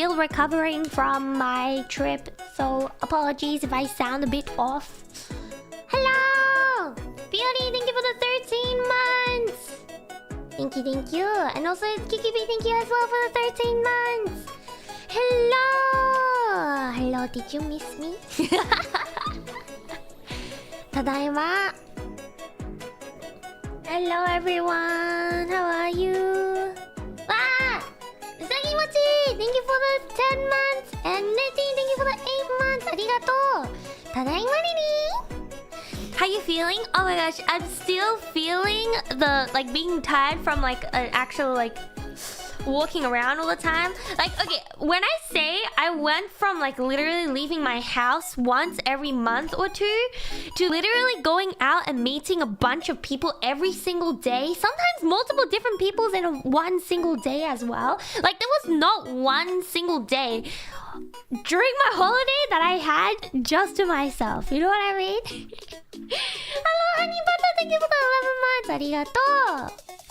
still recovering from my trip, so apologies if I sound a bit off. Hello! Beauty, thank you for the 13 months! Thank you. And also Kikibi, thank you as well for the 13 months! Hello! Hello, did you miss me? ただいま Hello everyone, how are you? Ah! Usagi-mochi, thank you for the 10 months. And Netty, thank you for the 8 months. Arigato. Tadaima, Nini. How you feeling? Oh my gosh, I'm still feeling the like being tired from like an actual like walking around all the time. Like, okay, when I say I went from like literally leaving my house once every month or two to literally going out and meeting a bunch of people every single day, sometimes multiple different people in one single day as well. Like, there was not one single day during my holiday that I had just to myself. You know what I mean? Hello, honey butter. Thank you for the 11 months. Arigato.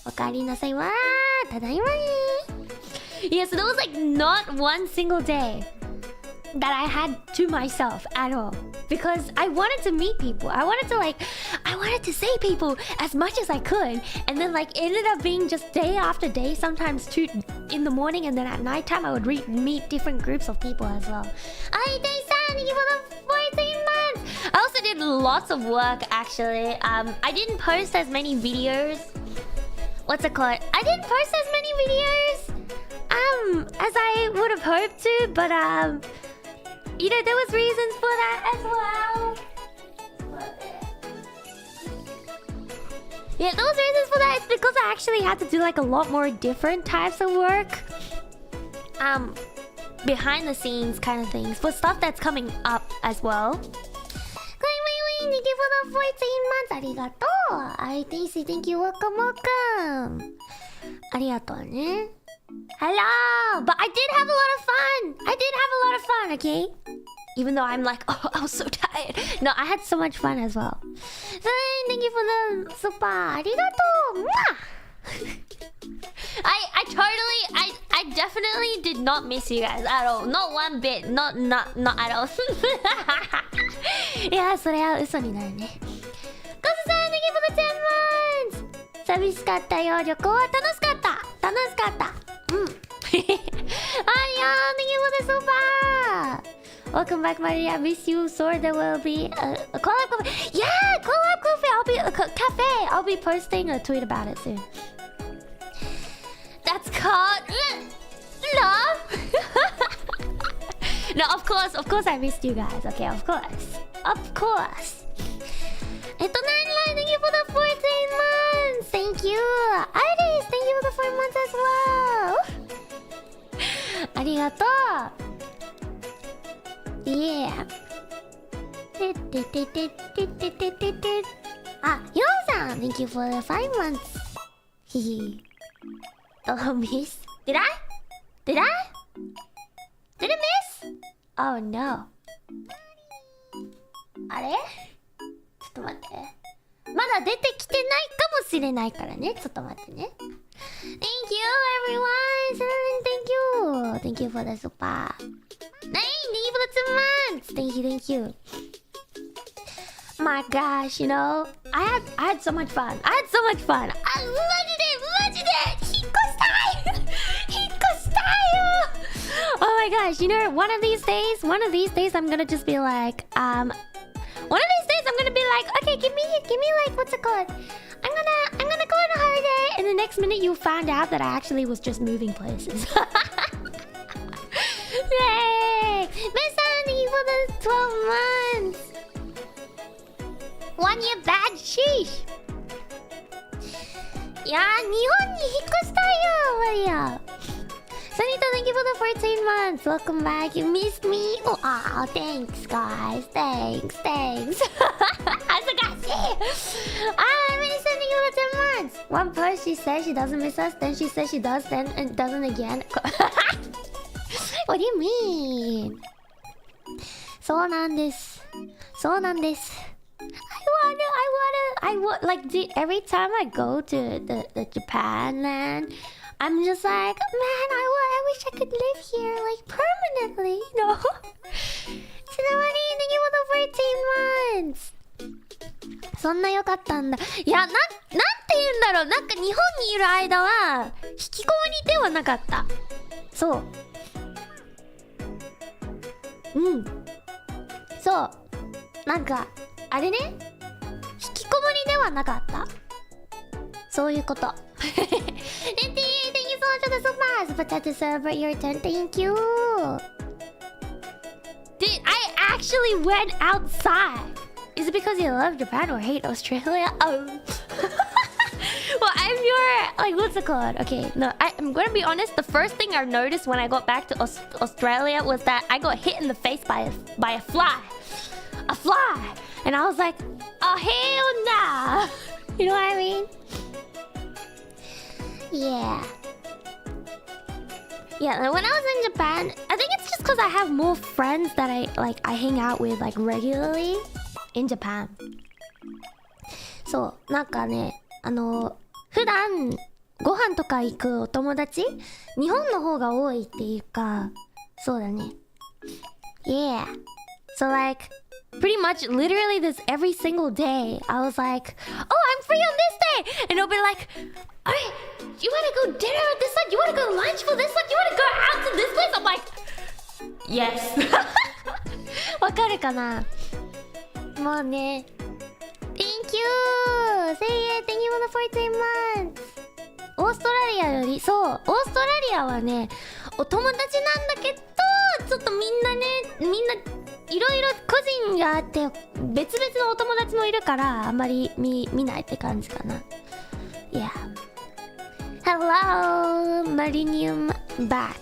Okarinasai. Tadaima. Yes, there was like not one single day that I had to myself at all, because I wanted to meet people. I wanted to see people as much as I could, and then like it ended up being just day after day, sometimes 2 in the morning, and then at nighttime I would meet different groups of people as well. Ai-san, thank you for the 14 months. I also did lots of work actually. I didn't post as many videos. What's it called? I didn't post as many videos as I would have hoped to, but you know, there was reasons for that as well. Yeah, there was reasons for that. It's because I actually had to do like a lot more different types of work, behind the scenes kind of things, for stuff that's coming up as well. Thank you for the 14 months. Arigato. Ai, Daisy, thank you. Welcome, welcome. Arigato, ne? Hello. But I did have a lot of fun. Okay? Even though I'm like, oh, I was so tired. No, I had so much fun as well. Thank you for the super. Arigato. I definitely did not miss you guys at all. Not one bit. Not at all. Yeah, それは嘘になるね。コスさん、thank you for the 10 months! 寂しかったよ。旅行は楽しかった。楽しかった。うん。Aia, thank you for the super! Welcome back, Maria. I miss you. So there will be a collab cafe. Yeah, collab cafe. I'll be a cafe. I'll be posting a tweet about it soon. That's called love. No, of course I missed you guys. Okay, of course. Nine, thank you for the 14 months. Thank you. Iris, thank you for the 4 months as well. Arigato. Yeah. Yon-san, thank you for the 5 months. Hehe. Don't miss. Did I? Did it miss? Oh no. あれ？ちょっと待って。まだ出てきてないかもしれないからね。ちょっと待ってね。Thank you everyone. Thank you for the super. Thank you for the 2 months. Thank you. My gosh, you know, I had so much fun. I had so much fun. マジで引っ越したいよ。Oh my gosh, you know, one of these days I'm gonna just be like, one of these days I'm gonna be like, okay, give me like, what's it called? I'm gonna go on a holiday, and the next minute you find out that I actually was just moving places. Yay! Thank you for the 12 months. 1 year bad, sheesh. いやー、日本に引っ越したいよ、マリア。Sonito, thank you for the 14 months. Welcome back. You missed me. Oh, thanks, guys. Thanks. 恥ずかしい。I'm really sending you the 10 months. One first she says she doesn't miss us, then she says she does, then and doesn't again. What do you mean? そうなんです。I want like every time I go to the Japan land, I'm just like, man, I wish I could live here like permanently, you know? ちなみに thank you for the 14 months. そんな良かったんだ。いや、なんて言うんだろう。なんか日本にいる間は引きこもりではなかった。そう。うん。そう。なんかあれね。引きこもりではなかった。そういうこと。Thank you so much for the surprise. But to celebrate your turn, thank you. Dude, I actually went outside. Is it because you love Japan or hate Australia? Well, I'm your... Like, what's it called? Okay, no, I'm gonna be honest. The first thing I noticed when I got back to Australia was that I got hit in the face by a fly. A fly! And I was like, oh, hell nah! You know what I mean? Yeah. Yeah, when I was in Japan, I think it's just because I have more friends that I hang out with like regularly in Japan. そう、なんかね、普段ご飯とか行くお友達、日本の方が多いっていうか、そうだね。Yeah. So like, pretty much literally this every single day, I was like, oh, I'm free on this day! And they'll be like, alright, you wanna go dinner at this one? You wanna go lunch for this one? You wanna go out to this place? I'm like, yes. わかるかな？もうね。Thank you! Say it! Thank you for the 14 months! オーストラリアより、そう、オーストラリアはね、お友達なんだけど、ちょっとみんないろいろ個人があって、別々のお友達もいるから、あんまり見ないって感じかな。Yeah. Hello, Millennium back.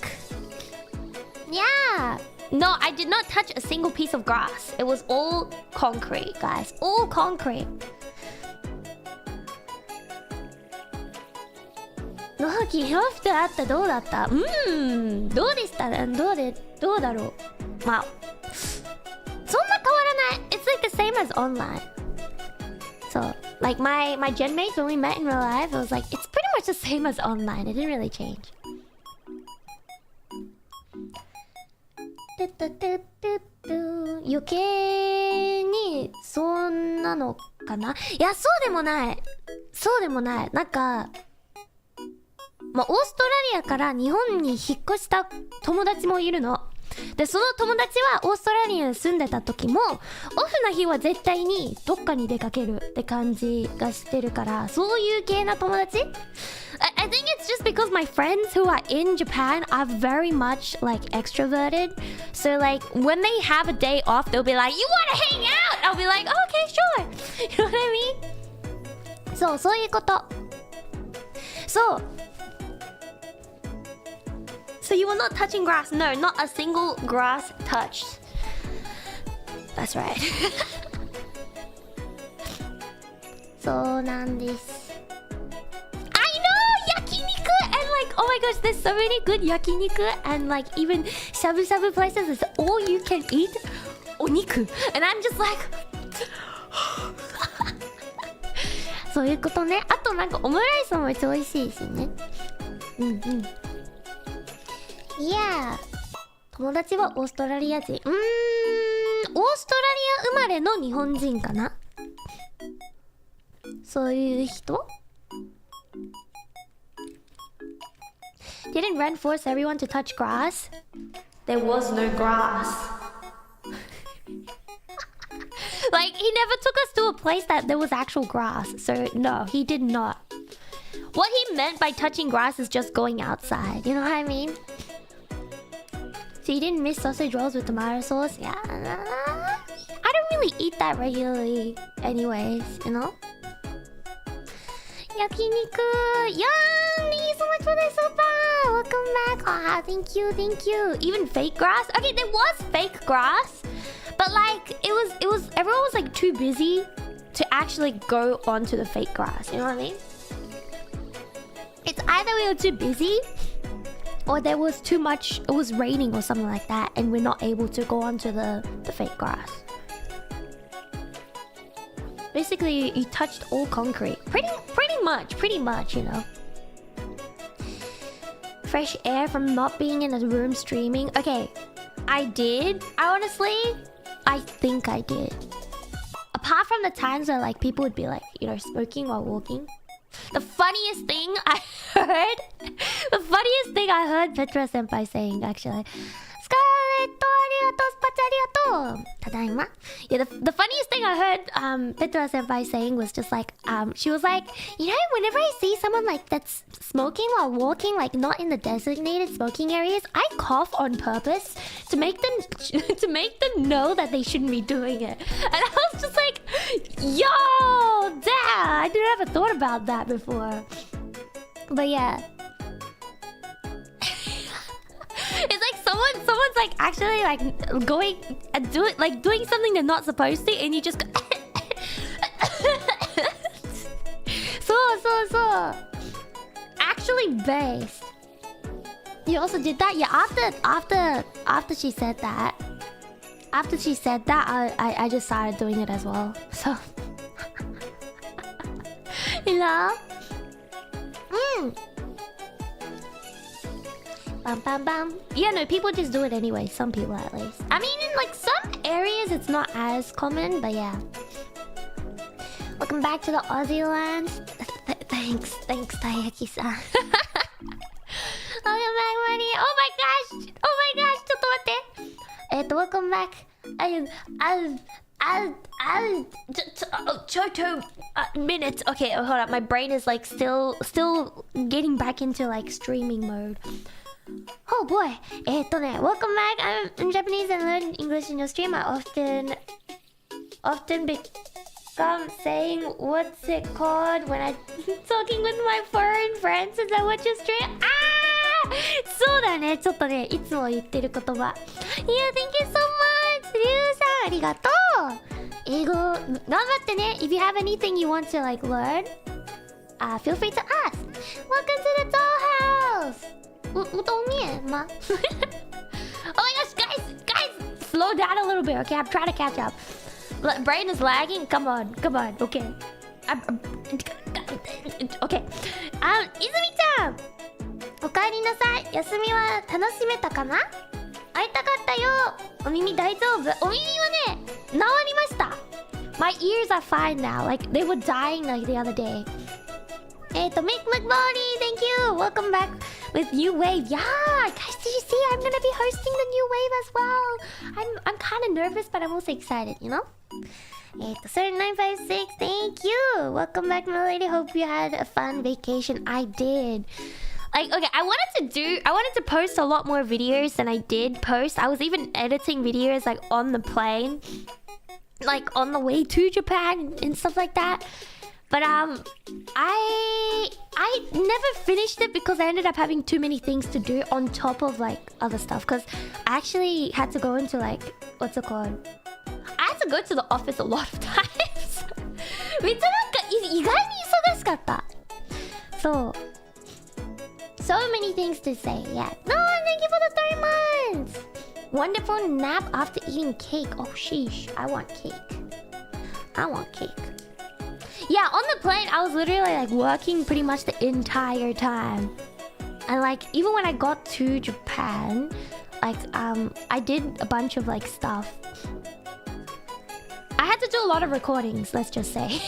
Yeah. No, I did not touch a single piece of grass. It was all concrete, guys. All concrete. のきロフトあったどうだった？どうでした？どうだろう。まあそんな変わらない。It's like the same as online. So, like my gen mates when we met in real life, it was like it's pretty much the same as online. It didn't really change. 余計にそんなのかな。いや、そうでもない。なんかまあ、オーストラリアから日本に引っ越した友達もいるの。で、その友達はオーストラリアに住んでた時も、オフの日は絶対にどっかに出かけるって感じがしてるから、そういう系な友達？ I think it's just because my friends who are in Japan are very much like extroverted. So like when they have a day off, they'll be like, you wanna hang out? I'll be like, oh, okay, sure. You know what I mean? そういうこと。そう。So you were not touching grass? No, not a single grass touched. That's right. そうなんです。Oh my gosh, there's so many good yakiniku and like even shabu shabu places is all you can eat oniku. And I'm just like そういうことね。あとなんかオムライスもめっちゃ美味しいしね。いや友達はオーストラリア人。オーストラリア生まれの日本人かな。そういう人？Didn't Ren force everyone to touch grass? There was no grass. Like, he never took us to a place that there was actual grass. So, no, he did not. What he meant by touching grass is just going outside. You know what I mean? So you didn't miss sausage rolls with tomato sauce? Yeah. I don't really eat that regularly anyways, you know? Yakiniku! Thank you so much for the super! Welcome back! Ah, thank you. Even fake grass? Okay, there was fake grass, but like everyone was like too busy to actually go onto the fake grass. You know what I mean? It's either we were too busy, or there was too much. It was raining or something like that, and we're not able to go onto the fake grass. Basically, you touched all concrete. Pretty much, you know. fresh air from not being in a room streaming. Okay, I did. I think I did. Apart from the times where like people would be like, you know, smoking while walking. The funniest thing I heard Petra Senpai saying actually. Scarlett, arigatou, tadaima. Yeah, the funniest thing I heard Petra Senpai saying was just like, she was like, you know, whenever I see someone like that's smoking while walking, like not in the designated smoking areas, I cough on purpose to make them know that they shouldn't be doing it. And I was just like, yo, damn, I never thought about that before. But yeah. It's like someone's like actually like going and doing something they're not supposed to, and you just go so actually based. You also did that? Yeah, after she said that. After she said that, I just started doing it as well. So you know? Bam bam bam. Yeah, no, people just do it anyway. Some people at least. I mean, in like some areas it's not as common, but yeah. Welcome back to the Aussie lands. Thanks, Taiki-san. Welcome back, money. Oh my gosh. ちょっと待って。welcome back. Minutes. Okay, hold up. My brain is like still getting back into like streaming mode. Oh boy. Welcome back. I'm Japanese and learn English in your stream. I often become saying what's it called when I'm talking with my foreign friends. Is that what you stream? そうだね。ちょっとね、いつも言ってる言葉。Yeah, thank you so much. リュウさん、ありがとう。英語、頑張ってね。If you have anything you want to like learn, feel free to ask. Welcome to the dollhouse. 我懂面吗？ Oh my gosh, guys, slow down a little bit, okay? I'm trying to catch up. Brain is lagging. Come on, okay. Okay. 泉ちゃん。おかえりなさい。休みは楽しめたかな？会いたかったよ。お耳大丈夫？お耳はね、治りました。My ears are fine now. Like they were dying like the other day. Mick McBody, thank you. Welcome back with New Wave. Yeah, guys, did you see? I'm gonna be hosting the New Wave as well. I'm kind of nervous, but I'm also excited. You know. 956, thank you. Welcome back, my lady. Hope you had a fun vacation. I did. Like, okay, I wanted to post a lot more videos than I did post. I was even editing videos like on the plane, like on the way to Japan and stuff like that. But I never finished it because I ended up having too many things to do on top of like other stuff. Because I actually had to go into like, what's it called? I had to go to the office a lot of times. めっちゃなんか意外に忙しかった。そう。So many things to say, yeah. No, thank you for the 3 months. Wonderful nap after eating cake. Oh, sheesh. I want cake. Yeah, on the plane, I was literally like working pretty much the entire time. And like, even when I got to Japan, like, I did a bunch of like stuff. I had to do a lot of recordings, let's just say.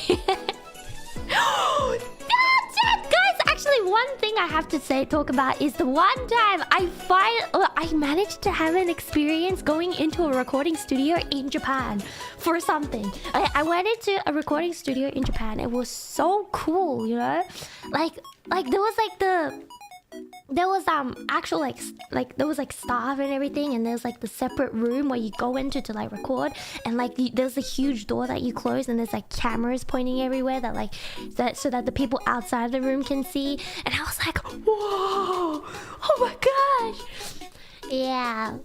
Actually, one thing I have to talk about is the one time I managed to have an experience going into a recording studio in Japan for something. I went into a recording studio in Japan. It was so cool, you know? Like there was actual like there was like staff and everything, and there's like the separate room where you go into to like record, and like there's a huge door that you close, and there's like cameras pointing everywhere that like so that the people outside the room can see. And I was like, whoa, oh my gosh, yeah,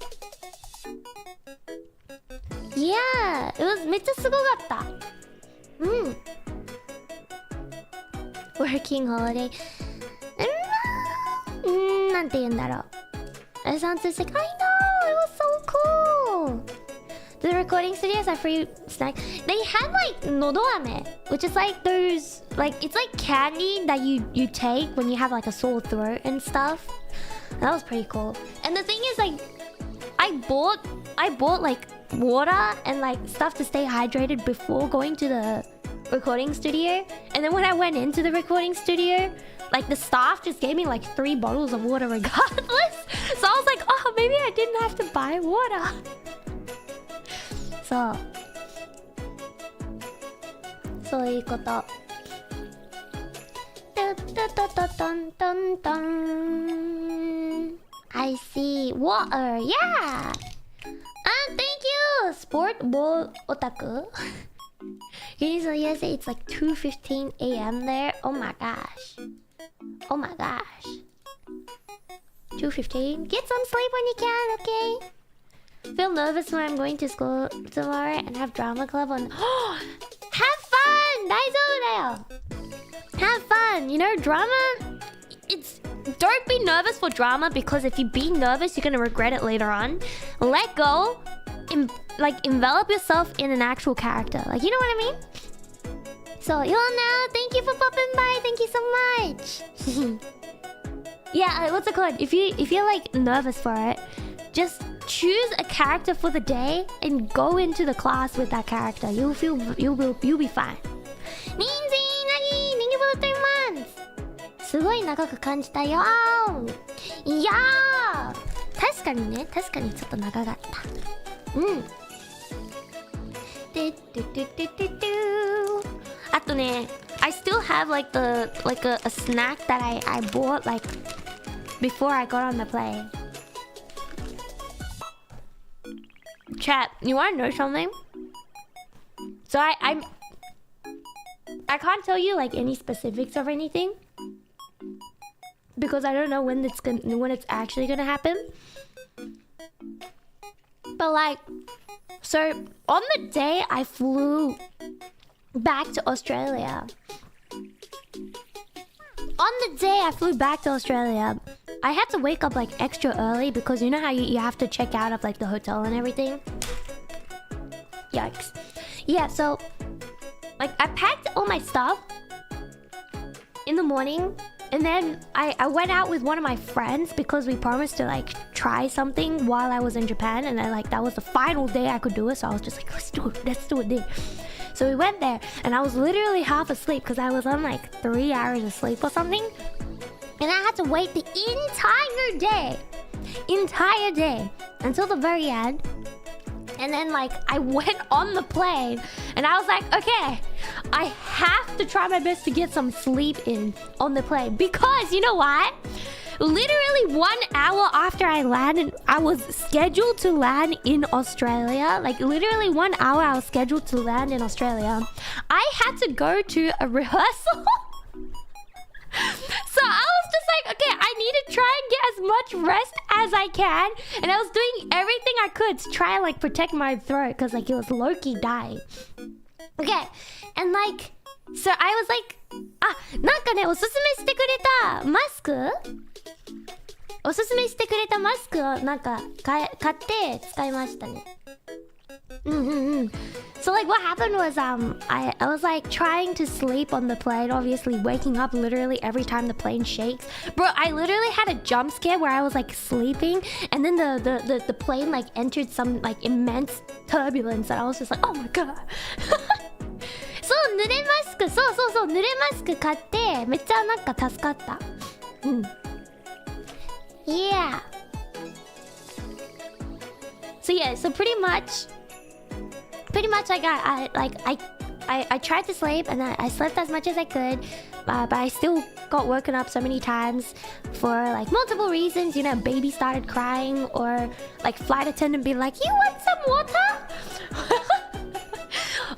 it was めっちゃすごかった。Working holiday. なんて言うんだろう。It sounds just like, I know, it was so cool. The recording studios are free snack. They had like nodoame, which is like those, like it's like candy that you take when you have like a sore throat and stuff. That was pretty cool. And the thing is, like, I bought like water and like stuff to stay hydrated before going to the recording studio. And then when I went into the recording studio, like the staff just gave me like 3 bottles of water regardless. So I was like, oh, maybe I didn't have to buy water. So そういうこと。I see water. Yeah. Thank you. Sport ball otaku. So yesterday it's like 2:15 a.m. there. Oh my gosh. Oh my gosh. 2:15. Get some sleep when you can, okay? Feel nervous when I'm going to school tomorrow and have drama club on. Have fun. 大丈夫だよ. Have fun. You know, drama. Don't be nervous for drama, because if you be nervous, you're gonna regret it later on. Let go. Envelop yourself in an actual character. Like, you know what I mean? So, Yona, thank you for popping by. Thank you so much. Yeah, what's it called? If you're like nervous for it, just choose a character for the day and go into the class with that character. You'll be fine. Ninzi, Nagi, thank you for the 3 months. すごい長く感じたよ。いやー、確かにね、確かにちょっと長かった。うん。あとね、I still have like a snack that I bought like before I got on the plane. Chat, you wanna know something? So I can't tell you like any specifics of anything, because I don't know when it's actually gonna happen. But like, so on the day I flew back to Australia, I had to wake up like extra early, because you know how you have to check out of like the hotel and everything. Yikes. Yeah, so like I packed all my stuff in the morning. And then I went out with one of my friends, because we promised to like try something while I was in Japan, and that was the final day I could do it. So I was just like, let's do it. So we went there, and I was literally half asleep, because I was on like 3 hours of sleep or something. And I had to wait the entire day until the very end. And then like I went on the plane, and I was like, okay, I have to try my best to get some sleep in on the plane, because you know what? Literally 1 hour after I landed, I was scheduled to land in Australia. Like literally 1 hour I was scheduled to land in Australia. I had to go to a rehearsal. So I was just like, okay, I need to try and get as much rest as I can. And I was doing everything I could to try and like protect my throat, because like it was low-key dying. Okay, and like, so I was like, なんかね、おすすめしてくれたマスクをなんか買って使いましたね。So like what happened was I was like trying to sleep on the plane, obviously waking up literally every time the plane shakes. Bro, I literally had a jump scare where I was like sleeping, and then the plane like entered some like immense turbulence, and I was just like, oh my god. そう濡れマスク、そう濡れマスク買ってめっちゃなんか助かった。Yeah. So yeah, so pretty much I tried to sleep, and I slept as much as I could, but I still got woken up so many times for like multiple reasons. You know, baby started crying, or like flight attendant be like, you want some water?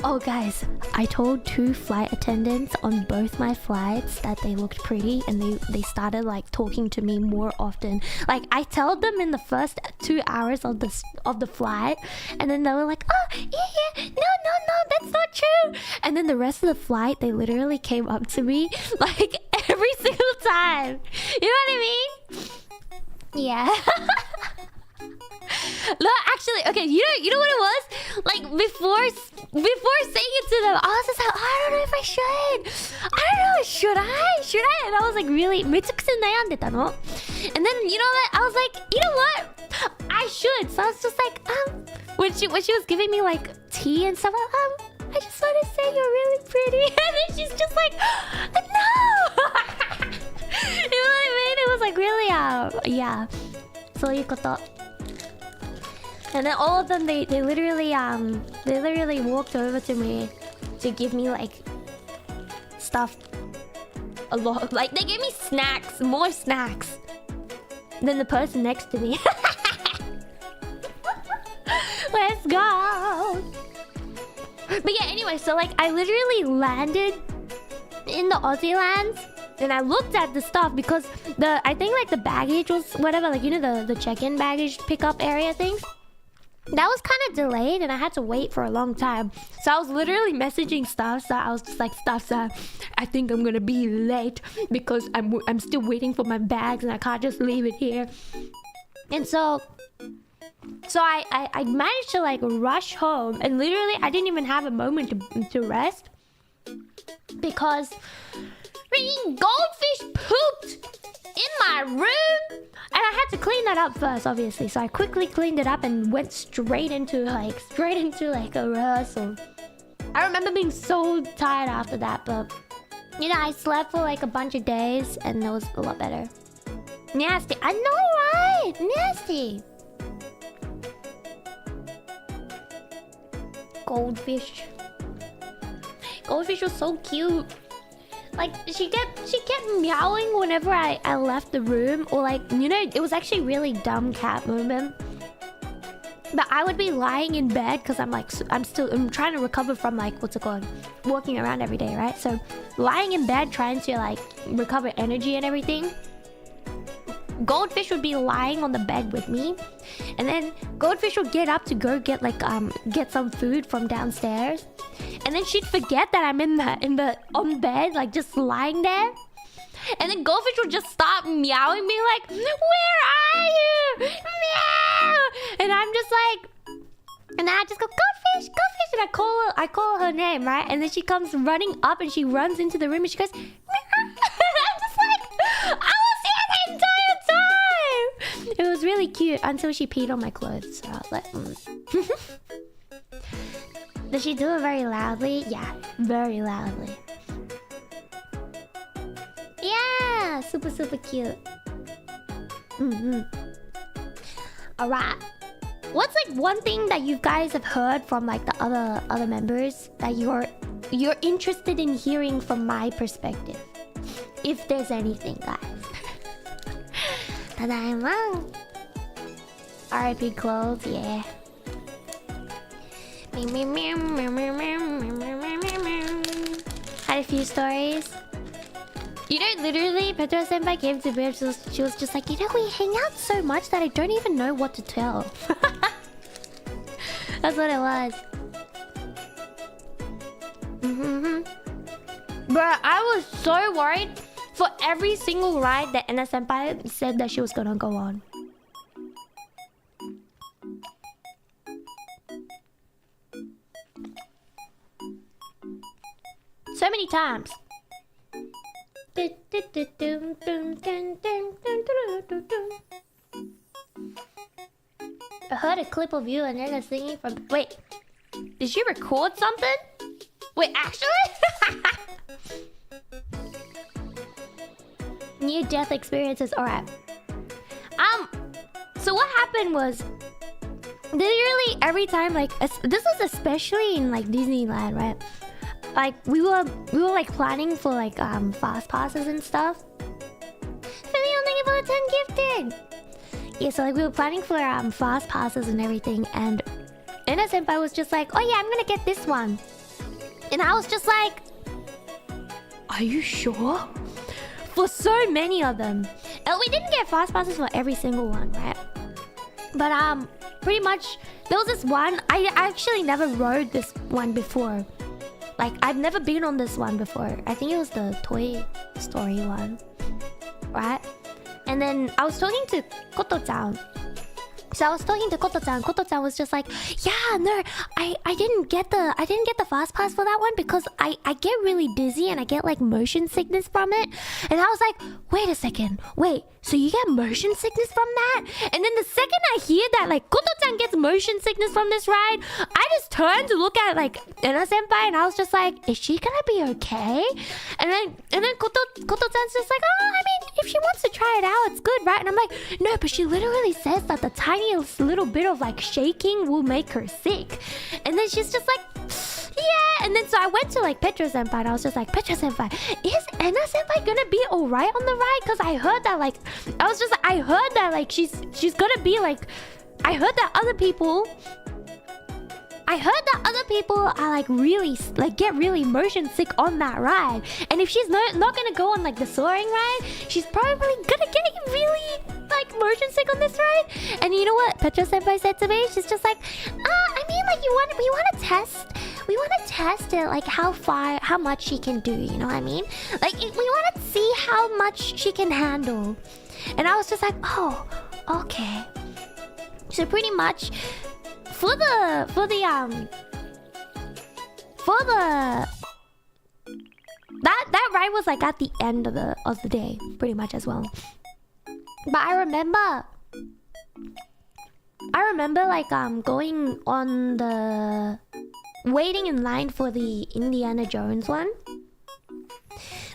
Oh guys, I told 2 flight attendants on both my flights that they looked pretty, and they started like talking to me more often. Like I told them in the first 2 hours of the flight, and then they were like, oh yeah, no, that's not true. And then the rest of the flight, they literally came up to me like every single time. You know what I mean? Yeah. No, actually, okay, you know what it was? Like, before saying it to them, I was just like, oh, I don't know if I should. I don't know, should I? And I was like, really, めちゃくちゃ悩んでたの. And then, you know what? I was like, you know what? I should. So I was just like, when she was giving me like tea and stuff, I just want to say you're really pretty. And then she's just like, no! You know what I mean? It was like really, yeah. そういうこと. And then all of them, they literally walked over to me to give me like stuff. A lot. Like, they gave me snacks, more snacks than the person next to me. Let's go. But yeah, anyway, so like I literally landed in the Aussie lands and I looked at the stuff because I think like the baggage was whatever, like, you know, the check-in baggage pickup area thing, that was kind of delayed and I had to wait for a long time. So I was literally messaging staff, so I was just like, staff, I think I'm gonna be late because I'm still waiting for my bags and I can't just leave it here. And so I managed to like rush home and literally I didn't even have a moment to rest because freaking Goldfish pooped in my room and I had to clean that up first, obviously. So I quickly cleaned it up and went straight into like a rehearsal. I remember being so tired after that, but you know, I slept for like a bunch of days and it was a lot better. Nasty. I know, right? Nasty. Goldfish. Goldfish was so cute. Like, she kept meowing whenever I left the room. Or like, you know, it was actually really dumb cat moment. But I would be lying in bed because I'm trying to recover from like, what's it called? Walking around every day, right? So lying in bed trying to like recover energy and everything. Goldfish would be lying on the bed with me. And then Goldfish would get up to go get like get some food from downstairs. And then she'd forget that I'm on bed, like just lying there. And then Goldfish would just start meowing, being like, where are you? Meow! And I'm just like, and then I just go, Goldfish, Goldfish, and I call her name, right? And then she comes running up and she runs into the room and she goes, meow. And I'm just like, I was here the entire time. It was really cute until she peed on my clothes. So I was like, Does she do it very loudly? Yeah, very loudly. Yeah, super cute. Alright. What's like one thing that you guys have heard from like the other members that you're interested in hearing from my perspective? If there's anything, guys. ただいま. RIP clothes, yeah. Had a few stories. You know, literally, Petra Senpai came to me. She was just like, you know, we hang out so much that I don't even know what to tell. That's what it was. Bruh, I was so worried for every single ride that NS Senpai said that she was gonna go on. So many times. I heard a clip of you and Jenga singing from... Wait, did she record something? Wait, actually? Near-death experiences, alright. So what happened was... Literally every time, like... This was especially in, like, Disneyland, right? Like, we were like planning for like fast passes and stuff. Filion, thank you for the 10 gifted. Yeah, so like we were planning for fast passes and everything, and Ina Senpai was just like, oh yeah, I'm gonna get this one. And I was just like, are you sure? For so many of them. And we didn't get fast passes for every single one, right? But pretty much there was this one. I actually never rode this one before. Like, I've never been on this one before. I think it was the Toy Story one. Right? And then I was talking to Koto-chan. So I was talking to Koto-chan. Koto-chan was just like, yeah, no, I didn't get the fast pass for that one because I get really dizzy and I get like motion sickness from it. And I was like, wait a second, so you get motion sickness from that? And then the second I hear that like Koto-chan gets motion sickness from this ride, I just turned to look at like Ena-senpai and I was just like, is she gonna be okay? And then Koto-chan's just like, oh, I mean, if she wants to try it out, it's good, right? And I'm like, no, but she literally says that the tiniest little bit of like shaking will make her sick. And then she's just like, yeah. And then so I went to like Petra senpai and I was just like, Petra senpai, is Ena senpai gonna be alright on the ride? Because I heard that like I heard that like she's gonna be like, I heard that other people are like really like get really motion sick on that ride. And if she's not gonna go on like the soaring ride, she's probably gonna get really like motion sick on this ride. And you know what Petra senpai said to me? She's just like, I mean like we want to test it, like how much she can do, you know what I mean? Like we want to see how much she can handle. And I was just like, oh, okay. So pretty much for the that ride was like at the end of the day, pretty much as well. But I remember like going on the waiting in line for the Indiana Jones one.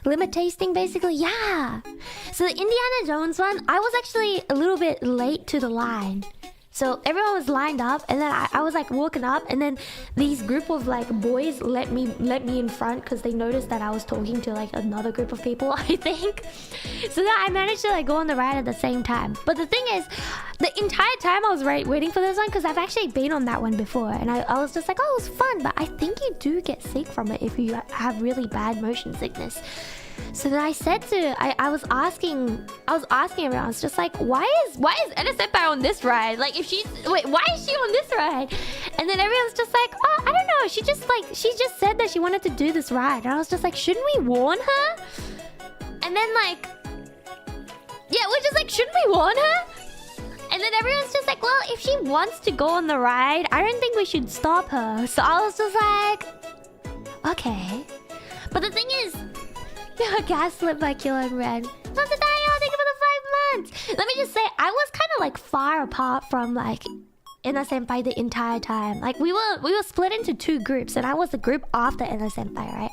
Limit tasting, basically, yeah. So the Indiana Jones one, I was actually a little bit late to the line. So everyone was lined up, and then I was like walking up, and then these group of like boys let me in front because they noticed that I was talking to like another group of people, I think. So then I managed to like go on the ride at the same time. But the thing is, the entire time I was waiting for this one, because I've actually been on that one before, and I was just like, oh, it was fun, but I think you do get sick from it if you have really bad motion sickness. So then I said to I was asking everyone, I was just like, why is NSFW on this ride? Like if why is she on this ride? And then everyone's just like, oh, I don't know, she just said that she wanted to do this ride. And I was just like, shouldn't we warn her? And then like, yeah, we're just like, shouldn't we warn her? And then everyone's just like, well, if she wants to go on the ride, I don't think we should stop her. So I was just like, okay. But the thing is, gaslit by Kyo and Ren. Not to die, thank you for the 5 months. Let me just say, I was kind of like far apart from like Ena senpai the entire time. Like we were split into 2 groups, and I was the group after Ena senpai, right?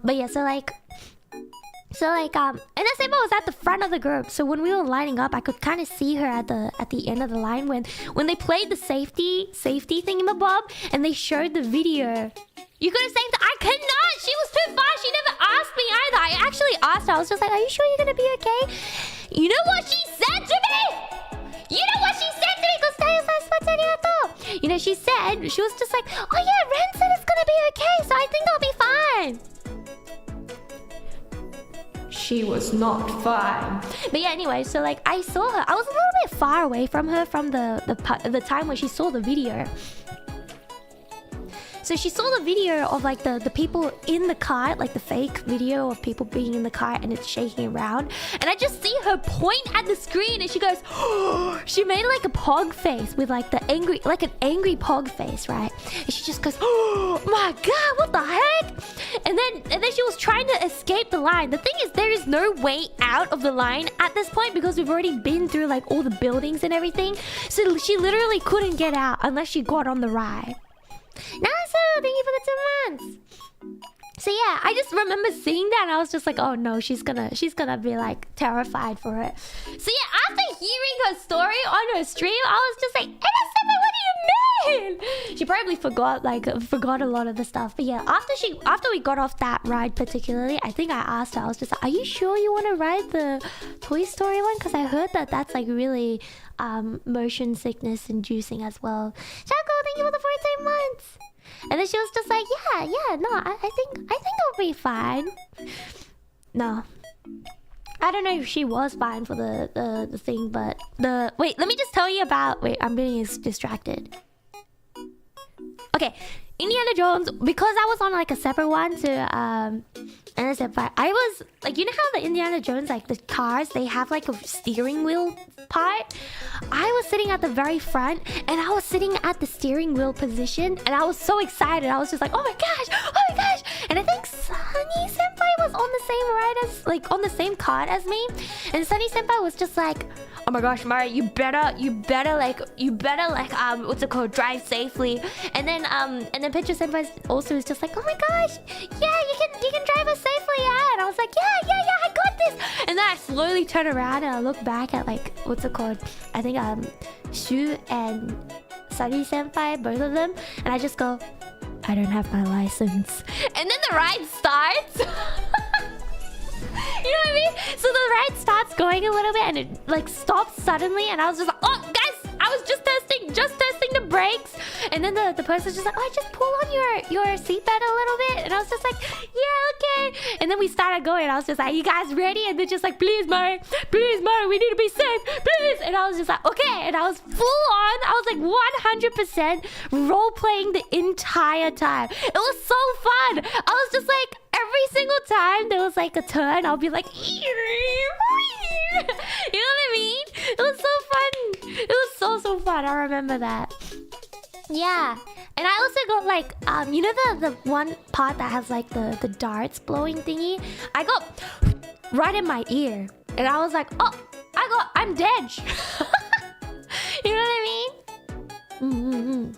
But yeah, so like Ena senpai was at the front of the group. So when we were lining up, I could kind of see her at the end of the line when they played the safety thingamabob and they showed the video. You could have saved her. I could not. She was too far. She never asked me either. I actually asked her. I was just like, are you sure you're going to be okay? You know what she said to me? You know what she said to me? You know, she said, she was just like, oh yeah, Ren said it's going to be okay, so I think I'll be fine. She was not fine. But yeah, anyway, so like I saw her. I was a little bit far away from her from the time when she saw the video. So she saw the video of like the people in the cart, like the fake video of people being in the cart and it's shaking around. And I just see her point at the screen and she goes, oh, she made like a pog face with like an angry pog face, right? And she just goes, oh my god, what the heck? And then she was trying to escape the line. The thing is, there is no way out of the line at this point because we've already been through like all the buildings and everything. So she literally couldn't get out unless she got on the ride. Nasu, thank you for the 2 months. So yeah, I just remember seeing that and I was just like, oh no, she's gonna be like terrified for it. So yeah, after hearing her story on her stream, I was just like, NSFW, what do you mean? She probably forgot a lot of the stuff. But yeah, after we got off that ride particularly, I think I asked her, I was just like, are you sure you want to ride the Toy Story one? Because I heard that that's like really motion sickness inducing as well. Chaco, thank you for the 14 months. And then she was just like, yeah, no, I think I'll be fine. No, I don't know if she was fine for the thing, but wait, let me just tell you about. Wait, I'm being distracted. Okay, Indiana Jones, because I was on like a separate one to NSFW. I was like, you know how the Indiana Jones, like the cars, they have like a steering wheel part. I was sitting at the very front, and I was sitting at the steering wheel position, and I was so excited. I was just like, oh my gosh. And I think Sunny Senpai was on the same ride as, like, on the same card as me, and Sunny Senpai was just like, oh my gosh, Mari, you better like what's it called, drive safely. And then Picture Senpai also was just like, oh my gosh, yeah, you can drive us safely, yeah. And I was like, yeah, I got this. And then I slowly turn around and I look back at, like, what's it called, I think Shu and Sunny Senpai, both of them, and I just go, I don't have my license. And then the ride starts. You know what I mean? So the ride starts going a little bit and it like stops suddenly, and I was just like, oh guys, I was just testing the brakes. And then the person's just like, oh, just pull on your seatbelt a little bit. And I was just like, yeah, okay. And then we started going, and I was just like, you guys ready? And they're just like, please Mari, we need to be safe, please. And I was just like, okay. And I was full on, I was like 100% role playing the entire time. It was so fun. I was just like, every single time there was like a turn, I'll be like, you know what I mean? It was so fun. It was so fun. I remember that. Yeah. And I also got like, you know the one part that has like the darts blowing thingy? I got right in my ear. And I was like, oh, I'm dead. You know what I mean?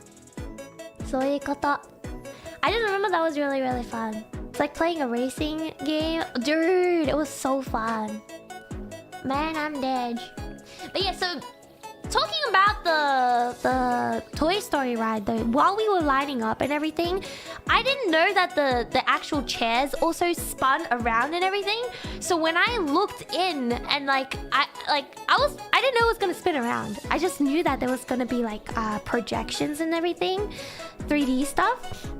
So I just remember that was really, really fun. It's like playing a racing game. Dude, it was so fun. Man, I'm dead. But yeah, so talking about the Toy Story ride though, while we were lining up and everything, I didn't know that the actual chairs also spun around and everything. So when I looked in and I didn't know it was gonna spin around. I just knew that there was gonna be like projections and everything, 3D stuff.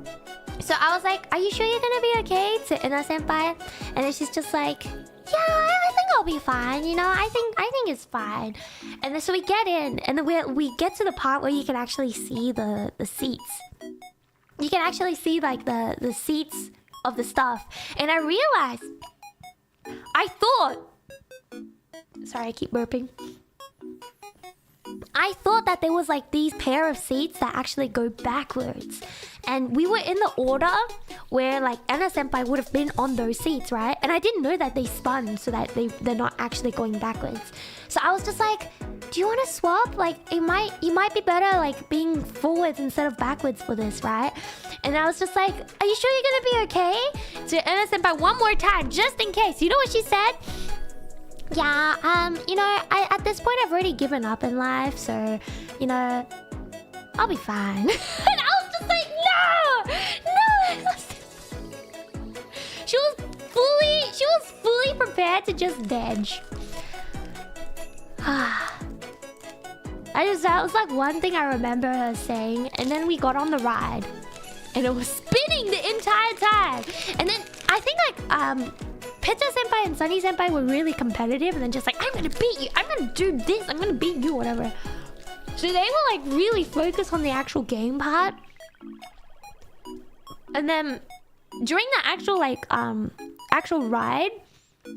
So I was like, are you sure you're gonna be okay? To Ina Senpai. And then she's just like, yeah, I think I'll be fine. You know, I think it's fine. And then so we get in, and then we get to the part where you can actually see the seats. You can actually see like the seats of the stuff. And I realized, sorry, I keep burping. I thought that there was like these pair of seats that actually go backwards. And we were in the order where like Anna Senpai would have been on those seats, right? And I didn't know that they spun so that they're not actually going backwards. So I was just like, do you want to swap? Like you might be better like being forwards instead of backwards for this, right? And I was just like, are you sure you're gonna be okay? To Anna Senpai one more time, just in case. You know what she said? Yeah, you know, at this point I've already given up in life, so, you know, I'll be fine. And I was just like, no! She was fully prepared to just dodge. That was like one thing I remember her saying, and then we got on the ride, and it was spinning the entire time. And then I think like, Pizza Senpai and Sunny Senpai were really competitive, and then just like, I'm gonna beat you, I'm gonna do this, I'm gonna beat you, whatever. So they were like really focused on the actual game part. And then during the actual like actual ride,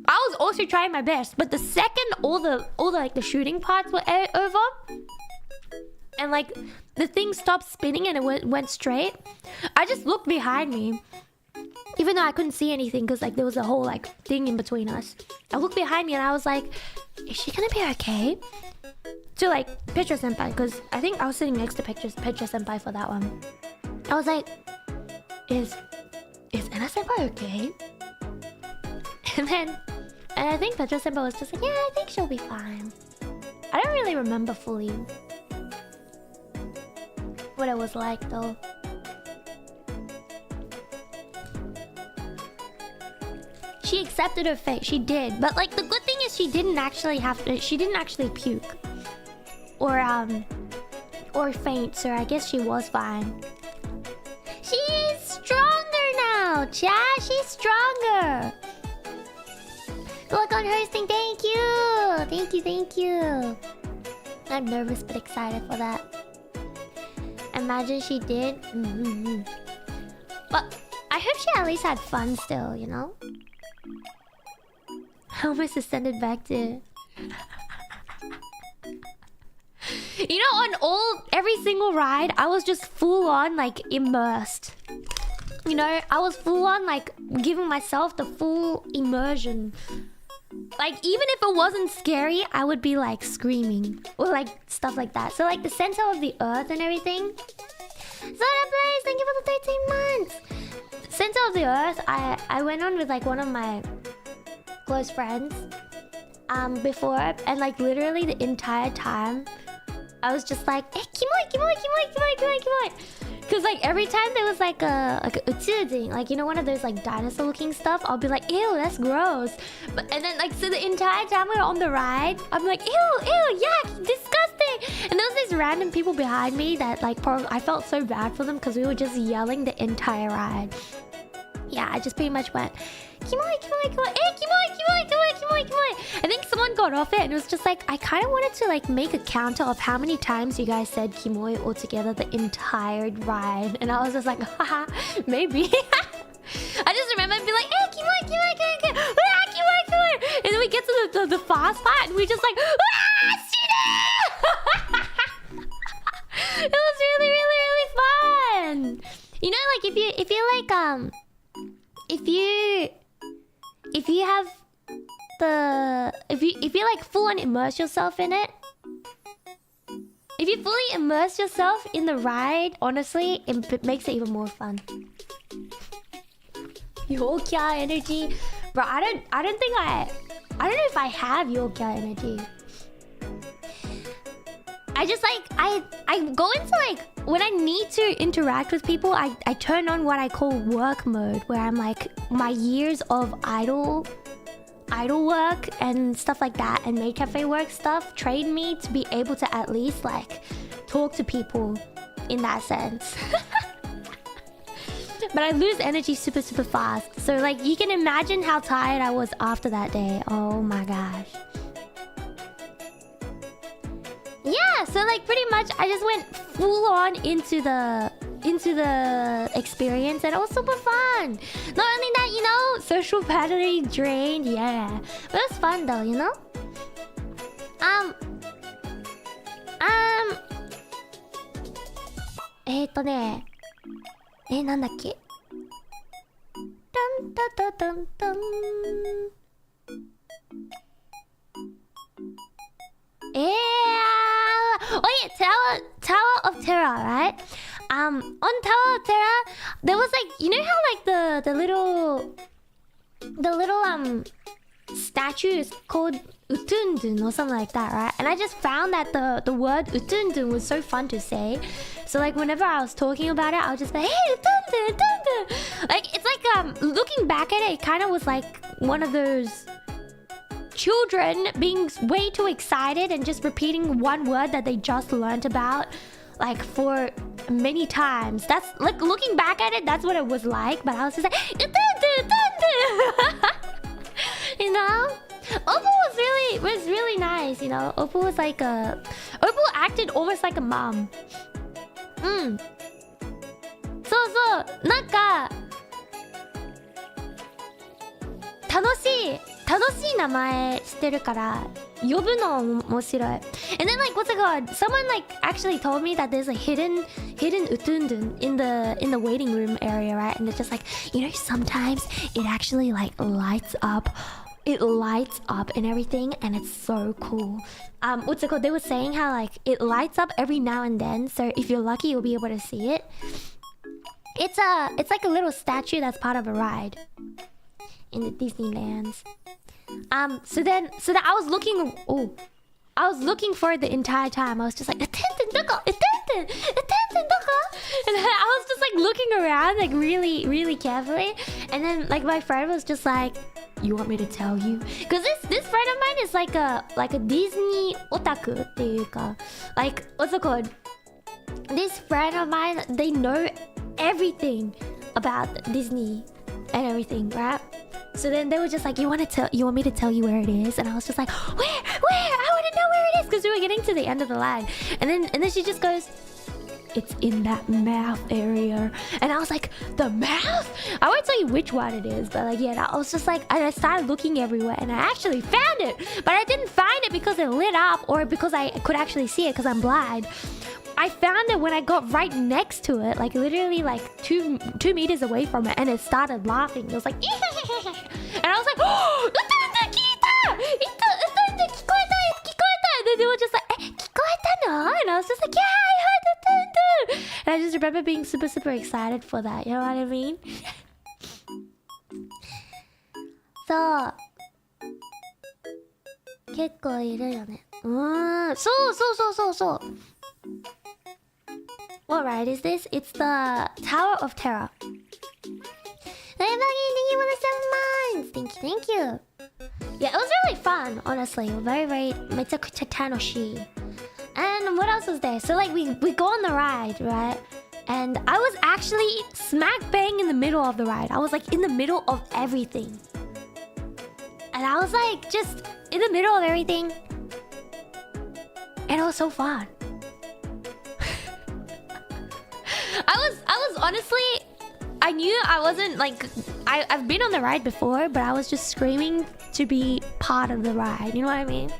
I was also trying my best. But the second all the like the shooting parts were over, and like the thing stopped spinning and it went straight, I just looked behind me. Even though I couldn't see anything because like there was a whole like thing in between us. I looked behind me and I was like, is she gonna be okay? To like Picture Senpai, because I think I was sitting next to Picture Senpai for that one. I was like, is Anna Senpai okay? And I think Picture Senpai was just like, yeah, I think she'll be fine. I don't really remember fully what it was like though. She accepted her fate. She did. But like the good thing is she didn't actually puke. Or faint, so I guess she was fine. She's stronger now, chat. She's stronger. Good luck on hosting. Thank you. Thank you. I'm nervous but excited for that. And imagine she did. But I hope she at least had fun still, you know? I almost ascended back to... You know, on every single ride, I was just full on like immersed. You know, I was full on like giving myself the full immersion. Like even if it wasn't scary, I would be like screaming or like stuff like that. So like the center of the earth and everything. Zora Blaze, thank you for the 13 months. Center of the earth, I went on with like one of my close friends before, and like literally the entire time I was just like, eh, kimoi, kimoi, kimoi, kimoi, kimoi, kimoi. Cause like every time there was like a utsuding, like you know one of those like dinosaur looking stuff, I'll be like, ew, that's gross. But and then like so the entire time we were on the ride, I'm like, ew, ew, yuck, disgusting. And there was these random people behind me that like I felt so bad for them because we were just yelling the entire ride. Yeah, I just pretty much went, kimoi, kimoi, kimoi, eh, kimoi, kimoi, kimoi, kimoi, kimoi. I think someone got off it and it was just like, I kind of wanted to like make a counter of how many times you guys said kimoi altogether the entire ride. And I was just like, haha, maybe. I just remember being like, eh, kimoi, kimoi, kimoi, kimoi, ah, kimoi, kimoi. And then we get to the fast part and we just like, ah, shit. It was really, really, really fun. You know, like if you like, if you have the if you like full on immerse yourself in it, if you fully immerse yourself in the ride, honestly it makes it even more fun. Yokya energy, bro. I don't know if I have Yokya energy. I just like I go into like when I need to interact with people, I turn on what I call work mode, where I'm like my years of idol work and stuff like that and Maid Cafe work stuff train me to be able to at least like talk to people in that sense. But I lose energy super fast. So like you can imagine how tired I was after that day. Oh my gosh. Yeah, so like pretty much I just went full on into the experience and it was super fun. Not only that, you know, social battery drained, yeah. But it was fun though, you know? Nandake? Dun dun dun dun dun. Oh yeah, Tower of Terror, right? On Tower of Terror, there was like, you know how like the little statue is called Utundun or something like that, right? And I just found that the word Utundun was so fun to say. So like whenever I was talking about it, I was just like, hey, Utundun, Utundun. Like it's like looking back at it, it kind of was like one of those children being way too excited and just repeating one word that they just learned about like for many times. That's like looking back at it, that's what it was like. But I was just like, you know, Oppo was really nice. You know, Oppo acted almost like a mom. So なんか楽しい名前してるから呼ぶの面白い。And then like what's it called? Someone like actually told me that there's a hidden utundun in the waiting room area, right? And it's just like, you know, sometimes it actually like lights up. It lights up and everything, and it's so cool. What's it called? They were saying how like it lights up every now and then, so if you're lucky, you'll be able to see it. It's like a little statue that's part of a ride in the Disneylands. So that I was looking for it the entire time. I was just like, attendant, and then I was just like looking around like really, really carefully. And then like my friend was just like, you want me to tell you? Because this friend of mine is like a Disney otaku っていうか, like what's it called? This friend of mine, they know everything about Disney and everything, right? So then they were just like, you want me to tell you where it is? And I was just like, where? I want to know where it is, because we were getting to the end of the line. And then she just goes, it's in that mouth area. And I was like, the mouth? I won't tell you which one it is, but like, yeah, I was just like, I started looking everywhere and I actually found it. But I didn't find it because it lit up or because I could actually see it because I'm blind. I found it when I got right next to it, like literally like two meters away from it, and it started laughing. It was like, and I was like, oh, and then they were just like, and I was just like, yeah, I heard it. And I just remember being super, super excited for that. You know what I mean? So, 結構いるよね。そう。What ride is this? It's the Tower of Terror. Hey, Buggy, thank you for the 7 months! Thank you. Yeah, it was really fun, honestly. Very, めちゃくちゃ楽しい. And what else was there? So, like, we go on the ride, right? And I was actually smack bang in the middle of the ride. I was, like, in the middle of everything. And I was, like, just in the middle of everything. And it was so fun. I was honestly, I knew I wasn't like, I've been on the ride before, but I was just screaming to be part of the ride. You know what I mean?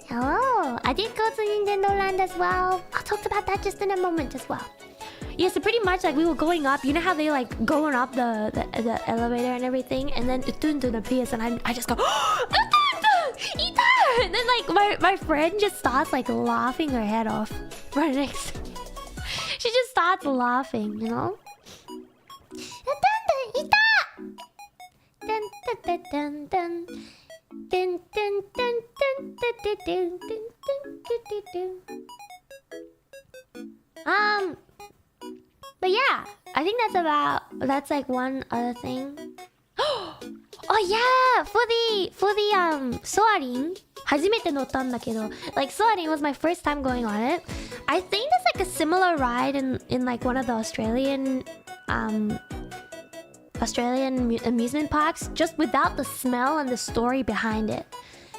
Hello, I did go to Nintendo Land as well. I'll talk about that just in a moment as well. Yeah, so pretty much like we were going up. You know how they like going up the elevator and everything, and then Utun appears, and I just go, Utun! And then like my friend just starts like laughing her head off right next to me. She just starts laughing, you know? But yeah, I think that's like one other thing. Oh yeah, for the soaring, 初めて乗ったんだけど, like soaring was my first time going on it. I think there's like a similar ride in like one of the Australian amusement parks, just without the smell and the story behind it.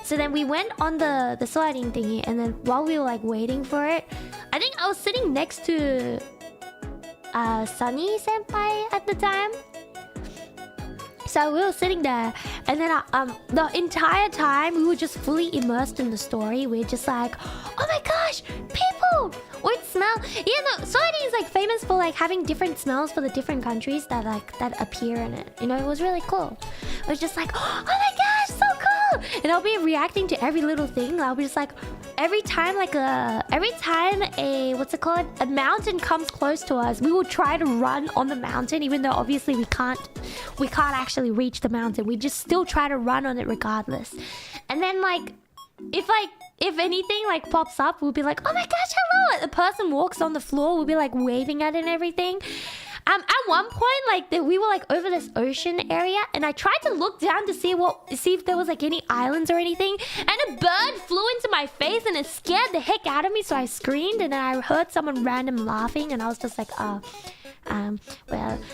So then we went on the soaring thingy, and then while we were like waiting for it, I think I was sitting next to Sunny senpai at the time. So we were sitting there, and then the entire time we were just fully immersed in the story. We're just like, oh my gosh, people with smell. Yeah, no, soaring is like famous for like having different smells for the different countries that appear in it. You know, it was really cool. I was just like, oh my gosh, so cool. And I'll be reacting to every little thing. I'll be just like, every time a mountain comes close to us, we will try to run on the mountain, even though obviously we can't actually reach the mountain. We just still try to run on it regardless. And then like if anything like pops up, we'll be like, oh my gosh, hello. The person walks on the floor, we'll be like waving at it and everything. At one point, like we were like over this ocean area, and I tried to look down to see if there was like any islands or anything, and a bird flew into my face and it scared the heck out of me, so I screamed, and then I heard someone random laughing, and I was just like, well,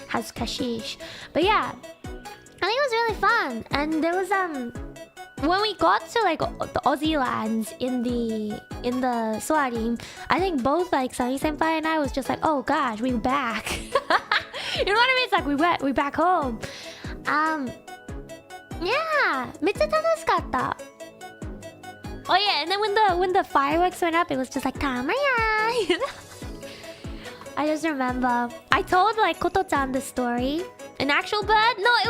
has kashish. But yeah, I think it was really fun. And there was when we got to like the Aussie lands in the soaring, I think both like Sunny senpai and I was just like, oh gosh, we're back. You know what I mean? It's like we're back home. Yeah, めっちゃ楽しかった. Oh yeah, and then when the fireworks went up, it was just like Tamaya. I just remember I told like Koto-chan the story. An actual bird? No, it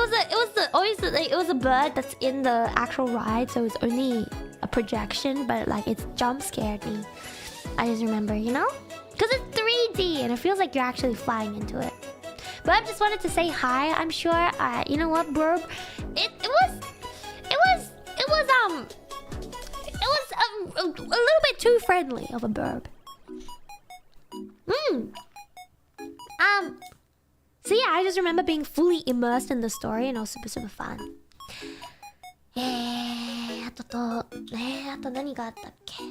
was a bird that's in the actual ride, so it's only a projection, but like it jump scared me. I just remember, you know? Because it's 3D and it feels like you're actually flying into it. But I just wanted to say hi. I'm sure you know what, Burb? It was a little bit too friendly of a burb. So yeah, I just remember being fully immersed in the story, and it was super, super fun. あと何があったっけ?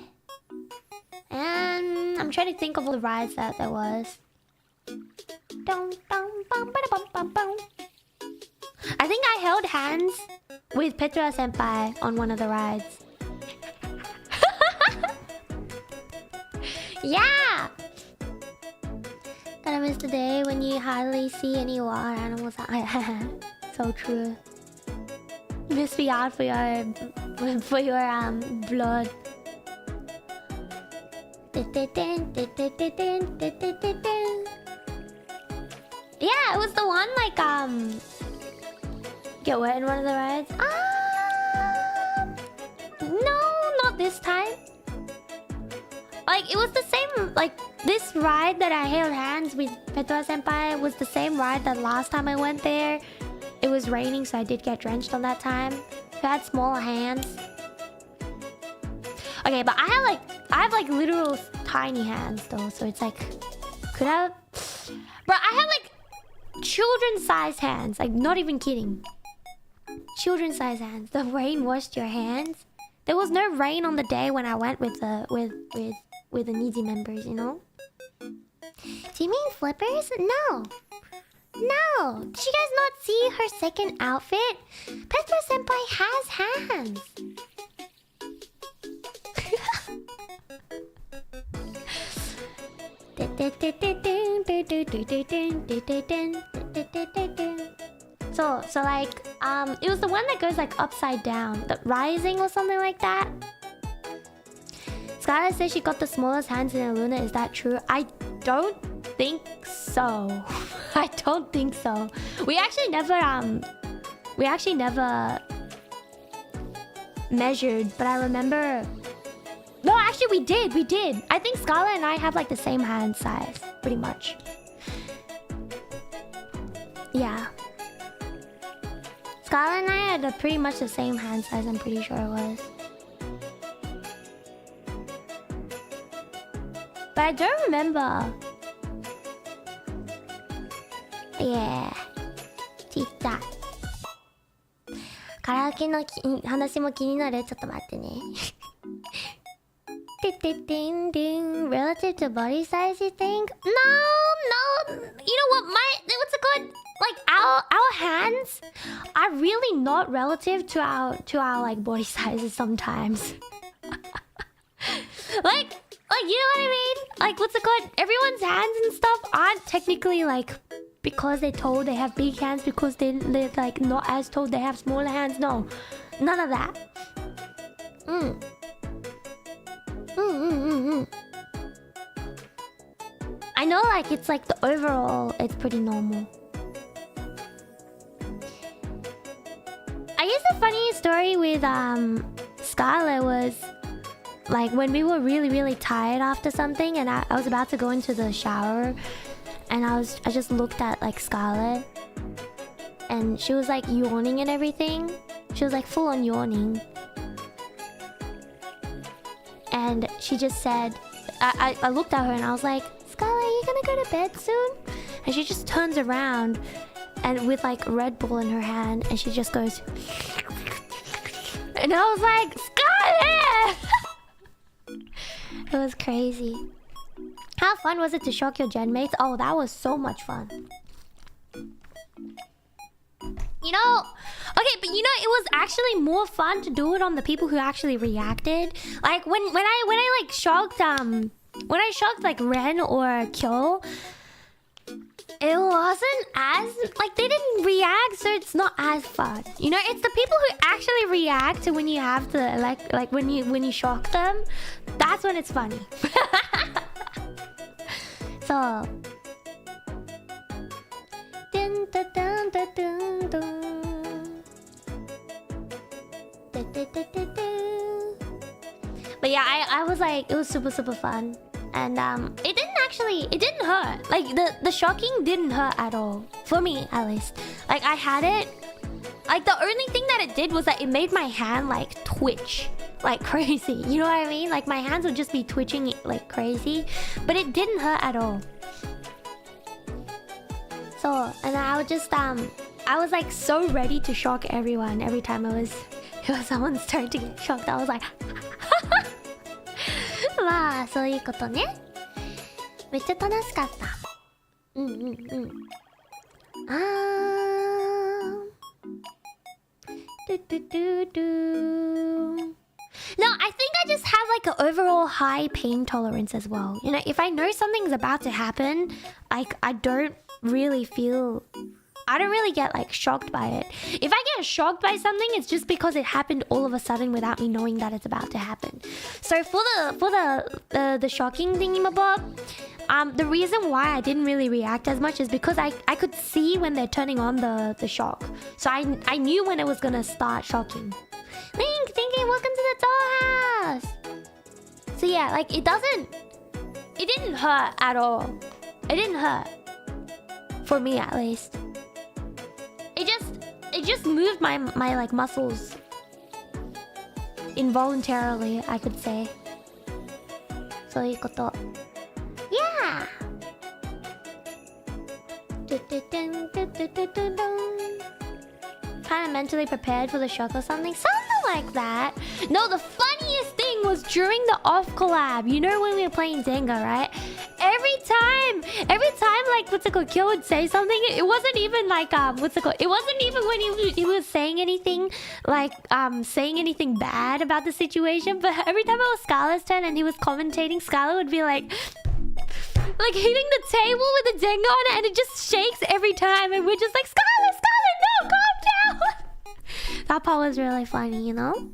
And I'm trying to think of all the rides that there was. I think I held hands with Petra senpai on one of the rides. Yeah! That I miss the day when you hardly see any wild animals. So true. Miss me out for your blood. Yeah, it was the one like get wet in one of the rides. No, not this time. Like it was the same. Like this ride that I held hands with Petra Senpai was the same ride that last time I went there. It was raining, so I did get drenched on that time. I had smaller hands. Okay, but I have like literal tiny hands though, so it's like, could I? Bro, I have like children-sized hands. Like, not even kidding. Children-sized hands. The rain washed your hands. There was no rain on the day when I went with the NIJI members, you know. Do you mean flippers? No. No. Did you guys not see her second outfit? Petra Senpai has hands. So like it was the one that goes like upside down, the rising or something like that. Scarle says she got the smallest hands in ILUNA. Is that true? I don't think so. I don't think so. We actually never measured, but I remember. No, actually we did. I think Scarle and I have like the same hand size, pretty much. Yeah. Scarle and I had pretty much the same hand size, I'm pretty sure it was. But I don't remember. Yeah. ちっちゃい。カラオケの話も気になる。ちょっと待ってね。Relative to body size, you think? No. You know what? What's it called? Like our hands are really not relative to our like body sizes sometimes. like you know what I mean? Like what's it called? Everyone's hands and stuff aren't technically like because they're told they have big hands because they're like not as told they have smaller hands. No, none of that. I know like it's like the overall it's pretty normal. I guess the funny story with Scarle was like when we were really tired after something and I was about to go into the shower and I just looked at like Scarle and she was like yawning and everything. She was like full on yawning. And she just said, I looked at her and I was like, Scarle, are you gonna go to bed soon? And she just turns around and with like Red Bull in her hand and she just goes and I was like, Scarle! It was crazy. How fun was it to shock your gen mates? Oh, that was so much fun. You know, okay, but you know, it was actually more fun to do it on the people who actually reacted. Like when I like shocked when I shocked like Ren or Kyo, it wasn't as like they didn't react, so it's not as fun. You know, it's the people who actually react to when you have to like when you shock them. That's when it's funny. So. Dun, dun, dun, dun, dun, dun. But yeah, I was like, it was super fun. And it didn't hurt. Like the shocking didn't hurt at all. For me at least. Like I had it. Like the only thing that it did was that it made my hand like twitch like crazy. You know what I mean? Like my hands would just be twitching like crazy. But it didn't hurt at all. So, and I would just I was like so ready to shock everyone every time it was someone's turn to get shocked. I was like まあそういうことね。めっちゃ楽しかった。No, I think I just have like an overall high pain tolerance as well. You know, if I know something's about to happen, like I don't really get like shocked by it. If I get shocked by something, it's just because it happened all of a sudden without me knowing that it's about to happen. So for the shocking thingy-mabob, the reason why I didn't really react as much is because I could see when they're turning on the shock. So I knew when it was gonna start shocking. Link, thinking, welcome to the dollhouse. So yeah, like it didn't hurt at all. It didn't hurt. For me at least. It just moved my like muscles involuntarily, I could say. So yeah. Kind of mentally prepared for the shock or something like that. No, the funniest thing was during the off-collab. You know when we were playing Jenga, right? Every time like Kyo would say something, it wasn't even like it wasn't even when he was saying anything like saying anything bad about the situation, but every time it was Scarle's turn and he was commentating, Scarle would be like hitting the table with the Jenga on it, and it just shakes every time, and we're just like, Scarle, no, calm down. That part was really funny, you know?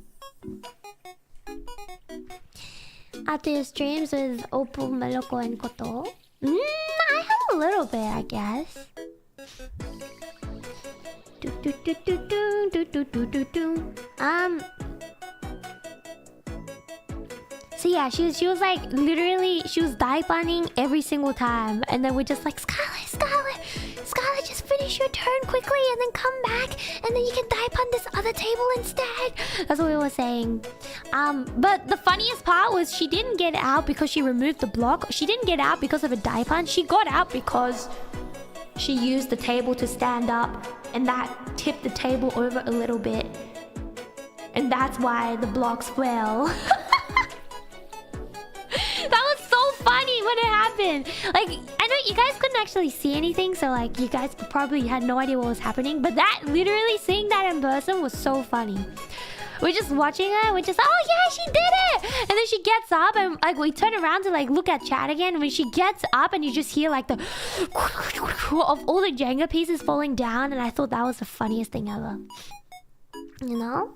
After your streams with Opal, Maloko, and Koto? I have a little bit, I guess. So yeah, she was like literally, she was dive-bunning every single time, and then we're just like, Scarle, just finish your turn quickly and then come back, and then you can dive on this other table instead. That's what we were saying. But the funniest part was she didn't get out because she removed the block. She didn't get out because of a dive on. She got out because she used the table to stand up, and that tipped the table over a little bit, and that's why the blocks fell. That was so funny when it happened. Like, I know you guys couldn't actually see anything, so like you guys probably had no idea what was happening, but that literally seeing that in person was so funny. We're just watching her, we're just, oh yeah, she did it! And then she gets up, and like we turn around to like look at chat again. When she gets up, and you just hear like the of all the Jenga pieces falling down, and I thought that was the funniest thing ever. You know?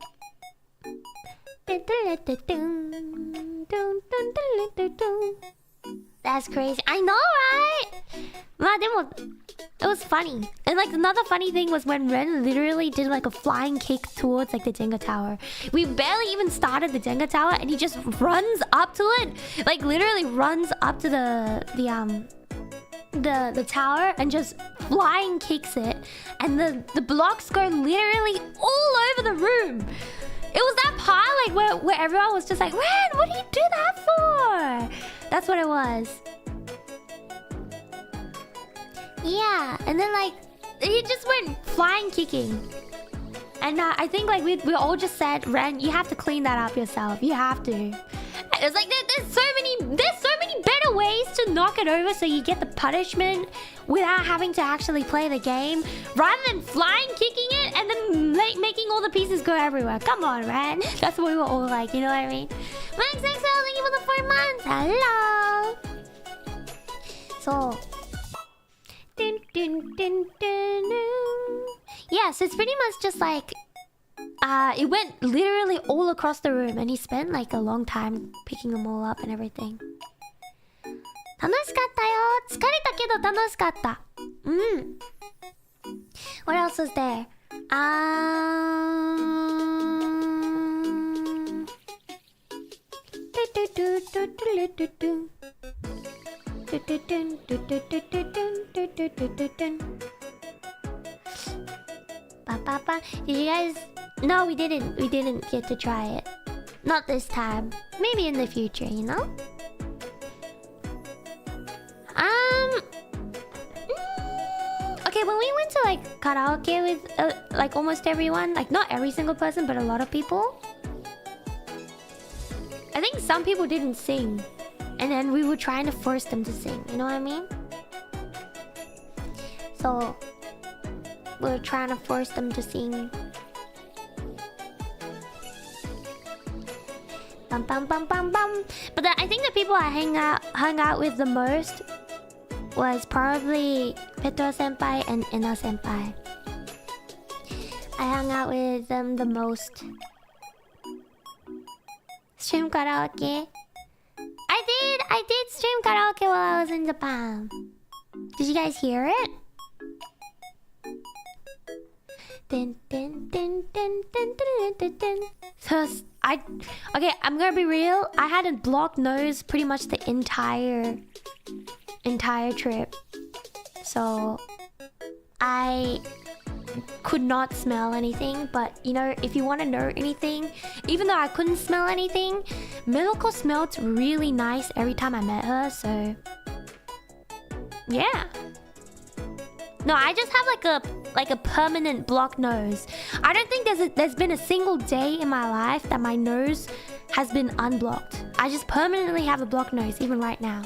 That's crazy. I know, right? It was funny. And like another funny thing was when Ren literally did like a flying kick towards like the Jenga tower. We barely even started the Jenga tower, and he just runs up to it. Like literally runs up to the tower and just flying kicks it. And the blocks go literally all over the room. It was that part like where everyone was just like, Ren, what do you do that for? That's what it was. Yeah, and then like he just went flying kicking. And I think like we all just said, Ren, you have to clean that up yourself. You have to. And it's like there's so many better ways to knock it over so you get the punishment without having to actually play the game, rather than flying kicking it and then making all the pieces go everywhere. Come on, Ren. That's what we were all like, you know what I mean? Max XL, thank you for the 4 months. Hello. So yeah, so it's pretty much just like it went literally all across the room, and he spent like a long time picking them all up and everything. 楽しかったよ。疲れたけど楽しかった。What else was there? Did you guys? No, we didn't. We didn't get to try it. Not this time. Maybe in the future, you know? Okay, when we went to like karaoke with like almost everyone, like not every single person, but a lot of people, I think some people didn't sing, and then we were trying to force them to sing. You know what I mean? So we were trying to force them to sing. Bum bum bum bum bum. But I think the people I hung out with the most was probably Petro senpai and Ina senpai. I hung out with them the most. Stream karaoke. I did stream karaoke while I was in Japan. Did you guys hear it? Dun, dun, dun, dun, dun, dun, dun, dun. So okay, I'm gonna be real. I had a blocked nose pretty much the entire trip. So I could not smell anything. But you know, if you want to know anything, even though I couldn't smell anything, Miloko smelled really nice every time I met her. So yeah. No, I just have like a permanent blocked nose. I don't think there's been a single day in my life that my nose has been unblocked. I just permanently have a blocked nose, even right now.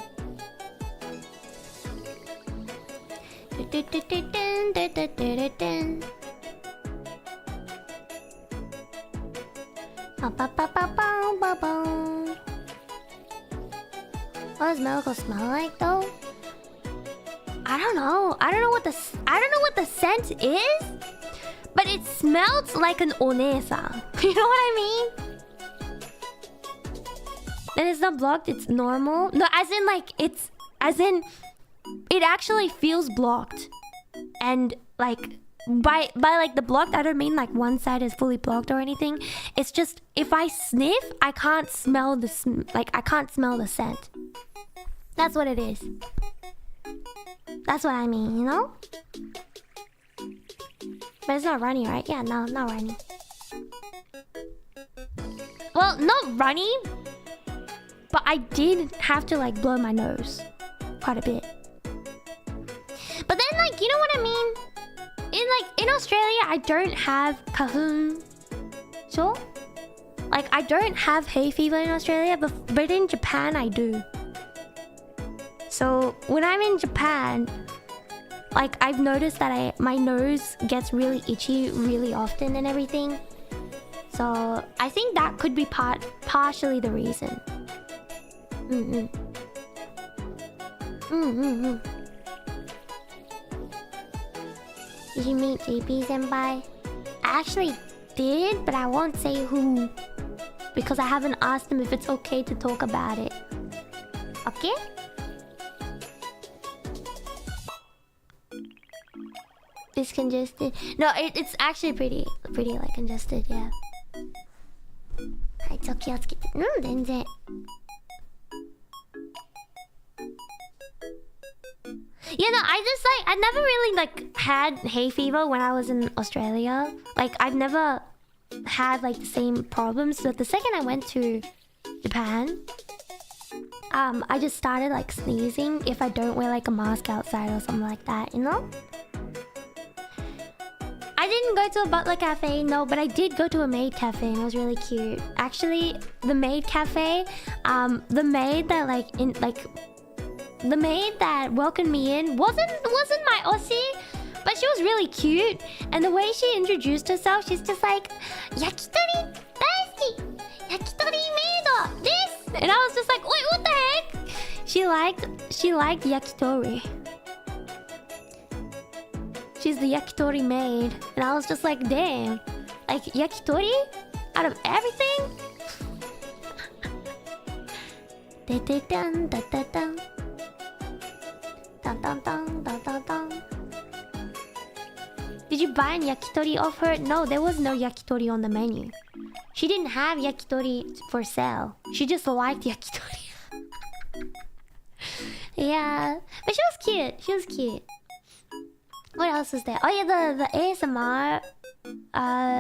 What does Melko smell like though? I don't know what the scent is, but it smells like an onesa. You know what I mean? And it's not blocked, it's normal. No, as in it actually feels blocked. And like by like the blocked, I don't mean like one side is fully blocked or anything. It's just if I sniff, I can't smell the scent. That's what it is. That's what I mean, you know? But it's not runny, right? Yeah, no, not runny. Well, not runny, but I did have to like blow my nose quite a bit. But then like, you know what I mean? In Australia, I don't have kahun. So, like I don't have hay fever in Australia, but in Japan I do. So when I'm in Japan, like I've noticed that my nose gets really itchy really often and everything. So I think that could be partially the reason. Did you meet JP senpai? I actually did, but I won't say who, because I haven't asked him if it's okay to talk about it. Okay? It's congested. No, it's actually pretty like congested, yeah. Right, so kiyotsukete. Denzen. Yeah, no, I never really like had hay fever when I was in Australia. Like I've never had like the same problems. So the second I went to Japan, I just started like sneezing if I don't wear like a mask outside or something like that, you know? I didn't go to a butler cafe, no, but I did go to a maid cafe and it was really cute. Actually, the maid cafe, the maid that welcomed me in wasn't my Aussie, but she was really cute. And the way she introduced herself, she's just like, "Yakitori daisuki! Yakitori maid desu!" And I was just like, "Wait, what the heck?" She liked yakitori. She's the yakitori maid. And I was just like, damn. Like, yakitori? Out of everything? Dun dun dun dun. Dun dun dun dun dun dun. Did you buy an yakitori off her? No, there was no yakitori on the menu. She didn't have yakitori for sale. She just liked yakitori. Yeah. But she was cute. She was cute. What else is there? Oh yeah, the ASMR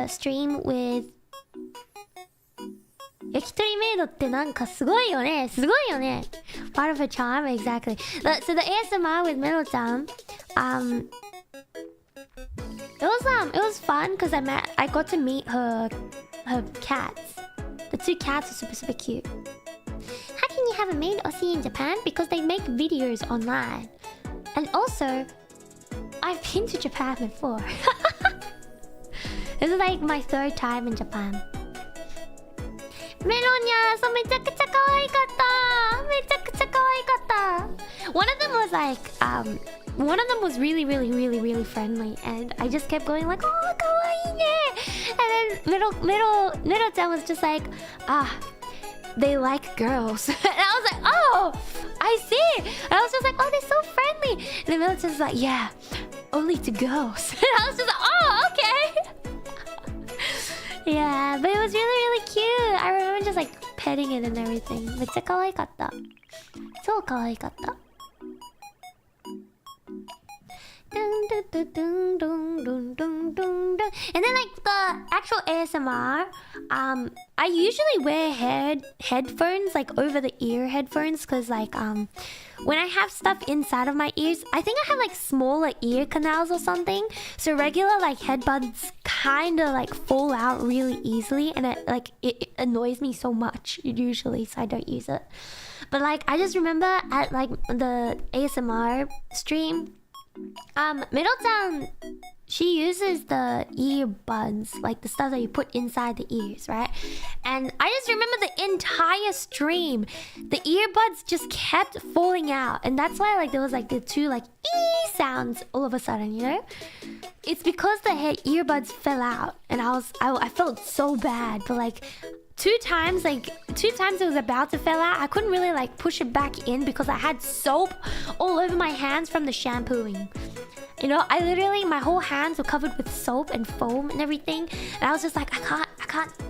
stream with Yakitori maid ってなんかすごいよね。すごいよね。Part of a charm, exactly. So the ASMR with Melo-chan, it was fun because I got to meet her cats. The two cats are super cute. How can you have a maid Aussie in Japan? Because they make videos online. And also, I've been to Japan before. This is like my third time in Japan. メロニャー、そう、めちゃくちゃ可愛かった。めちゃくちゃ可愛かった。One of them was like, one of them was really friendly, and I just kept going like, oh, kawaii ne. And then Miro-chan was just like, they like girls. And I was like, oh, I see. And I was just like, oh, they're so friendly. And then Miro-chan's like, yeah, only to girls. And I was just like, oh, okay. Yeah, but it was really cute. I remember just like petting it and everything. めっちゃ可愛かった。超可愛かった。And then like the actual ASMR, I usually wear headphones, like over the ear headphones, because like when I have stuff inside of my ears, I think I have like smaller ear canals or something, so regular like headbuds kind of like fall out really easily, and it annoys me so much usually, so I don't use it. But like I just remember at like the ASMR stream, Middle-chan, she uses the earbuds, like the stuff that you put inside the ears, right? And I just remember the entire stream, the earbuds just kept falling out, and that's why like there was like the two like ee sounds all of a sudden, you know? It's because the earbuds fell out, and I felt so bad, but like two times it was about to fall out. I couldn't really like push it back in because I had soap all over my hands from the shampooing. You know, I literally, my whole hands were covered with soap and foam and everything, and I was just like, I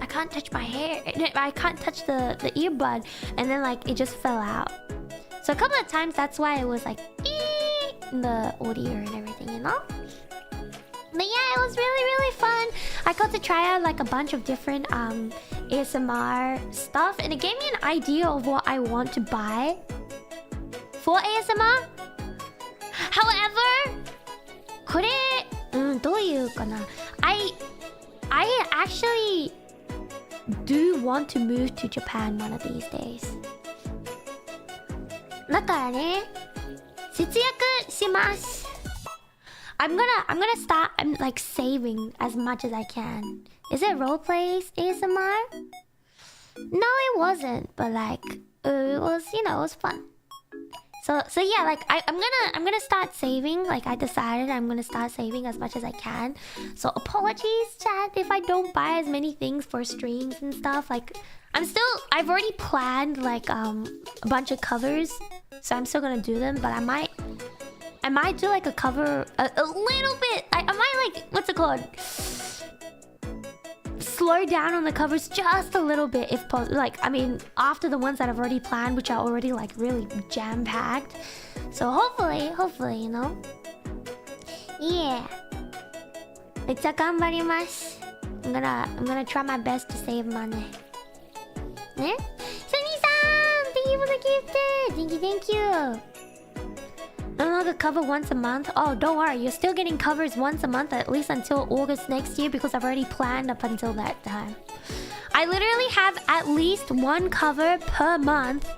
can't touch my hair, I can't touch the earbud, and then like it just fell out. So a couple of times that's why it was like in the audio and everything, you know. But yeah, it was really fun. I got to try out like a bunch of different ASMR stuff, and it gave me an idea of what I want to buy for ASMR. However, これ、どういうかな? I actually do want to move to Japan one of these days. だからね、節約します。I'm gonna start. I'm like saving as much as I can. Is it roleplays ASMR? No, it wasn't. But like, it was, you know, it was fun. So yeah, like I'm gonna start saving. Like I decided I'm gonna start saving as much as I can. So apologies, chat, if I don't buy as many things for streams and stuff. Like I've already planned like a bunch of covers, so I'm still gonna do them. But I might do like a cover a little bit. I might like, what's it called? Slow down on the covers just a little bit if possible. Like, I mean, after the ones that I've already planned, which are already like really jam-packed. So hopefully, you know. Yeah. めっちゃ頑張ります. I'm gonna try my best to save money. ね? Sunny-san! Thank you for the gift! Thank you! No longer cover once a month. Oh, don't worry, you're still getting covers once a month, at least until August next year, because I've already planned up until that time. I literally have at least one cover per month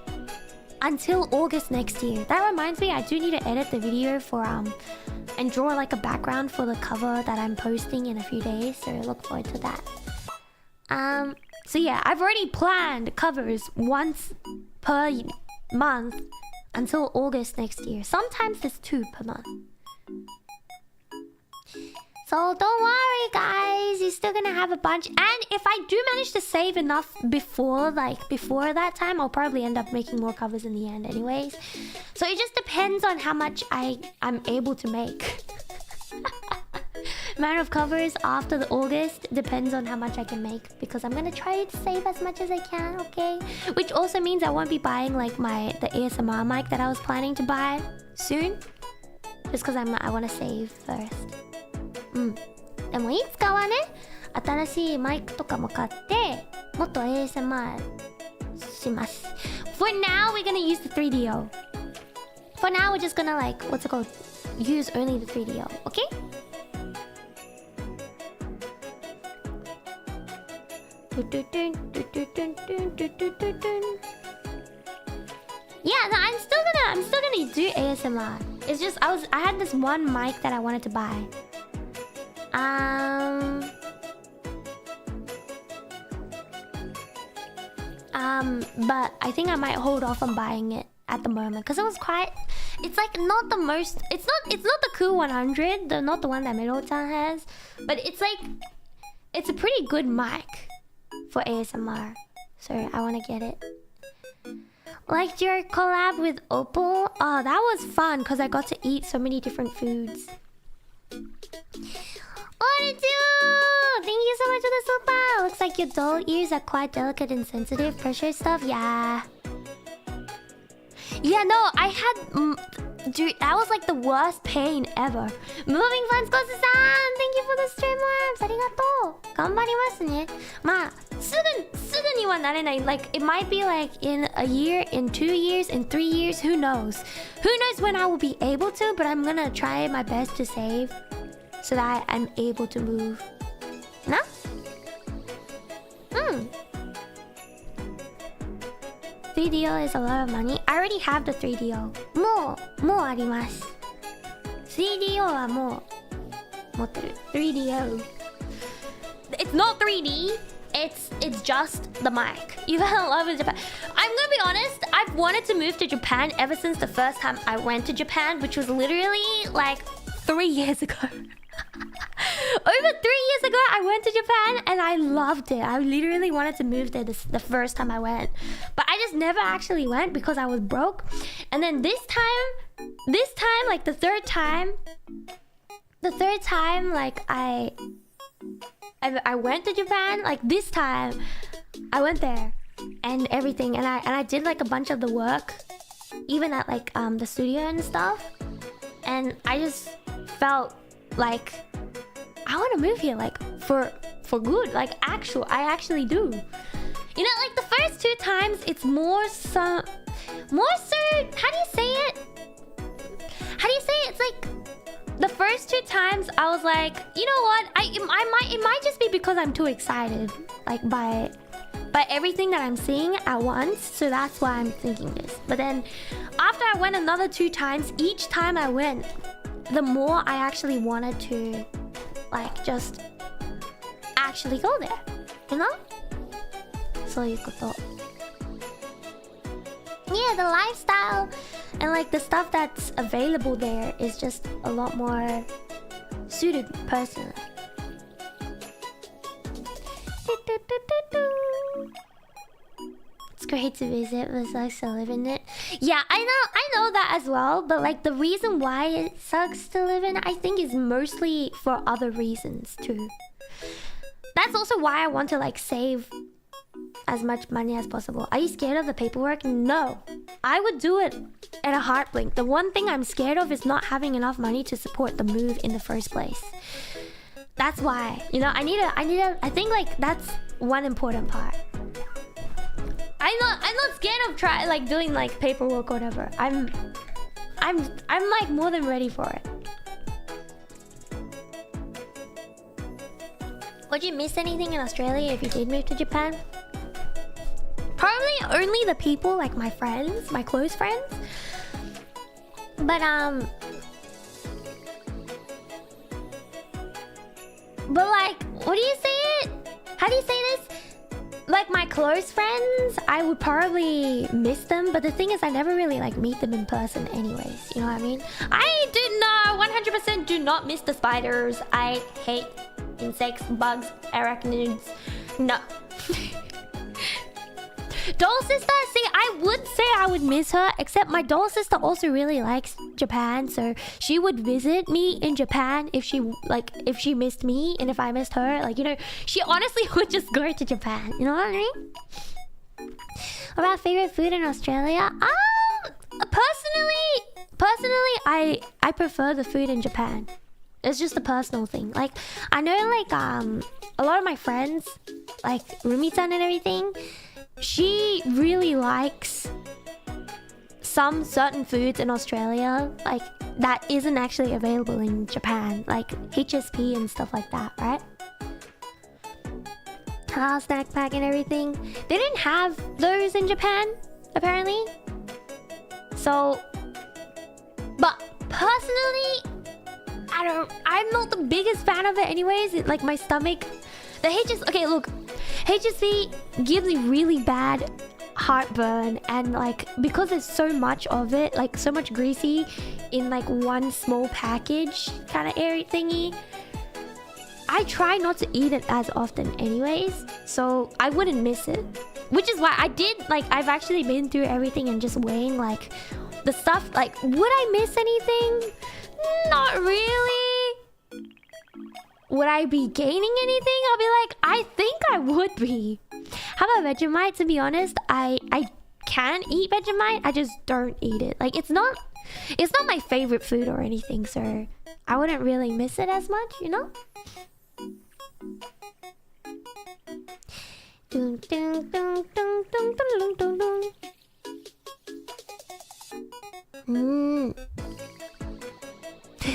until August next year. That reminds me, I do need to edit the video for and draw like a background for the cover that I'm posting in a few days, so look forward to that. So yeah, I've already planned covers once per month until August next year. Sometimes it's 2 per month. So don't worry, guys. You're still gonna have a bunch. And if I do manage to save enough before that time, I'll probably end up making more covers in the end anyways. So it just depends on how much I'm able to make. Amount of covers after the August depends on how much I can make, because I'm gonna try to save as much as I can, okay? Which also means I won't be buying like the ASMR mic that I was planning to buy soon, just because I want to save first. でもいつかはね、新しいマイクとかも買ってもっと ASMR します。For now, we're gonna use the 3DO. For now, we're just gonna like, what's it called? Use only the 3DO, okay? Yeah, no, I'm still gonna do ASMR. It's just I had this one mic that I wanted to buy. But I think I might hold off on buying it at the moment because it was quite. It's like not the most. It's not the Cool 100. Not the one that Miro-chan has. But it's like it's a pretty good mic for ASMR. So I want to get it. Liked your collab with Opal. Oh, that was fun because I got to eat so many different foods. Thank you so much for the super. Looks like your doll ears are quite delicate and sensitive. Pressure stuff, yeah. Yeah, no, I had... dude, that was like the worst pain ever. Moving fans, Kosu-san! Thank you for the streamlabs! Arigato! Ganbarimasu ne. Ma, すぐにはなれない. Like, it might be like in a year, in 2 years, in 3 years, who knows? Who knows when I will be able to, but I'm gonna try my best to save so that I'm able to move. Na? 3DO is a lot of money. I already have the 3DO. もうあります。3DO はもう持ってる。3DO. It's not 3D. It's just the mic. You fell in love with Japan. I'm gonna be honest. I've wanted to move to Japan ever since the first time I went to Japan, which was literally like 3 years ago. Over 3 years ago, I went to Japan and I loved it. I literally wanted to move there the first time I went. But I just never actually went because I was broke. And then this time, like the third time, like I went to Japan, like this time, I went there and everything. And I did like a bunch of the work, even at like the studio and stuff. And I just felt like I want to move here, like for good, like I actually do. You know, like the first 2 times, it's more so. How do you say it? It's like the first 2 times I was like, you know what? It might just be because I'm too excited, like by everything that I'm seeing at once. So that's why I'm thinking this. But then after I went another 2 times, each time I went, the more I actually wanted to, like, just actually go there, you know? そういうこと。Yeah, the lifestyle and like the stuff that's available there is just a lot more suited personally. It's great to visit, but it sucks to live in it. Yeah, I know that as well, but like the reason why it sucks to live in it, I think is mostly for other reasons too. That's also why I want to like save as much money as possible. Are you scared of the paperwork? No. I would do it in a heart blink. The one thing I'm scared of is not having enough money to support the move in the first place. That's why, you know, I I think like that's one important part. I'm not scared of doing like paperwork or whatever. I'm like more than ready for it. Would you miss anything in Australia if you did move to Japan? Probably only the people, like my friends, my close friends. But like, what do you say it? How do you say this? Like my close friends, I would probably miss them, but the thing is I never really like meet them in person anyways, you know what I mean? I did not 100% do not miss the spiders. I hate insects, bugs, arachnids. No. Doll sister, see, I would say I would miss her, except my doll sister also really likes Japan, so she would visit me in Japan if she missed me, and if I missed her, like, you know, she honestly would just go to Japan, you know what I mean? What about favorite food in Australia? Personally, I prefer the food in Japan. It's just a personal thing. Like, I know, like, a lot of my friends, like Rumi-san and everything, she really likes some certain foods in Australia, like, that isn't actually available in Japan, like HSP and stuff like that, right? Halal snack pack and everything. They didn't have those in Japan, apparently. So, but personally, I'm not the biggest fan of it anyways. Like my stomach, okay, look, HSP gives me really bad heartburn, and like because there's so much of it, like so much greasy in like one small package kind of airy thingy, I try not to eat it as often anyways, so I wouldn't miss it. Which is why I did, like, I've actually been through everything and just weighing like the stuff, like would I miss anything? Not really. Would I be gaining anything? I'll be like, I think I would be. How about Vegemite? To be honest, I can eat Vegemite, I just don't eat it. Like it's not my favorite food or anything, so I wouldn't really miss it as much, you know? Dun, dun, dun, dun, dun, dun, dun, dun.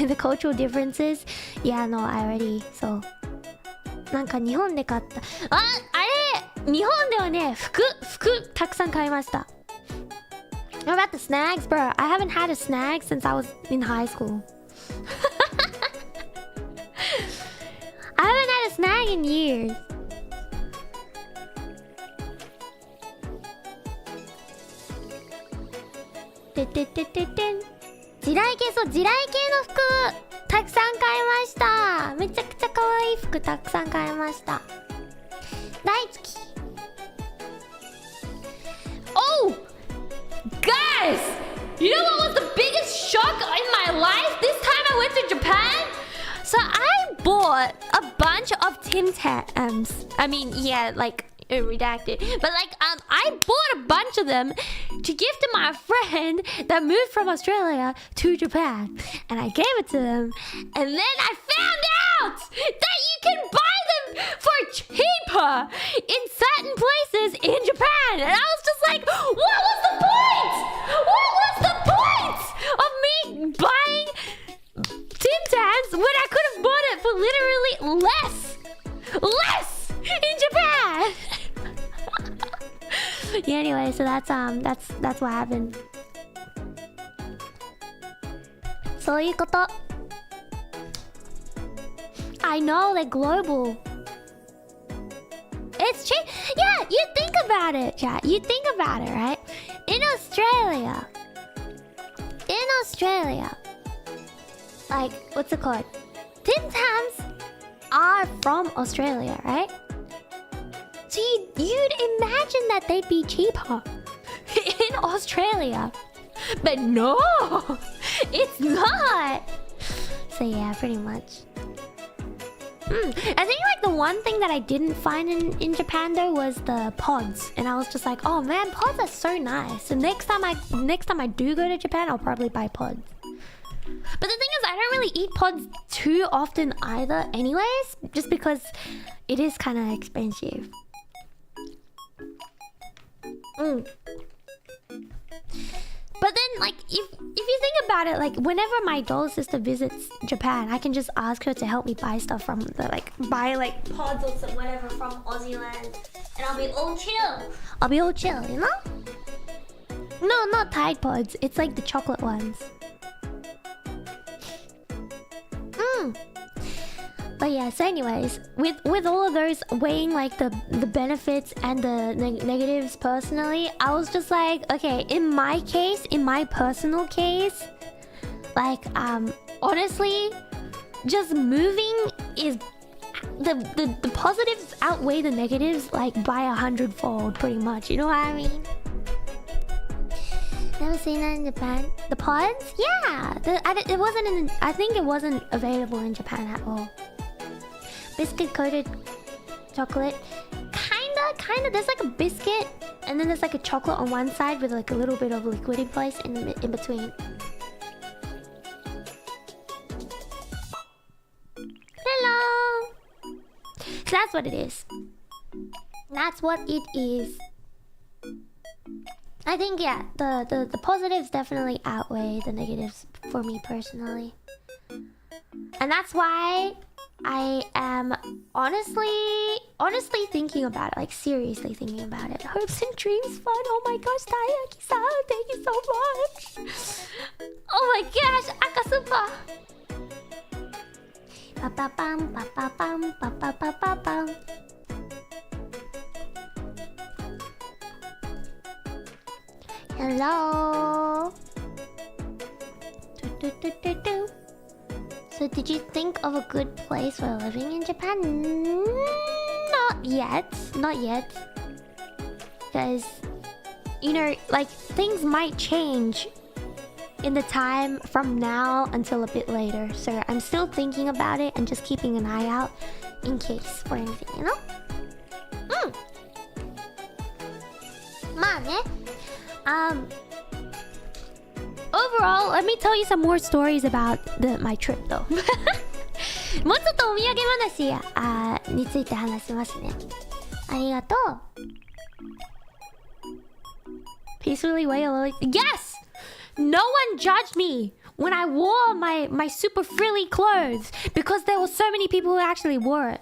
The cultural differences? Yeah, no, I already saw. なんか日本で買った。あれ日本ではね、服たくさん買いました。What about the snacks, bro? I haven't had a snack since I was in high school. I haven't had a snack in years.地雷系、そう、地雷系の服たくさん買いました。めちゃくちゃ可愛い服たくさん買いました。大好き。Oh! Guys! You know what was the biggest shock in my life this time I went to Japan? So I bought a bunch of Tim Tams. I mean, yeah, like redacted. But like, I bought a bunch of them to give to my friend that moved from Australia to Japan. And I gave it to them. And then I found out that you can buy them for cheaper in certain places in Japan. And I was just like, what was the point? What was the point of me buying Tim Tams when I could have bought it for literally less in Japan? Yeah, anyway, so that's what happened. そういうこと。I know, like global. It's true. Yeah, you think about it, chat. You think about it, right? In Australia, like what's it called? Tim Tams are from Australia, right? So you'd imagine that they'd be cheaper in Australia. But no, it's not. So yeah, pretty much. I think like the one thing that I didn't find in Japan though was the pods. And I was just like, oh man, pods are so nice. So next time I do go to Japan, I'll probably buy pods. But the thing is, I don't really eat pods too often either anyways, just because it is kind of expensive. But then, like, if you think about it, like, whenever my doll sister visits Japan, I can just ask her to help me buy stuff from the, like, buy, like, pods or some, whatever from Aussie land. And I'll be all chill. You know? No, not Tide Pods. It's, like, the chocolate ones. But yeah, so anyways, with all of those weighing like the benefits and the negatives personally, I was just like, okay, in my personal case, like honestly, just moving is the positives outweigh the negatives like by 100-fold, pretty much. You know what I mean? Never seen that in Japan. The pods? Yeah, it wasn't I think it wasn't available in Japan at all. Biscuit coated chocolate, kinda. There's like a biscuit, and then there's like a chocolate on one side with like a little bit of liquid in place in between. Hello. So that's what it is. That's what it is. I think yeah, the positives definitely outweigh the negatives for me personally, and that's why I am honestly thinking about it, like seriously thinking about it. Hopes and dreams fun. Oh my gosh, Taiyaki-san, thank you so much. Oh my gosh, Akasupa. Pa-pa-pam, pa-pa-pam, pa-pa-pa-pa-pam. Hello. So did you think of a good place for living in Japan? Not yet. Not yet. Because, you know, like, things might change in the time from now until a bit later. So I'm still thinking about it and just keeping an eye out in case for anything, you know? Overall, let me tell you some more stories about my trip though. もうちょっとお土産話について話しますね。ありがとう。Peacefully wait a little. Yes! No one judged me when I wore my super frilly clothes because there were so many people who actually wore it.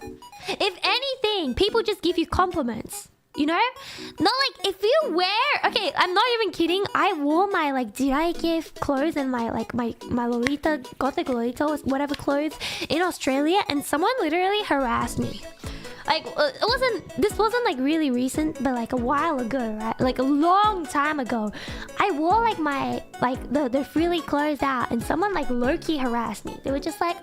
If anything, people just give you compliments. You know? Not like if you wear... Okay, I'm not even kidding. I wore my like Jagarico clothes and my Lolita, Gothic Lolita, whatever clothes in Australia, and someone literally harassed me. Like, this wasn't like really recent, but like a while ago, right? Like a long time ago. I wore like my, the frilly clothes out, and someone like low-key harassed me. They were just like...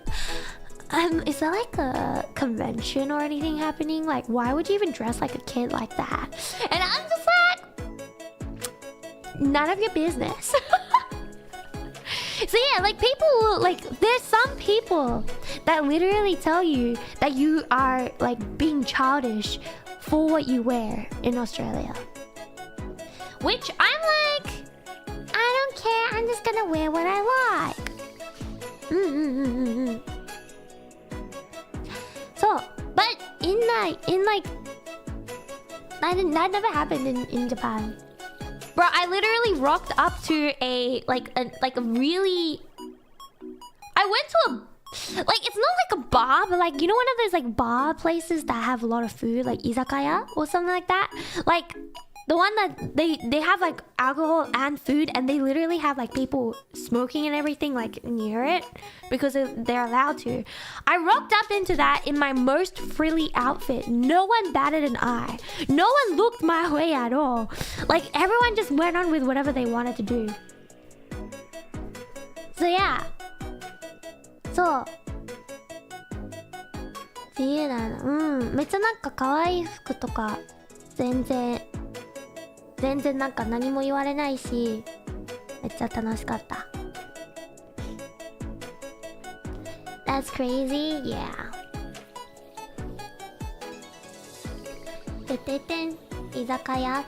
is there like a convention or anything happening? Like, why would you even dress like a kid like that? And I'm just like, none of your business. So yeah, like people, like there's some people that literally tell you that you are like being childish for what you wear in Australia. Which I'm like, I don't care, I'm just gonna wear what I like. So, but in like that never happened in Japan. Bro, I literally rocked up to a really... I went to a... Like, it's not like a bar, but like, you know one of those like bar places that have a lot of food, like izakaya or something like that? Like, the one that they have like alcohol and food, and they literally have like people smoking and everything like near it because they're allowed to. I rocked up into that in my most frilly outfit. No one batted an eye. No one looked my way at all. Like everyone just went on with whatever they wanted to do. So yeah. So 自由だな。めっちゃなんか可愛い服とか全然なんか何も言われないし、めっちゃ楽しかった。That's crazy, yeah. てててん、居酒屋。Yeah,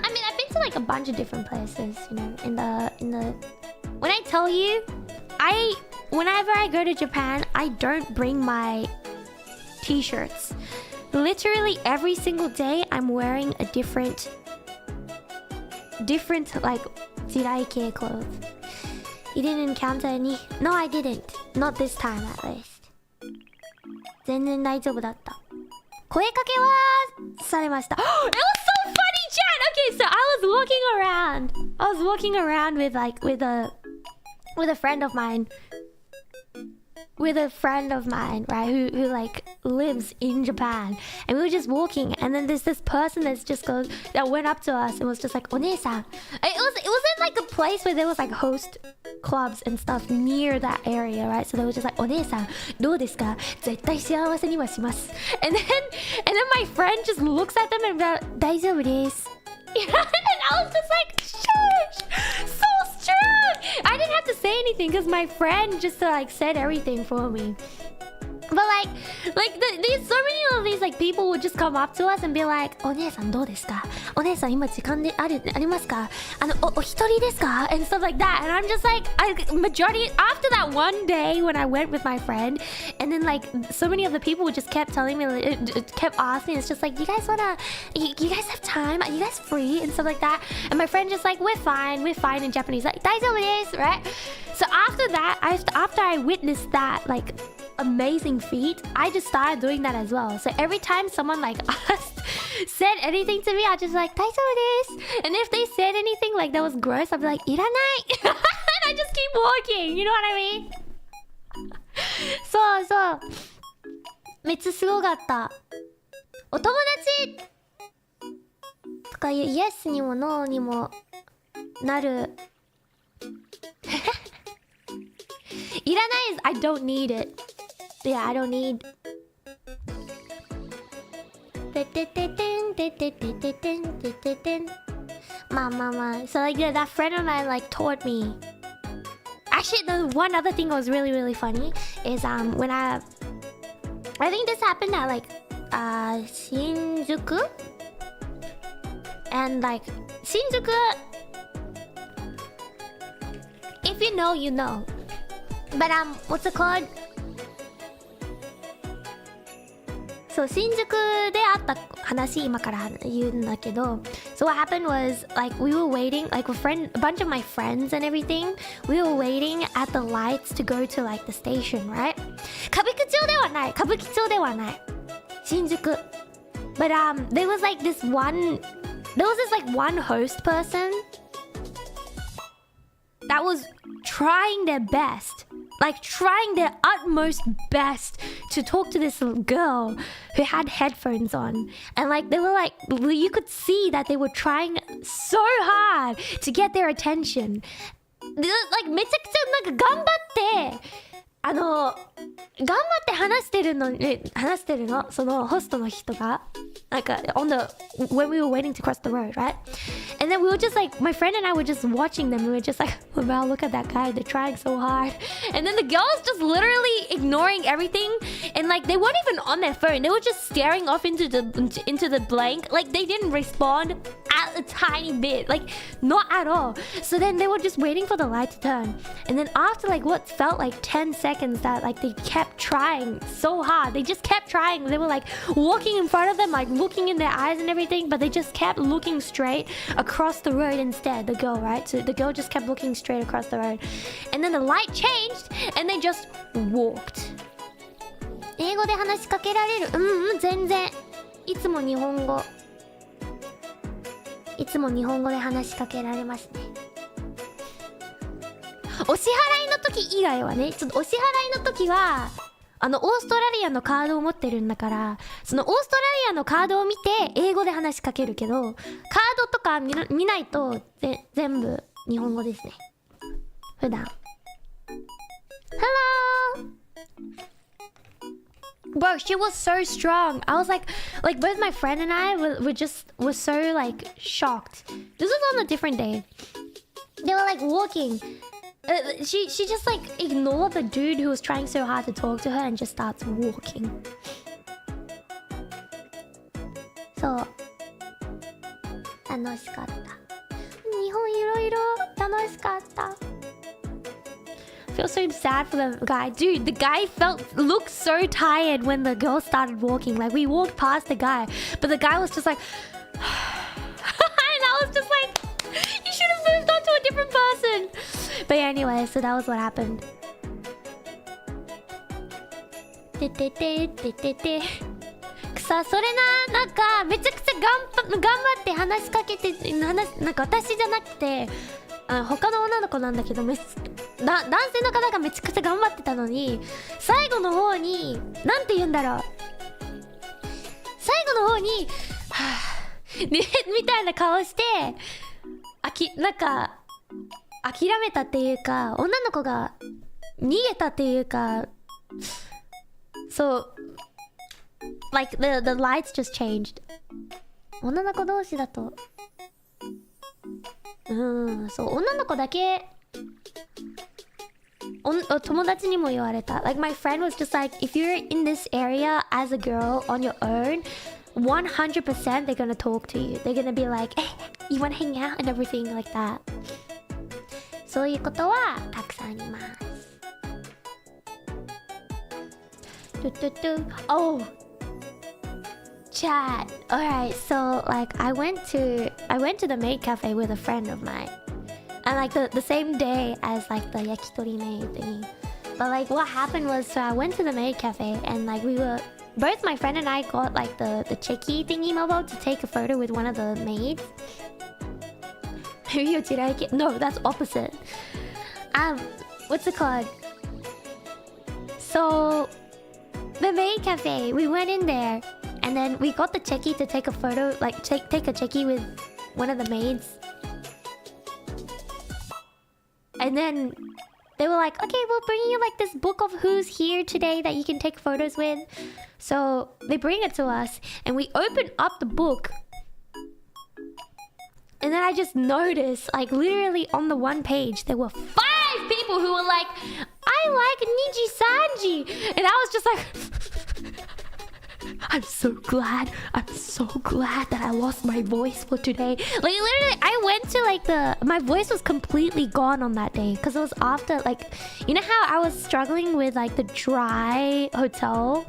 I mean I've been to like a bunch of different places, you know, in the when I tell you, whenever I go to Japan, I don't bring my t-shirts. Literally every single day I'm wearing a different like Jagarico clothes. You didn't encounter any? No, I didn't. Not this time at least. 全然大丈夫だった。声かけはされました。It was so funny, Chan! Okay, so I was walking around with a friend of mine. With a friend of mine, right, who like lives in Japan, and we were just walking, and then there's this person that went up to us and was just like, "One-san." It was in like a place where there was like host clubs and stuff near that area, right? So they were just like, "One-san, どうですか? 絶対幸せにはします." And then my friend just looks at them and goes, 大丈夫です. And I was just like, shush! So strong! I didn't have to say anything because my friend just like said everything for me. But there's so many of these like people would just come up to us and be like, お姉さんどうですか? お姉さん今時間でありますか? お一人ですか? And stuff like that. And I'm just like, majority after that one day when I went with my friend, and then like so many of the people just kept telling me, kept asking, it's just like, you guys have time? Are you guys free? And stuff like that. And my friend just like, we're fine in Japanese, like 大丈夫です, right? So after that, after I witnessed that like amazing feat, I just started doing that as well. So every time someone like said anything to me, I just like 大丈夫です. And if they said anything like that was gross, I'd be like いらない. And I just keep walking, you know what I mean? そうめっちゃすごかった。お友達とかいう Yes にも No にもなるいらない is I don't need it. Yeah, I don't need. So like that friend of mine like taught me. Actually, the one other thing that was really funny is when I think this happened at like Shinjuku, and like Shinjuku, if you know, you know. But what's it called? So 新宿であった話今から言うんだけど So what happened was like we were waiting like a bunch of my friends and everything we were waiting at the lights to go to like the station, right? 歌舞伎町ではない新宿 But there was like this one host person that was trying their best, like trying their utmost best to talk to this little girl who had headphones on, and like they were like, you could see that they were trying so hard to get their attention. Like めちゃくちゃなんか頑張って話してるのそのホストの人がなんか when we were waiting to cross the road, right? And then we were just like, my friend and I were just watching them. We were just like, wow, look at that guy, they're trying so hard. And then the girls just literally ignoring everything, and like they weren't even on their phone. They were just staring off into the blank. Like they didn't respond at a tiny bit, like not at all. So then they were just waiting for the light to turn, and then after like what felt like 10 seconds that like they kept trying so hard, they just kept trying. They were like walking in front of them, like looking in their eyes and everything, but they just kept looking straight across the road instead. The girl, right? So the girl just kept looking straight across the road, and then the light changed and they just walked. 英語で話しかけられる？全然。いつも日本語で話しかけられますね。お支払いの時以外はね、ちょっとお支払いの時はオーストラリアのカードを持ってるんだから、そのオーストラリアのカードを見て英語で話しかけるけど、カードとか見ないと全部日本語ですね。普段。Hello! Bro, she was so strong. I was like both my friend and I were so like shocked. This was on a different day. They were like walking. She just like ignored the dude who was trying so hard to talk to her and just starts walking. So 楽しかった。日本いろいろ楽しかった。I feel so sad for the guy. Dude, the guy looked so tired when the girl started walking. Like we walked past the guy, but the guy was just like and I was just like, you should have moved on to a different person. But yeah, anyway, so that was what happened. Sa, それなんかめちゃくちゃ頑張って話しかけてなんか私じゃなくて他の女の子なんだけど男性の方がめちゃくちゃ頑張ってたのに最後の方になんて言うんだろう最後の方にはぁみたいな顔してなんか諦めたっていうか女の子が逃げたっていうかそうlike the lights just changed 女の子同士だとそう女の子だけ友達にも言われた like my friend was just like if you're in this area as a girl on your own 100% they're gonna talk to you they're gonna be like hey you wanna hang out and everything like that そういうことはたくさんありますOh chat. Alright, so like I went to the Maid Cafe with a friend of mine. And like the same day as like the yakitori maid thingy. But like what happened was so I went to the Maid Cafe and like both my friend and I got like the checky thingy mobile to take a photo with one of the maids. Maybe did I get no, that's opposite. What's it called? So the Maid Cafe, we went in there and then we got the checky to take a photo, like take a checky with one of the maids. And then they were like, okay, we'll bring you like this book of who's here today that you can take photos with. So they bring it to us and we open up the book. And then I just noticed, like literally on the one page, there were 5 people who were like, I like NIJISANJI. And I was just like, I'm so glad that I lost my voice for today. Like literally, I went to like my voice was completely gone on that day. Because it was after like, you know how I was struggling with like the dry hotel?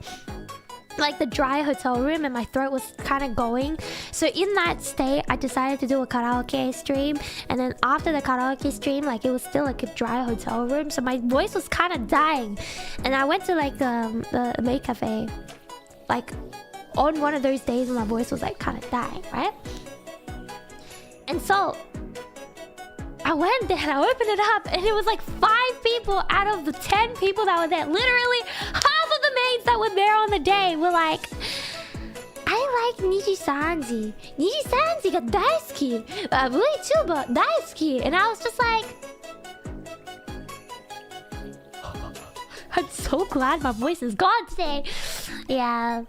Like the dry hotel room and my throat was kind of going. So in that state, I decided to do a karaoke stream. And then after the karaoke stream, like it was still like a dry hotel room. So my voice was kind of dying. And I went to like the Maid Cafe. Like on one of those days when my voice was like kind of dying, right? And so I went there and I opened it up and it was like 5 people out of the 10 people that were there. Literally half of the maids that were there on the day were like, I like NIJISANJI. NIJISANJI ga daisuki. VTuber daisuki. And I was just like, I'm so glad my voice is gone today. Yeah.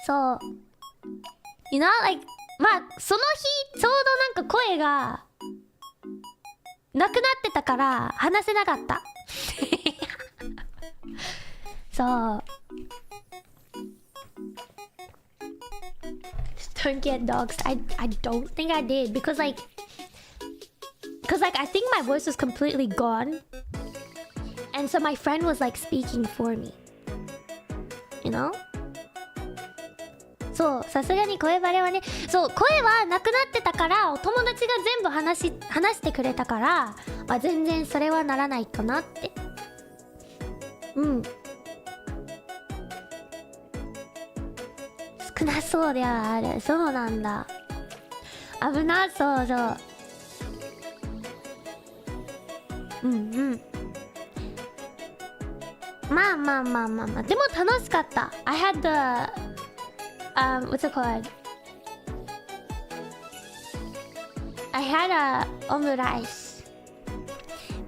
So, you know, like, まあ、その日、ちょうどなんか声がなくなってたから話せなかった。そう。Don't get doxed. I don't think I did because like I think my voice was completely gone. And so my friend was like speaking for me. You know? そう、さすがに声バレはね、そう、声はなくなってたからお友達が全部話してくれたから、まあ、全然それはならないかなって。うん。少なそうではある。そうなんだ。危なそうそう。うんうん。まあまあまあまあまあ。でも楽しかった。I had what's it called? I had a omelette.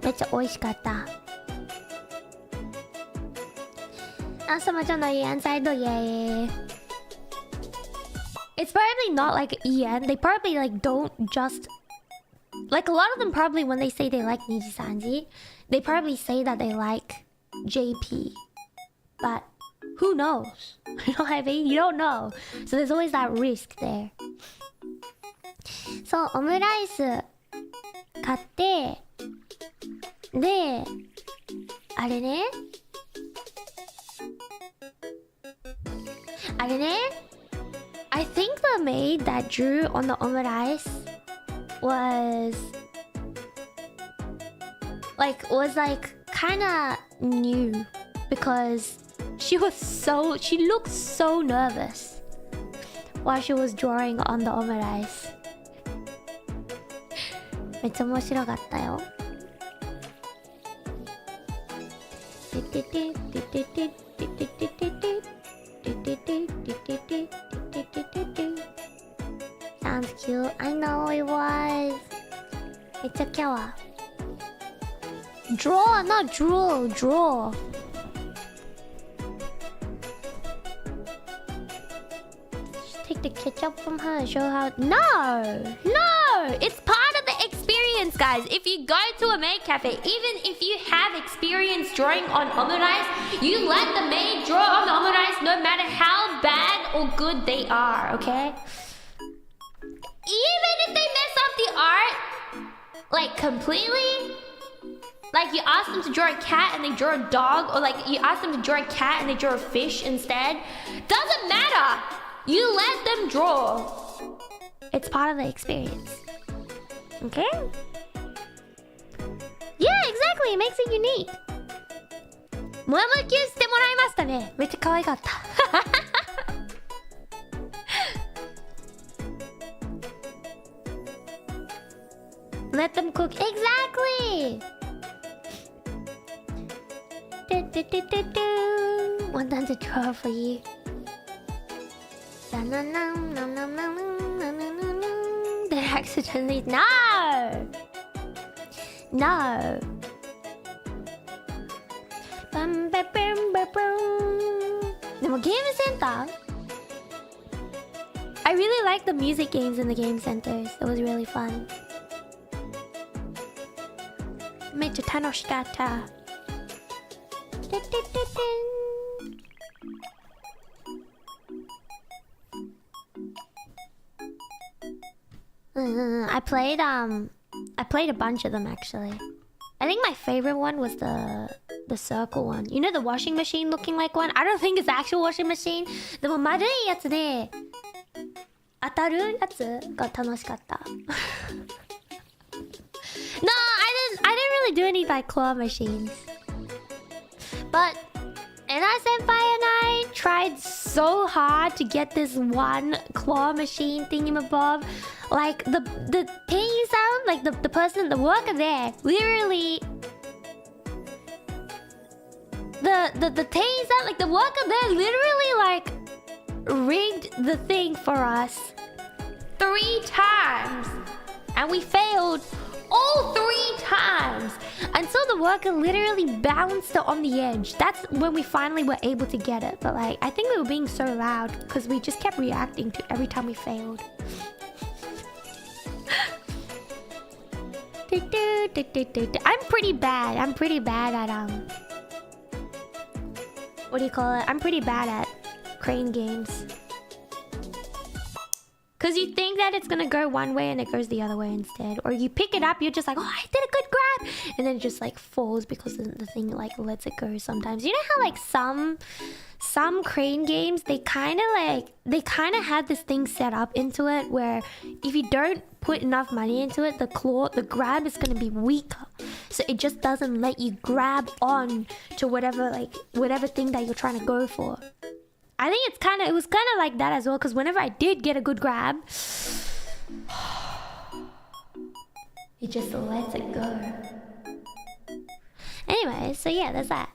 めっちゃ美味しかった。啊，什么叫做盐在的耶？ It's probably not like EN. They probably like don't just like a lot of them probably when they say they like NIJISANJI, they probably say that they like JP. But who knows? You know what I mean? You don't know. So there's always that risk there. そう、オムライス買って、で、あれね。I think the maid that drew on the omurice was like kind of new because she looked so nervous while she was drawing on the omurice. めっちゃ面白かったよ。Sounds cute. I know it was. めっちゃキャワ。Draw, not drool. Draw. Take the ketchup from her and show how. No, it's part of the experience, guys. If you go to a maid cafe, even if you have experience drawing on omurice, you let the maid draw on the omurice no matter how bad or good they are, okay? Even if they mess up the art, like completely, like you ask them to draw a cat and they draw a dog, or like you ask them to draw a cat and they draw a fish instead, doesn't matter. You let them draw. It's part of the experience. Okay? Yeah, exactly. It makes it unique. もやもやキューしてもらいましたね。めっちゃ可愛かった。Let them cook. Exactly. One done to draw for you. They accidentally no. No. The game center. I really like the music games in the game centers. It was really fun. めっちゃ楽しかった。I played a bunch of them actually. I think my favorite one was the circle one. You know the washing machine looking like one? I don't think it's actual washing machine. でも丸いやつで当たるやつが楽しかった。No, I didn't really do any like claw machines. But NI Senpai and I tried so hard to get this one claw machine thingamabob. Like the paying sound, like the person, the worker there, literally the paying sound, like the worker there literally like rigged the thing for us 3 times, and we failed all 3 times. And so the worker literally bounced on the edge. That's when we finally were able to get it. But like, I think we were being so loud because we just kept reacting to every time we failed. I'm pretty bad at what do you call it? I'm pretty bad at crane games. Because you think that it's gonna go one way and it goes the other way instead. Or you pick it up, you're just like, oh, I did a good grab! And then it just like falls because the thing like lets it go sometimes. You know how like some crane games, they kind of have this thing set up into it where if you don't put enough money into it, the grab is gonna be weaker. So it just doesn't let you grab on to whatever thing that you're trying to go for. I think it was kind of like that as well, because whenever I did get a good grab, it just lets it go. Anyway, so yeah, there's that.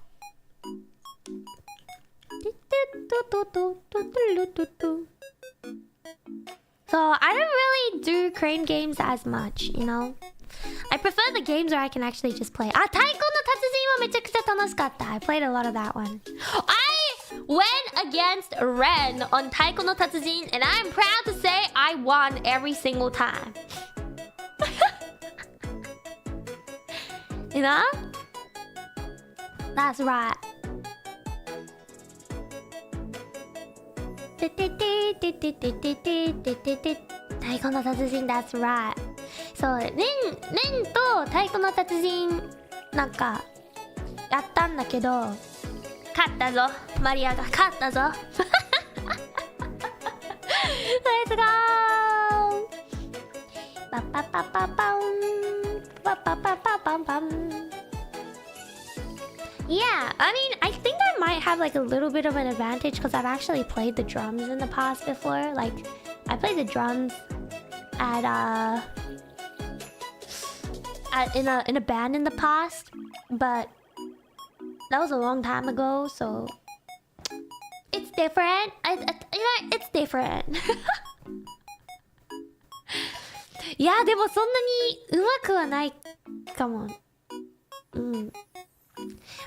So I don't really do crane games as much, you know? I prefer the games where I can actually just play. Taiko no Tatsujin wa mechakutsu tanoshikatta. I played a lot of that one. I went against Ren on Taiko no Tatsujin, and I'm proud to say I won every single time. You know? That's right. Taiko no Tatsujin, that's right. そう、レンと太鼓の達人なんかやったんだけど、勝ったぞ。マリアが勝ったぞ。Let's go! パパパパパンパパパパパンパン。Yeah, I mean, I think I might have like a little bit of an advantage because I've actually played the drums in the past before. Like, I played the drums at in a band in the past, but that was a long time ago, so it's different. It's different. Yeah, でもそんなに上手くはないかも。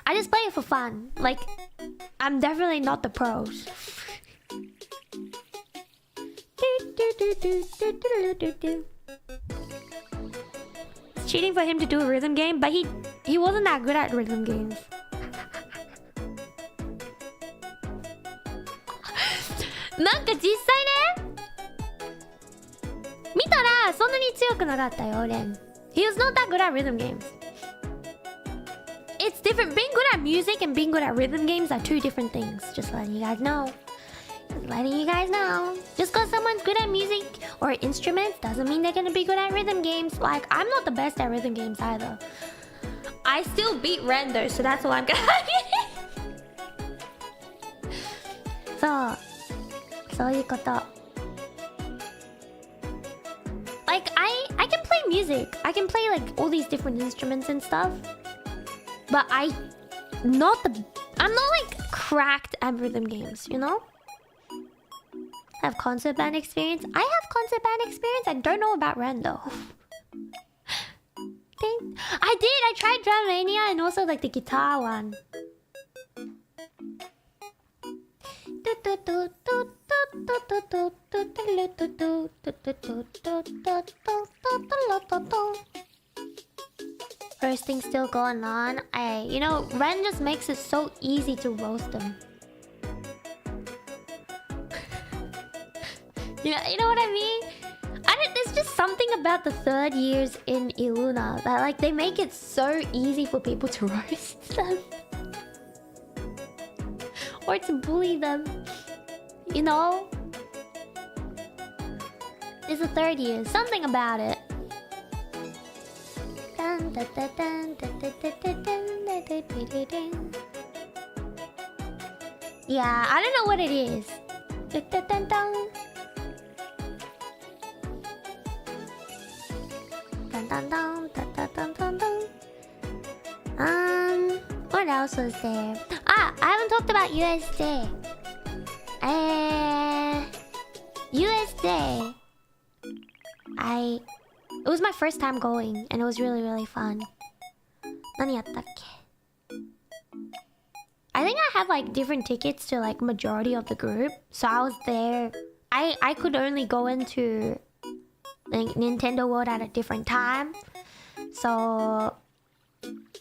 I just play it for fun. Like, I'm definitely not the pros. It's cheating for him to do a rhythm game, but he wasn't that good at rhythm games. Nanka, 実際ね、見たらそんなに強くなかったよ、レン。He was not that good at rhythm games. It's different. Being good at music and being good at rhythm games are 2 different things. Just letting you guys know. Just because someone's good at music or instruments doesn't mean they're gonna be good at rhythm games. Like, I'm not the best at rhythm games either. I still beat Ren though, so that's why I'm gonna. So you got that. Like, I can play music. I can play like all these different instruments and stuff. But I'm not like cracked at rhythm games, you know? I have concert band experience. I have concert band experience. I don't know about Ren though. I did. I tried Drumania and also like the guitar one. Roasting still going on. You know, Ren just makes it so easy to roast them. You know what I mean? There's just something about the third years in ILUNA that like they make it so easy for people to roast them. Or to bully them. You know? It's the third year. Something about it. Yeah, I don't know what it is. What else was there? I haven't talked about USJ. USJ. It was my first time going, and it was really, really fun. 何やったっけ? I think I had like different tickets to like majority of the group, so I was there. I could only go into like Nintendo World at a different time, so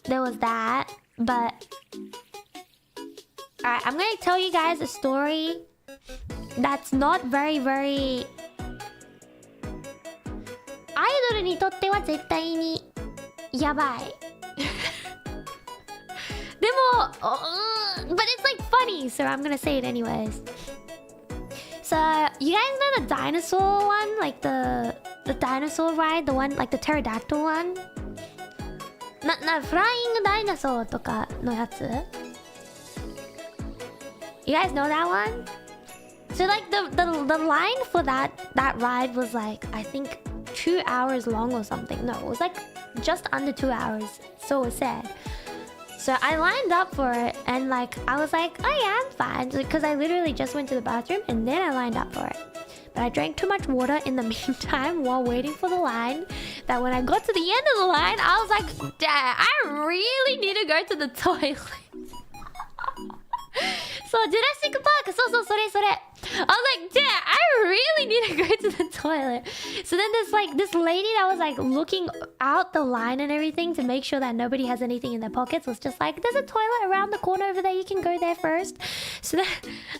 there was that. But alright, I'm gonna tell you guys a story that's not very アイドルにとっては絶対にやばい。でも、but it's like funny, so I'm gonna say it anyways. So, you guys know the dinosaur one? Like the dinosaur ride? The one, like the pterodactyl one? Flying dinosaur とかのやつ? You guys know that one? So like the line for that ride was like, I think 2 hours long or something. No, it was like just under 2 hours. So it was sad. So I lined up for it and like I was like, oh yeah, I'm fine, because I literally just went to the bathroom and then I lined up for it. But I drank too much water in the meantime while waiting for the line, that when I got to the end of the line, I was like, Dad, I really need to go to the toilet. So Jurassic Park, so I was like, Dad, I really need to go to the toilet. So then this lady that was like looking out the line and everything to make sure that nobody has anything in their pockets was just like, there's a toilet around the corner over there, you can go there first. So then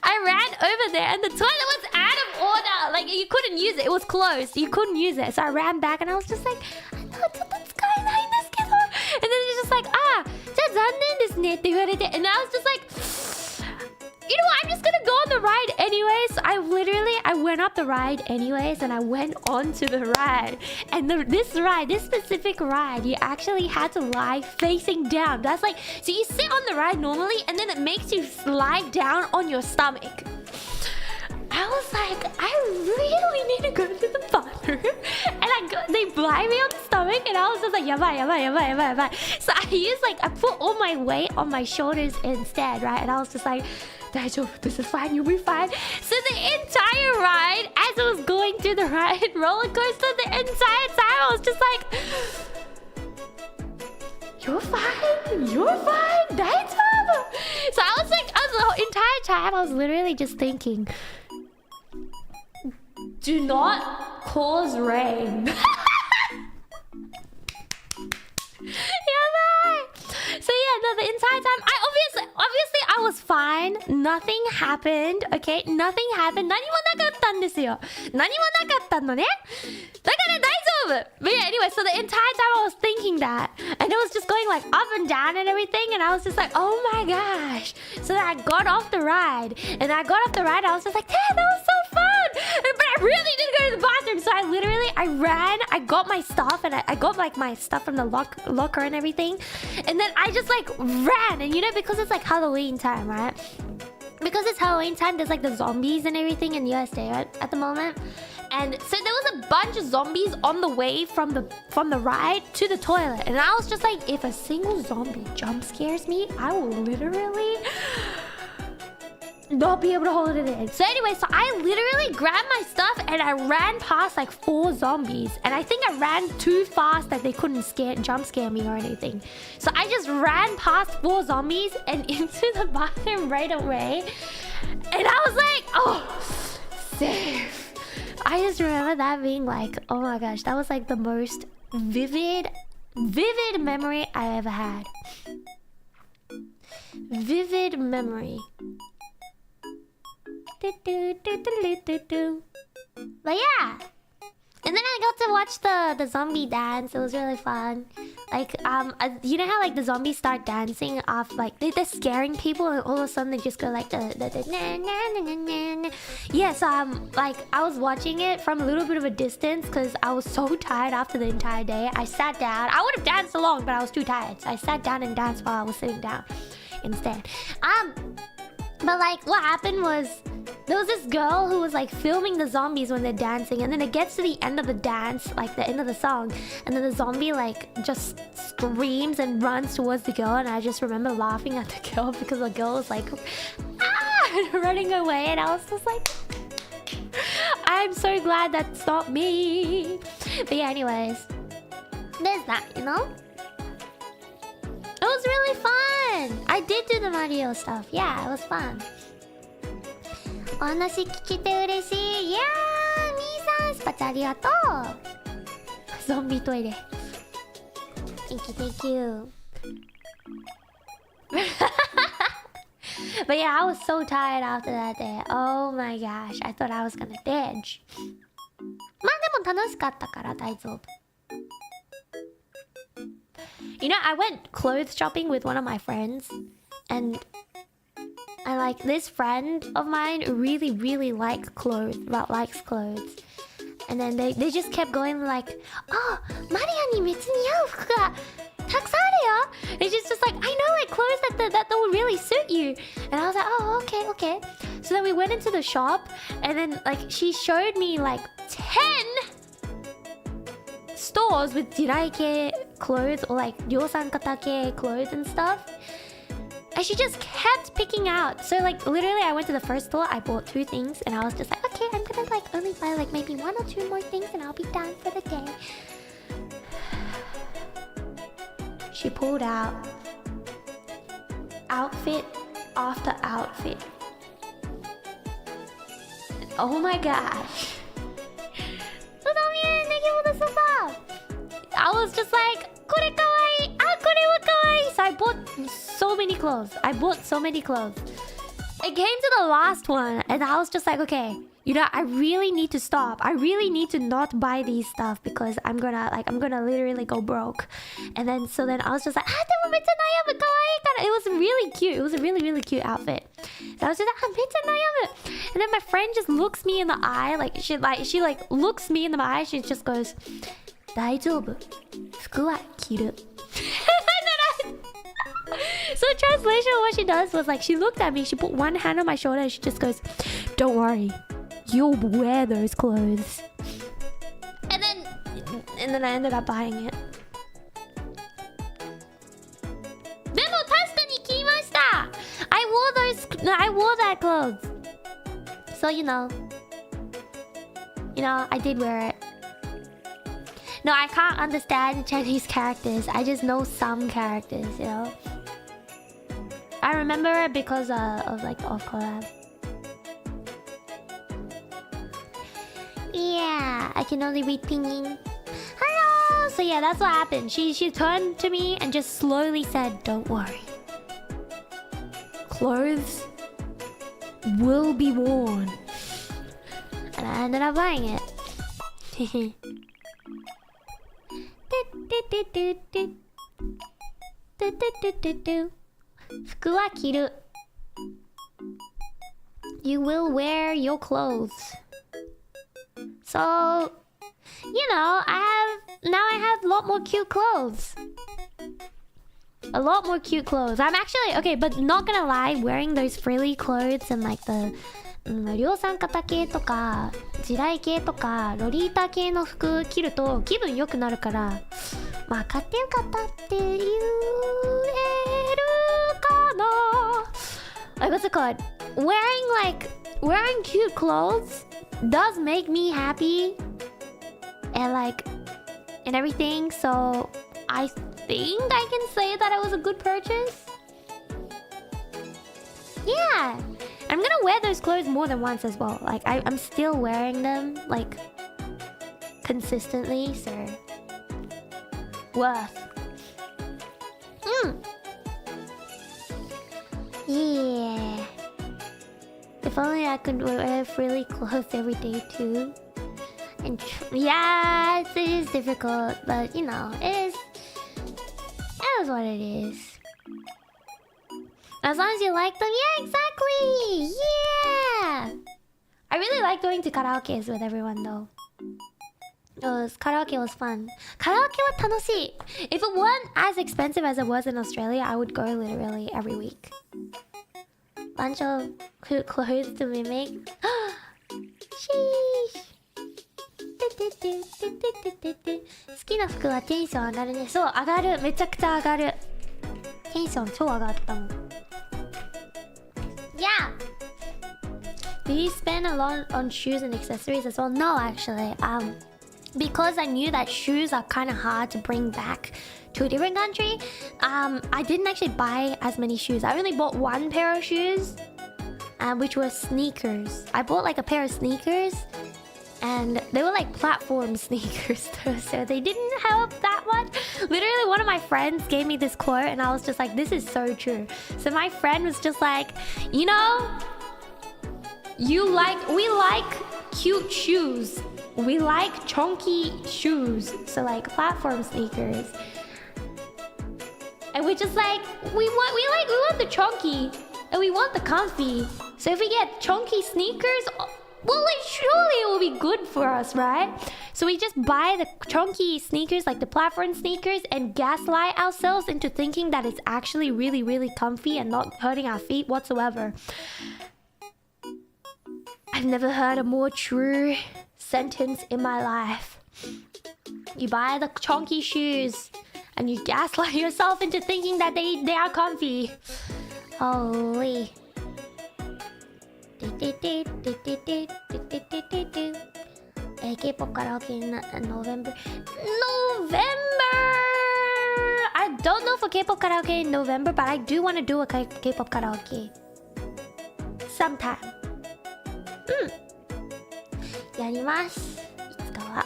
I ran over there and the toilet was out of order. Like you couldn't use it, it was closed, you couldn't use it. So I ran back and I was just like, and then it's just like, じゃあ残念ですねって言われて and I was just like, you know what, I'm just gonna go on the ride anyways. I went up the ride anyways and I went onto the ride. And this specific ride, you actually had to lie facing down. That's like, so you sit on the ride normally and then it makes you slide down on your stomach. I was like, I really need to go to the bathroom. And they blind me on the stomach and I was just like, yabai. So I put all my weight on my shoulders instead, right? And I was just like, this is fine, you'll be fine. So the entire ride, as I was going through the ride roller coaster, the entire time I was just like, you're fine, daijoubu. So I was like, the entire time I was literally just thinking, do not cause rain. So yeah, no, the entire time, obviously I was fine. Nothing happened, okay? Nothing happened. 何もなかったんですよ。何もなかったのね。だから大丈夫。But yeah, anyway, so the entire time I was thinking that, and it was just going like up and down and everything, and I was just like, oh my gosh. So then I got off the ride, and I was just like, damn, that was so fun. But I really didn't go to the bathroom, so I ran, I got my stuff, and I got like my stuff from the locker and everything, and then I just like ran. And you know, because it's like Halloween time, right? Because it's Halloween time, there's like the zombies and everything in USA at the moment. And so there was a bunch of zombies on the way from the ride to the toilet. And I was just like, if a single zombie jump scares me, I will literally not be able to hold it in. So anyway, so I literally grabbed my stuff and I ran past like 4 zombies. And I think I ran too fast that they couldn't jump scare me or anything. So I just ran past 4 zombies and into the bathroom right away. And I was like, oh, safe. I just remember that being like, oh my gosh, that was like the most vivid memory I ever had. Vivid memory. But yeah, and then I got to watch the zombie dance. It was really fun. Like you know how like the zombies start dancing off, like they're scaring people, and all of a sudden they just go like yeah. So like I was watching it from a little bit of a distance because I was so tired after the entire day. I sat down. I would have danced along, but I was too tired, so I sat down and danced while I was sitting down instead. But like what happened was there was this girl who was like filming the zombies when they're dancing, and then it gets to the end of the dance, like the end of the song, and then the zombie like just screams and runs towards the girl, and I just remember laughing at the girl because the girl was like running away, and I was just like, I'm so glad that's not me. But yeah, anyways, there's that, you know. It was really fun. I did do the Mario stuff. Yeah, it was fun. お話聞けて嬉しい。いやー、みーさん、スパチャありがとう。ゾンビトイレ。Thank you. But yeah, I was so tired after that day. Oh my gosh, I thought I was gonna ditch. まあでも楽しかったから大丈夫。You know, I went clothes shopping with one of my friends, and I like this friend of mine really likes clothes. And then they just kept going like, oh, Mariaにめっちゃ似合う服がたくさんあるよ. And she's just like, I know like clothes that will really suit you. And I was like, oh, okay. So then we went into the shop, and then like she showed me like 10 stores with Jagarico clothes or like Ryosankata clothes and stuff. And she just kept picking out. So like literally I went to the first store, I bought 2 things, and I was just like, okay, I'm gonna like only buy like maybe 1 or 2 more things and I'll be done for the day. She pulled out outfit after outfit. Oh my gosh. I was just like, これかわいい. Ah, これはかわいい. So I bought so many clothes. It came to the last one, and I was just like, okay, you know, I really need to stop. I really need to not buy these stuff because I'm gonna literally go broke. And then so then I was just like, でもめっちゃ悩むかわいいから. It was really cute. It was a really cute outfit. So I was just like, めっちゃ悩む. And then my friend just looks me in the eye, like she looks me in the eye. She just goes, 大丈夫。服は着る。So translation of what she does was like, she looked at me, she put one hand on my shoulder, and she just goes, don't worry, you'll wear those clothes. And then I ended up buying it. でも確かに着ました。I wore that clothes. So you know, I did wear it. No, I can't understand Chinese characters. I just know some characters, you know. I remember it because of like Off-collab. Yeah, I can only read pinyin. Hello! So yeah, that's what happened. She turned to me and just slowly said, don't worry. Clothes will be worn. And I ended up buying it. 服は着る. You will wear your clothes. So, you know, I have a lot more cute clothes. A lot more cute clothes. I'm actually, okay, but not gonna lie, wearing those frilly clothes and like the 量産型系とか地雷系とかロリータ系の服着ると気分良くなるから、まあ買ってよかったって言えるかな。What's it called? wearing cute clothes does make me happy and everything, so I think I can say that it was a good purchase. Yeah, I'm gonna wear those clothes more than once as well. Like I'm still wearing them like consistently, so worth. Yeah. If only I could wear frilly clothes every day too. And yeah, it is difficult, but you know, it is what it is. As long as you like them, yeah, exactly. Yeah. I really like going to karaoke with everyone though. Karaoke was fun. Karaoke was 楽しい. If it weren't as expensive as it was in Australia, I would go literally every week. Bunch of clothes to mimic. Sheesh. 好きな服はテンション上がるね。そう、上がる。めちゃくちゃ上がる。テンション超上がったもん。Yeah. Do you spend a lot on shoes and accessories as well? No, actually. Because I knew that shoes are kind of hard to bring back to a different country, I didn't actually buy as many shoes. I only bought one pair of shoes, which were sneakers. I bought like a pair of sneakers, and they were like platform sneakers though, so they didn't help that much. Literally, one of my friends gave me this quote, and I was just like, this is so true. So my friend was just like, you know, we like cute shoes. We like chunky shoes, so like platform sneakers. And we're just like, we want the chunky, and we want the comfy. So if we get chunky sneakers, well, like, surely it will be good for us, right? So we just buy the chunky sneakers, like the platform sneakers, and gaslight ourselves into thinking that it's actually really, really comfy and not hurting our feet whatsoever. I've never heard a more true sentence in my life. You buy the chunky shoes and you gaslight yourself into thinking that they are comfy. Holy. K-pop karaoke in November. I don't know for K-pop karaoke in November, but I do want to do a K-pop karaoke sometime. やります。いつかは。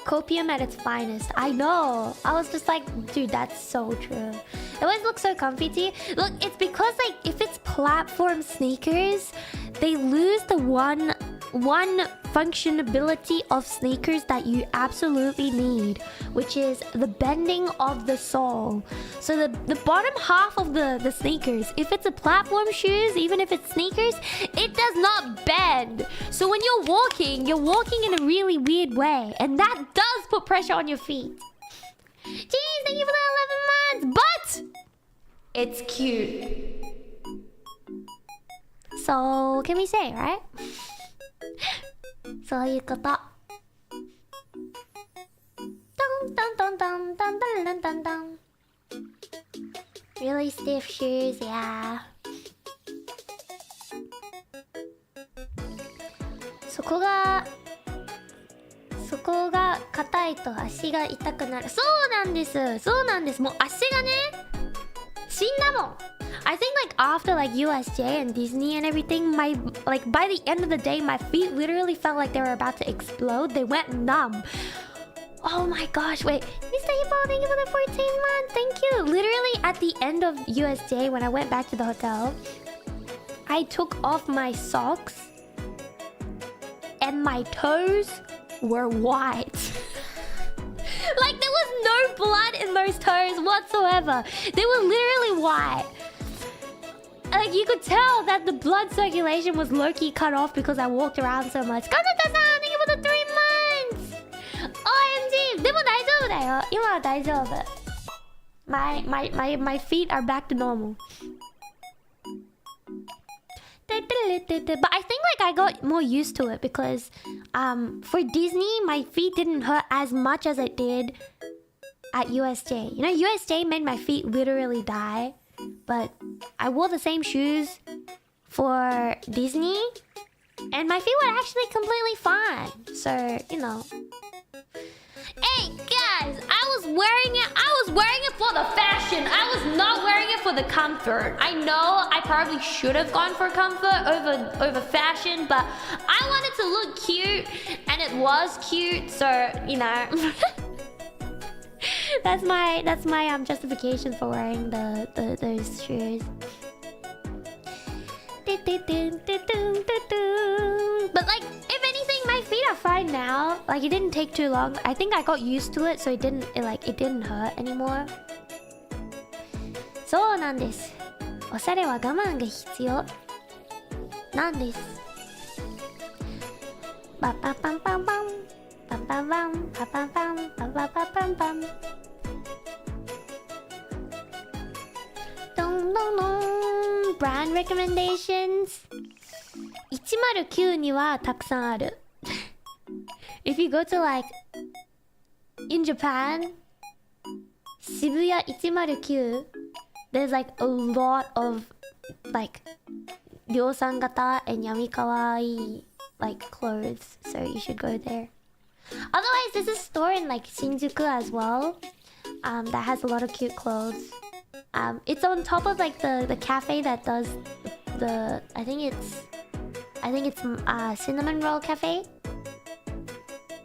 Copium at its finest. I know. I was just like, dude, that's so true. It always looks so comfy to you. Look, it's because like if it's platform sneakers, they lose the one functionality of sneakers that you absolutely need, which is the bending of the sole. So the bottom half of the sneakers, if it's a platform shoes, even if it's sneakers, it does not bend. So when you're walking in a really weird way, and that does put pressure on your feet. Jeez, thank you for the 11 months, but it's cute. So can we say, right? そういうこと。トントントントントントントントントン。Really stiff shoes, yeah. そこが硬いと足が痛くなる。そうなんです。そうなんです。もう足がね、死んだもん。I think like after like USJ and Disney and everything, my like by the end of the day, my feet literally felt like they were about to explode. They went numb. Oh my gosh, wait. Mr. Hippo, thank you for the 14 months. Thank you. Literally at the end of USJ, when I went back to the hotel, I took off my socks and my toes were white. Like there was no blood in those toes whatsoever. They were literally white. Like you could tell that the blood circulation was low-key cut off because I walked around so much. Kazuta-san, thank you for the 3 months. OMG, でも大丈夫だよ。今は大丈夫。My feet are back to normal. But I think like I got more used to it because for Disney my feet didn't hurt as much as it did at USJ. You know, USJ made my feet literally die, but I wore the same shoes for Disney, and my feet were actually completely fine. So, you know. Hey guys, I was wearing it for the fashion. I was not wearing it for the comfort. I know I probably should have gone for comfort over fashion, but I wanted to look cute, and it was cute, so you know. that's my justification for wearing those shoes. But like, if anything, my feet are fine now. Like, it didn't take too long. I think I got used to it, so it didn't hurt anymore. そうなんです。おしゃれは我慢が必要なんです。パパパンパンパンパンパンパンパパンパンパンパンパンパンパン。ドンドンドン。Brand recommendations 109にはたくさんある。If you go to like in Japan 渋谷109 there's like a lot of like 量産型 and やみかわいい like clothes, so you should go there. Otherwise there's a store in like Shinjuku as well that has a lot of cute clothes. It's on top of like the cafe that does the I think it's Cinnamon Roll Cafe.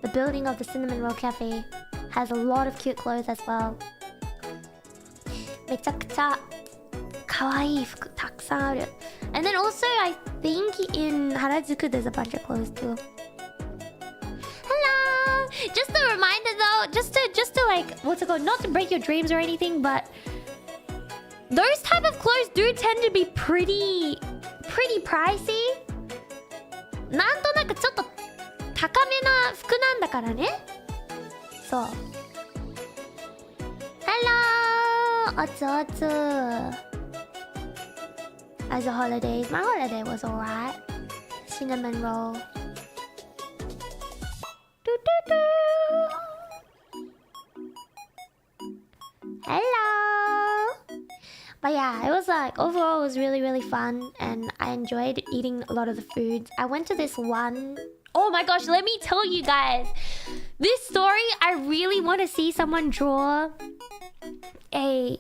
The building of the Cinnamon Roll Cafe has a lot of cute clothes as well. めちゃくちゃ可愛い服たくさんある。And then also I think in Harajuku there's a bunch of clothes too. Hello! Just a reminder though, just to like, what's it called? Not to break your dreams or anything, but those type of clothes do tend to be pretty pricey. なんとなくちょっと高めな服なんだからね。そう。Hello! おつおつ。How's the holidays? My holiday was alright. Cinnamon roll. Do do do. Hello! But yeah, it was like, overall it was really fun, and I enjoyed eating a lot of the foods. I went to this one... Oh my gosh, let me tell you guys. This story, I really want to see someone draw a...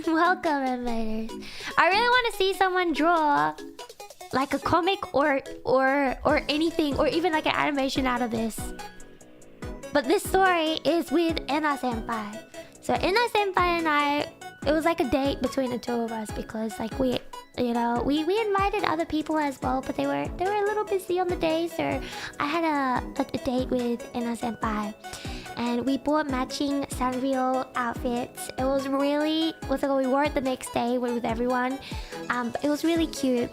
Welcome, invaders. I really want to see someone draw like a comic or anything, or even like an animation out of this. But this story is with Ena Senpai. So Ena Senpai and I... It was like a date between the two of us because like we invited other people as well, but they were a little busy on the day, so I had a date with Ena Senpai, and we bought matching Sanrio outfits. It was really we wore it the next day with everyone. It was really cute,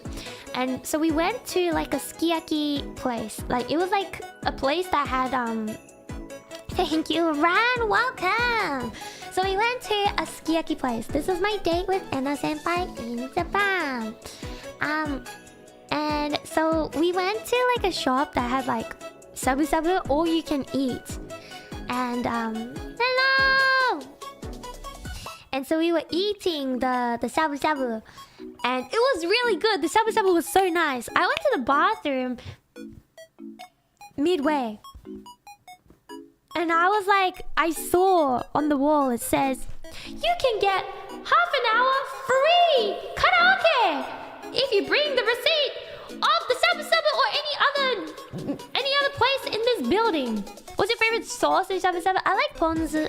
and so we went to like a sukiyaki place. Like it was like a place that had Thank you, Ran. Welcome. So we went to a sukiyaki place. This was my date with Ena Senpai in Japan. And so we went to like a shop that had like shabu shabu, all you can eat. And hello. And so we were eating the shabu shabu, and it was really good. The shabu shabu was so nice. I went to the bathroom midway. And I was like, I saw on the wall, it says, you can get half an hour free karaoke if you bring the receipt of the Shabu Shabu or any other place in this building. What's your favorite sauce in Shabu Shabu? I like ponzu.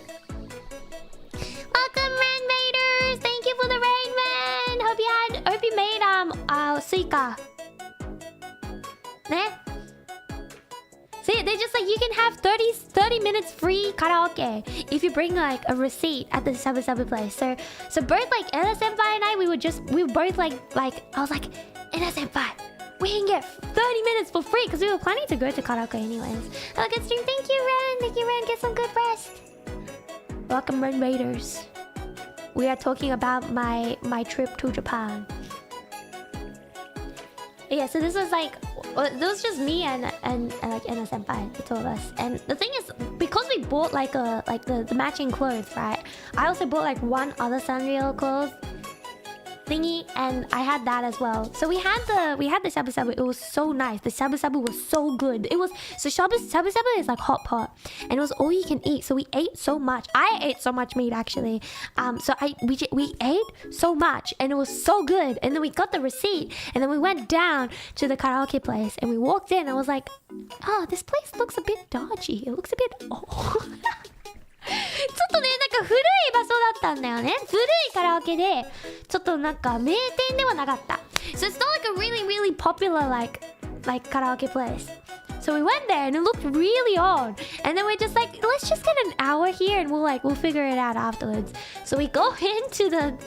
Welcome, Rain Raiders. Thank you for the rain, man. Hope you made suika. Ne? See, they're just like, you can have 30 minutes free karaoke if you bring like a receipt at the Shabu Shabu place. So both like Ena Senpai and I, we were both like I was like, Ena Senpai, we can get 30 minutes for free because we were planning to go to karaoke anyways. Have a good stream. Thank you, Ren. Thank you, Ren. Get some good rest. Welcome, Ren Raiders. We are talking about my trip to Japan. Yeah, so this was like, it was just me and like Ena Senpai, the two of us. And the thing is, because we bought like the matching clothes, right? I also bought like one other Sanrio clothes. thingy, and I had that as well. So we had the shabu shabu. It was so nice. The shabu shabu was so good. It was so shabu shabu is like hot pot, and it was all you can eat. So we ate so much. I ate so much meat actually. We ate so much, and it was so good. And then we got the receipt, and then we went down to the karaoke place, and we walked in. I was like, oh, this place looks a bit dodgy. It looks a bit old. ちょっとね、なんか古い場所だったんだよね。古いカラオケで、ちょっとなんか名店ではなかった。So it's not like a really, really popular like karaoke place. So we went there and it looked really old. And then we're just like, let's just get an hour here and we'll figure it out afterwards. So we go into the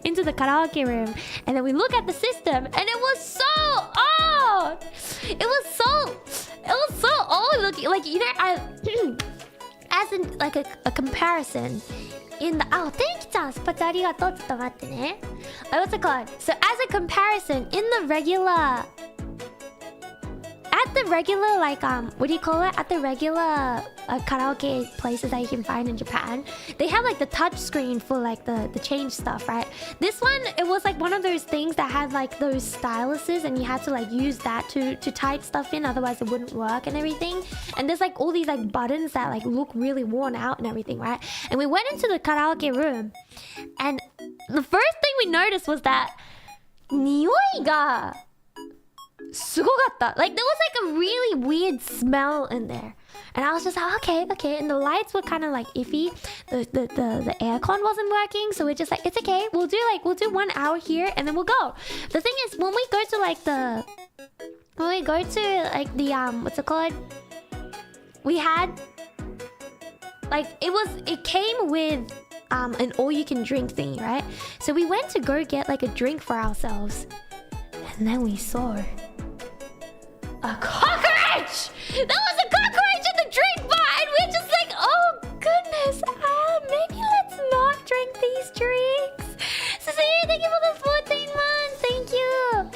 karaoke room and then we look at the system and it was so old. It was so old looking. Like, you know, as in like a comparison in the thank you ちゃんスパチャありがとうちょっと待ってね what's it called so as a comparison in the regular like what do you call it at the regular karaoke places that you can find in Japan they have like the touch screen for like the change stuff right this one it was like one of those things that had like those styluses and you had to like use that to type stuff in otherwise it wouldn't work and everything and there's like all these like buttons that like look really worn out and everything right and we went into the karaoke room and the first thing we noticed was that 匂いがすごかった like there was like a really weird smell in there and I was just like okay and the lights were kind of like iffy the aircon wasn't working so we're just like it's okay we'll do 1 hour here and then we'll go the thing is when we go to the what's it called we had like it came with an all you can drink thingy right so we went to go get like a drink for ourselves and then we saw a cockroach! That was a cockroach in the drink bar! And we're just like, oh goodness, maybe let's not drink these drinks. Sushi, thank you for the 14 months, thank you.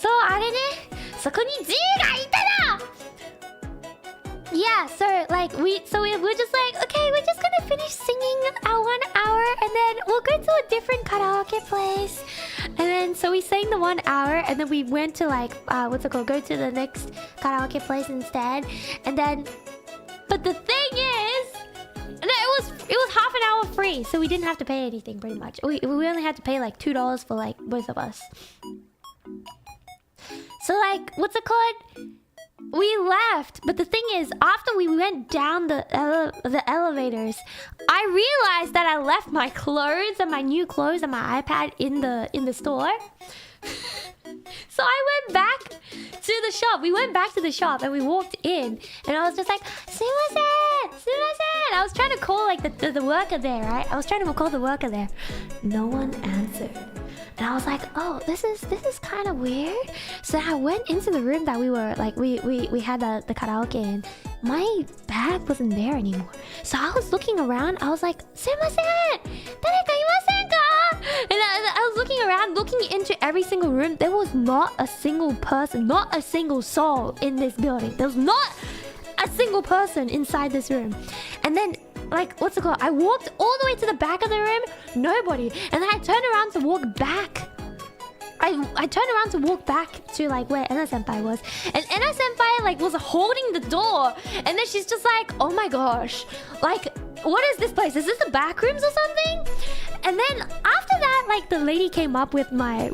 So, あれね、そこに G がいたな! Yeah, so like we're just like, okay, we're just gonna finish singing our 1 hour and then we'll go to a different karaoke place. And then so we sang the 1 hour and then we went to like go to the next karaoke place instead. And then but the thing is it was half an hour free, so we didn't have to pay anything pretty much. We only had to pay like $2 for like both of us. So like what's it called? We left, but the thing is, after we went down the elevators, I realized that I left my clothes and my new clothes and my iPad in the store. So I went back to the shop. We went back to the shop and we walked in, and I was just like, "Sumimasen, sumimasen." I was trying to call like the worker there, right? I was trying to call the worker there. No one answered. And I was like, oh, this is kind of weird. So I went into the room that we were like, we had the karaoke in. My bag wasn't there anymore. So I was looking around. I was like, すいません、誰かいませんか? And I was looking around, looking into every single room. There was not a single person, not a single soul in this building. There was not a single person inside this room. And then like what's it called? I walked all the way to the back of the room, nobody. And then I turned around to walk back. I turned around to walk back to like where Enna Senpai was. And Enna Senpai like was holding the door. And then she's just like, oh my gosh, like what is this place? Is this the backrooms or something? And then after that, like the lady came up with my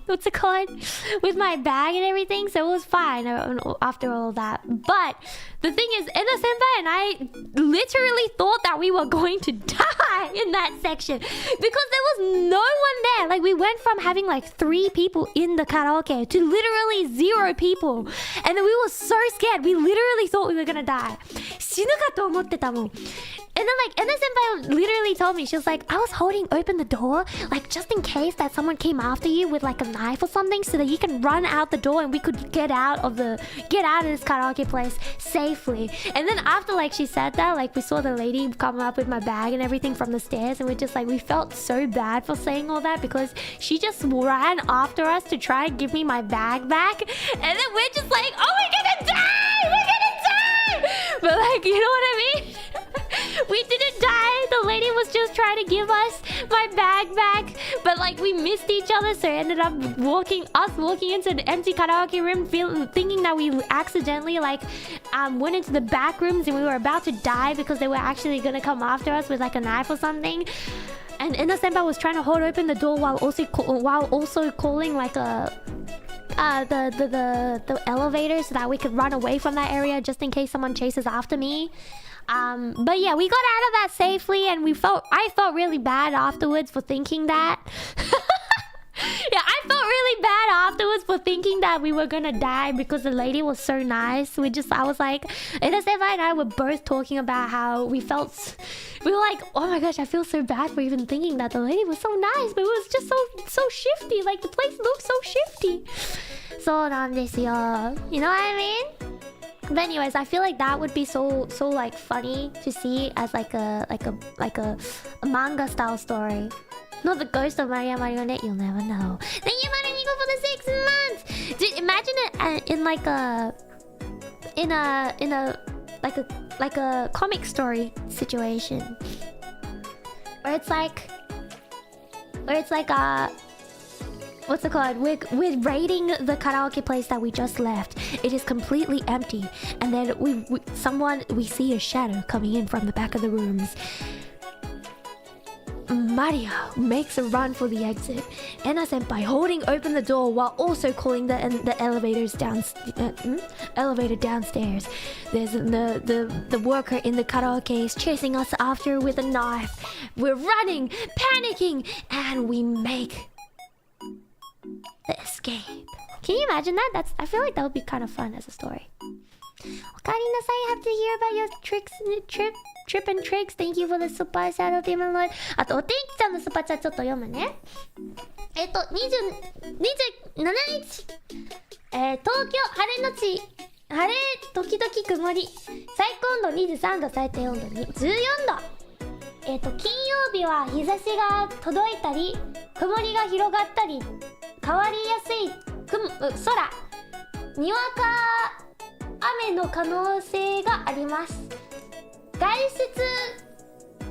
what's it called? With my bag and everything, so it was fine after all of that. But the thing is, Enna Senpai and I literally thought that we were going to die in that section because there was no one there. Like we went from having like 3 people in the karaoke to literally 0 people, and then we were so scared. We literally thought we were gonna die. 死ぬかと思ってたもん. And then like Enna Senpai literally told me, she was like, I was holding open the door like just in case that someone came after you with like a knife or something so that you can run out the door and we could get out of this karaoke place safely. And then after like she said that, like we saw the lady come up with my bag and everything from the stairs, and we felt so bad for saying all that because she just ran after us to try and give me my bag back. And then we're just like, oh, we're gonna die! We're gonna die! But like, you know what I mean? We didn't die. The lady was just trying to give us my bag back, but like we missed each other, so I ended up walking into an empty karaoke room, thinking that we accidentally went into the back rooms and we were about to die because they were actually gonna come after us with like a knife or something. And Ina Senpai was trying to hold open the door while also calling like the elevator so that we could run away from that area just in case someone chases after me. But yeah, we got out of that safely, and I felt really bad afterwards for thinking that. Yeah, I felt really bad afterwards for thinking that we were gonna die because the lady was so nice. I was like, Ina Senpai and I were both talking about how we were like, oh my gosh, I feel so bad for even thinking that the lady was so nice, but it was just so shifty. Like the place looked so shifty. So you know what I mean? But anyways, I feel like that would be so like funny to see as like a manga style story. Not the ghost of Marionette, you'll never know. Thank you, Marinico, for the 6 months. Dude, imagine it in a comic story situation, where it's like what's it called? We're raiding the karaoke place that we just left. It is completely empty, and then we see a shadow coming in from the back of the rooms. Mario makes a run for the exit. Ina Senpai holding open the door while also calling the elevator downstairs. There's the worker in the karaoke is chasing us after with a knife. We're running, panicking, and we make the escape. Can you imagine that? I feel like that would be kind of fun as a story. Okarina-san, I have to hear about your trip and tricks. Thank you for the super chat of Demon Lord. あとお天気ちゃんのスパチャちょっと読むね。27日、東京晴れのち晴れ時々曇り、最高温度23度、最低温度14度。金曜日は日差しが届いたり、曇りが広がったり、変わりやすい空、にわか雨の可能性があります。外出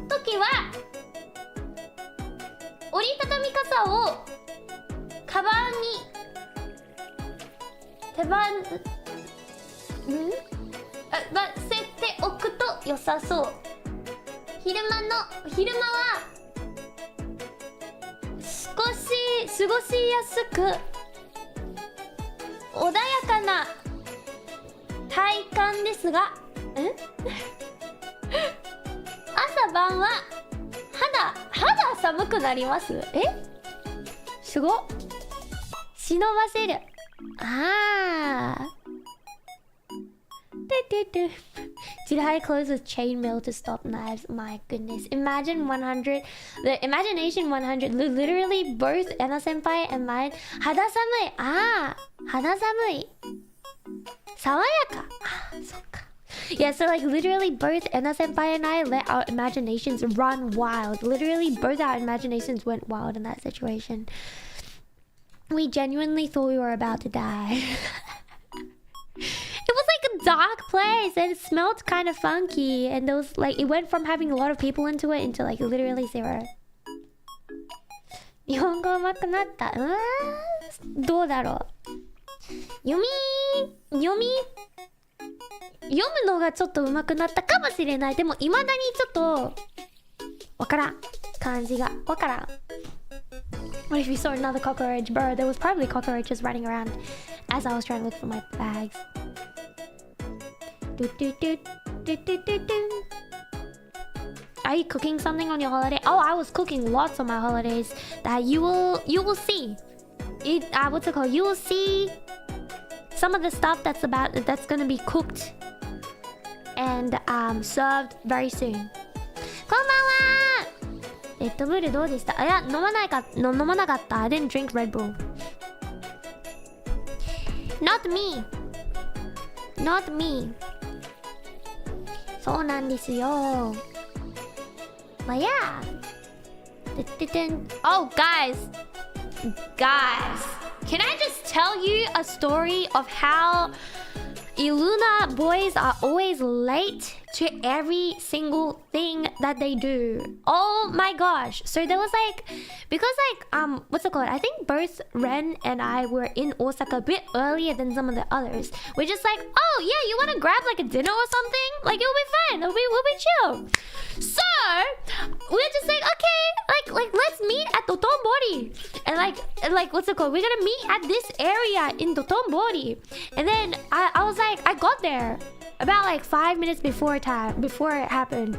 時は折りたたみ傘をカバンにせておくと良さそう。昼間は少し過ごしやすく穏やかな体感ですが、朝晩は肌寒くなります。すごっ。忍ばせる。Did I close with chainmail to stop knives? My goodness. Imagine 100. The imagination 100. Literally both Ina Senpai and mine. 肌寒い。肌寒い。爽やか。そっか。Yeah, so like literally both Ina Senpai and I let our imaginations run wild. Literally both our imaginations went wild in that situation. We genuinely thought we were about to die. It was like a dark place and it smelled kind of funky, and there was like, it went from having a lot of people into it into like literally zero. 日本語上手くなった。どうだろう。読むのがちょっと上手くなったかもしれない。でも未だにちょっとわからん。漢字がわからん。What if you saw another cockroach? Bro, there was probably cockroaches running around as I was trying to look for my bags. Are you cooking something on your holiday? Oh, I was cooking lots on my holidays that you will see. What's it called? You will see some of the stuff that's gonna be cooked and served very soon. こんばんは。レッドブルどうでした？いや、飲まなかった。I didn't drink Red Bull. Not me. Not me. そうなんですよ。まあ、yeah. Oh, guys. Can I just tell you a story of how ILUNA boys are always late to every single thing that they do. Oh my gosh. So there was like, because like, what's it called? I think both Ren and I were in Osaka a bit earlier than some of the others. We're just like, oh yeah, you want to grab like a dinner or something? Like it'll be fine. We'll be chill. So we're just like, okay, like let's meet at Dotonbori. And like what's it called? We're gonna meet at this area in Dotonbori. And then I was like, I got there about like 5 minutes before it happened,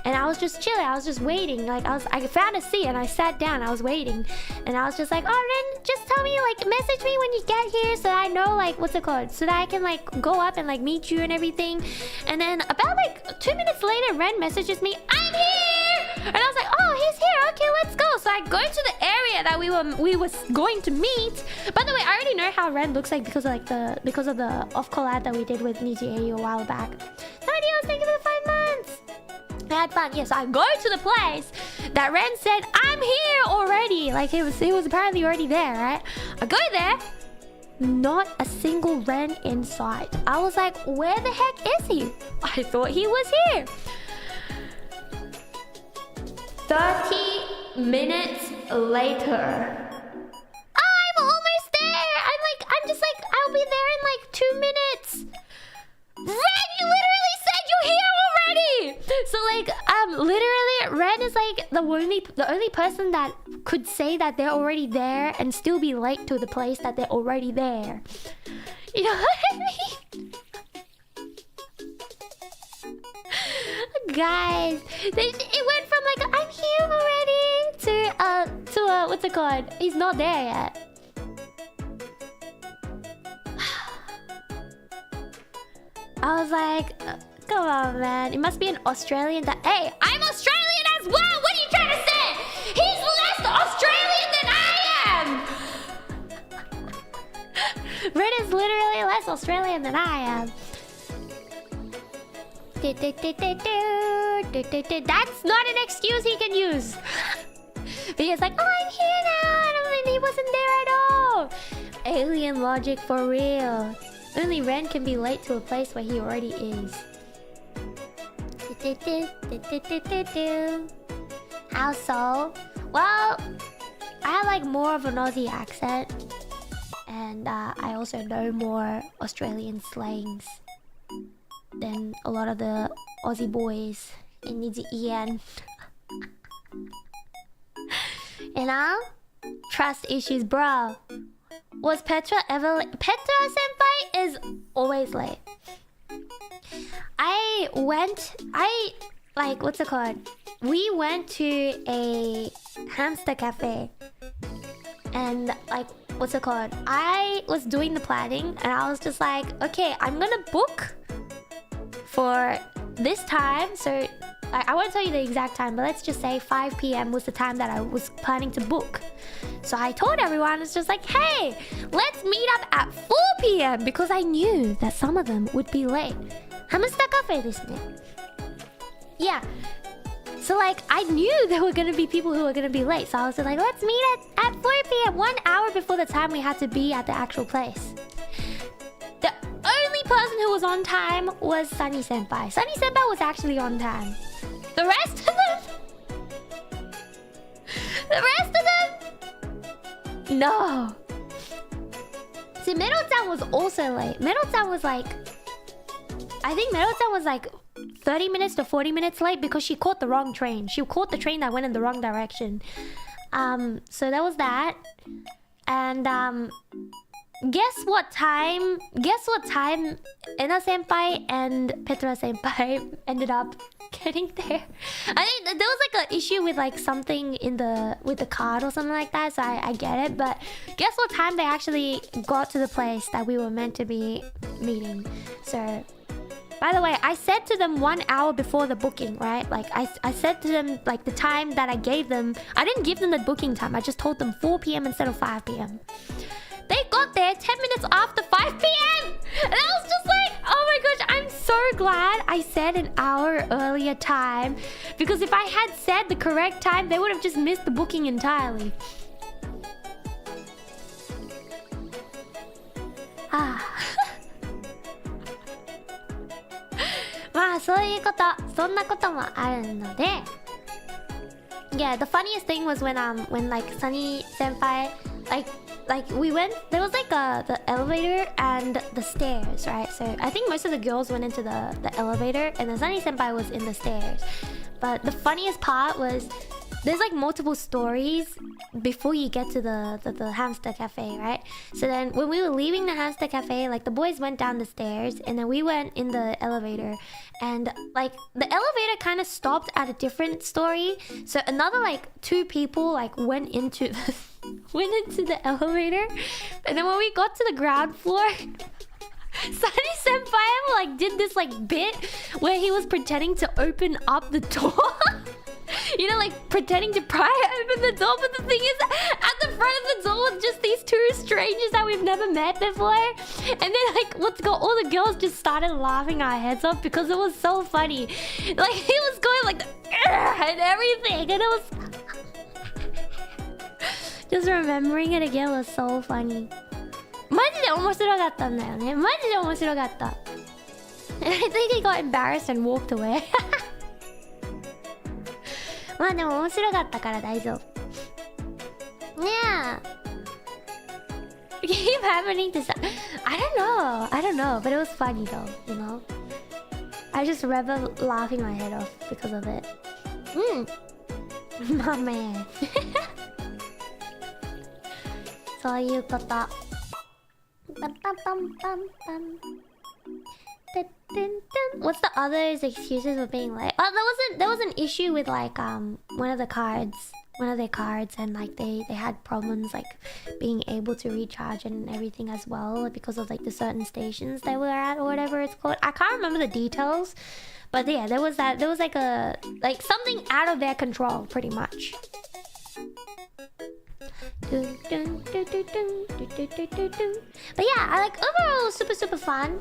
and I was just chilling. I was just waiting. Like I found a seat and I sat down. I was waiting, and I was just like, oh Ren, just tell me, like message me when you get here so that I know like what's it called, so that I can like go up and like meet you and everything. And then about like 2 minutes later, Ren messages me, I'm here, and I was like, oh he's here, okay, let's go. So I go to the area that we was going to meet. By the way, I already know how Ren looks like because of the Off-collab that we did with NIJISANJI a while back. Adios, thank you for the 5 months. I had fun. Yes, I go to the place that Ren said I'm here already. Like he was apparently already there, right? I go there, not a single Ren in sight. I was like, where the heck is he? I thought he was here. 30 minutes later. I'm almost there. I'm just like, I'll be there in like 2 minutes. Ren, you literally said you're here already. So like, literally, Ren is like the only person that could say that they're already there and still be late to the place that they're already there. You know what I mean? Guys, it went from like I'm here already to what's it called? He's not there yet. I was like, come on, man. It must be an Australian that... Hey, I'm Australian as well! What are you trying to say? He's less Australian than I am! Red is literally less Australian than I am. That's not an excuse he can use. Because like, oh, I'm here now! And he wasn't there at all! Alien logic for real. Only Ren can be late to a place where he already is. How so? Well, I have like more of an Aussie accent, and I also know more Australian slangs than a lot of the Aussie boys in Nijian. You know? Trust issues, bro. Was Petra ever late? Petra senpai is always late. What's it called? We went to a Hamster Cafe. And like, what's it called? I was doing the planning and I was just like, okay, I'm gonna book for this time. So I won't tell you the exact time, but let's just say 5 p.m. was the time that I was planning to book. So I told everyone, it's just like, hey, let's meet up at 4 p.m. because I knew that some of them would be late. Hamster Cafe desu ne. Yeah. So like, I knew there were going to be people who were going to be late. So I was like, let's meet at 4 p.m. 1 hour before the time we had to be at the actual place. The only person who was on time was Sunny Senpai. Sunny Senpai was actually on time. The rest of them... No. See, Mero-chan was also late. Mero-chan was like... I think Mero-chan was like 30 minutes to 40 minutes late because she caught the wrong train. She caught the train that went in the wrong direction. So that was that. And guess what time Ena senpai and Petra senpai ended up getting there. I think there was like an issue with like something with the card or something like that, so I get it. But guess what time they actually got to the place that we were meant to be meeting. So by the way, I said to them 1 hour before the booking, right? Like I said to them like the time that I gave them. I didn't give them the booking time. I just told them 4 p.m. instead of 5 p.m. They got there 10 minutes after 5 p.m. And I was just like, oh my gosh, I'm so glad I said an hour earlier time. Because if I had said the correct time, they would have just missed the booking entirely. そういうこと、そんなこともあるので。Yeah, the funniest thing was when like Sunny senpai like we went, there was like the elevator and the stairs, right? So I think most of the girls went into the elevator and then Sunny senpai was in the stairs. But the funniest part was there's like multiple stories before you get to the Hamster Cafe, right? So then when we were leaving the Hamster Cafe, like the boys went down the stairs and then we went in the elevator, and like the elevator kind of stopped at a different story. So another like 2 people like went into the elevator, and then when we got to the ground floor, Sunny senpai like did this like bit where he was pretending to open up the door. You know, like pretending to pry open the door, but the thing is, at the front of the door was just these 2 strangers that we've never met before. And then like all the girls just started laughing our heads off because it was so funny. Like he was going like and everything, and it was just remembering it again was so funny. マジで面白かったんだよね。マジで面白かった。And I think he got embarrassed and walked away. まあでも面白かったから大丈夫。Yeah. Keep happening to some. I don't know, but it was funny though, you know. I just remember laughing my head off because of it. My man. そういうこと。パンパンパンパンパン。What's the others' excuses for being late? Oh, there was an issue with like one of their cards, and like they had problems like being able to recharge and everything as well because of like the certain stations they were at or whatever it's called. I can't remember the details, but yeah, there was like something out of their control pretty much. But yeah, I like overall super fun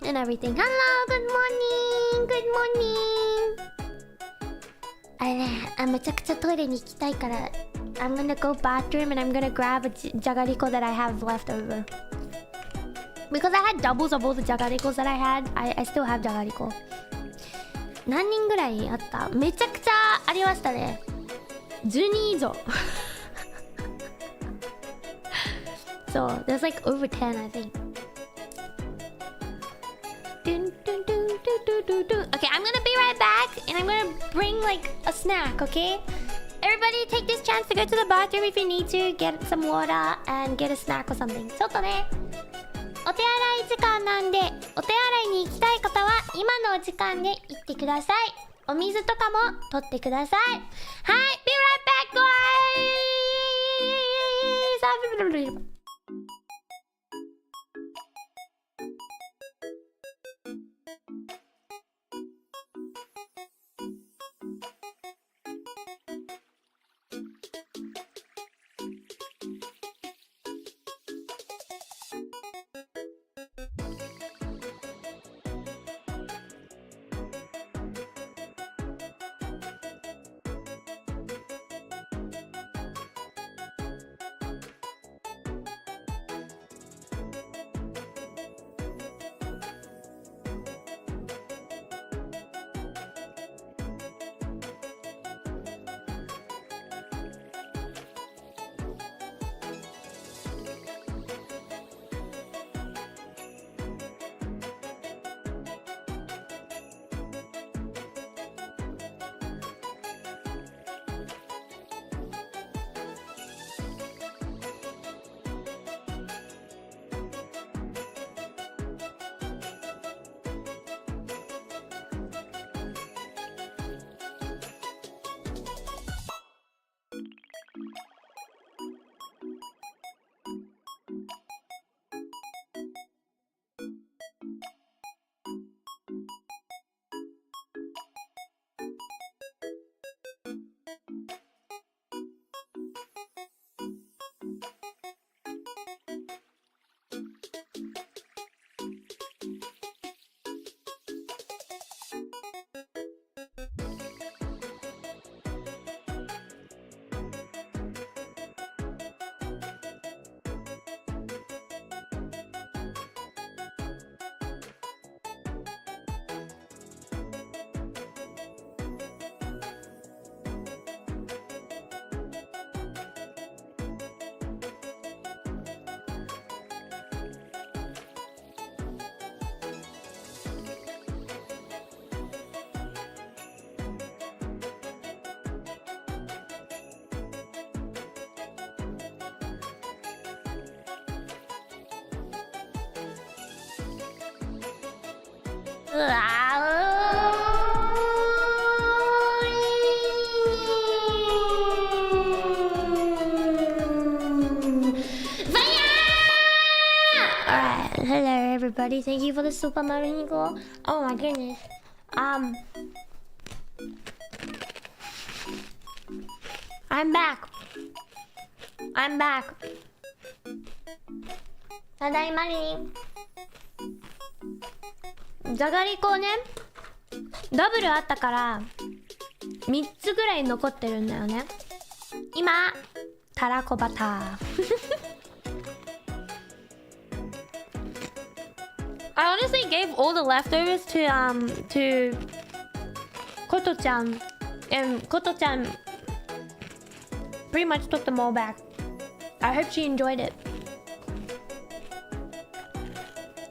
and everything. Hello, good morning. めちゃくちゃトイレに行きたいから I'm gonna go bathroom and I'm gonna grab a Jagarico that I have left over. Because I had doubles of all the Jagaricos that I had, I still have Jagarico. 何人ぐらいあった？めちゃくちゃありましたね。10人以上。So there's like over 10, I think. Okay, I'm gonna be right back and I'm gonna bring like a snack, okay? Everybody take this chance to go to the bathroom if you need to, get some water and get a snack or something. ちょっとね、お手洗い時間なんで、お手洗いに行きたい方は今のお時間で行ってください。お水とかも取ってください。はい、be right back, guys! うわAlright, hello everybody. Thank you for the super Maringo. Oh my goodness. I'm back.ただいまに。じゃがりこをね、ダブルあったから3つぐらい残ってるんだよね。今、たらこバター。I honestly gave all the leftovers to Koto-chan, and Koto-chan pretty much took them all back. I hope she enjoyed it.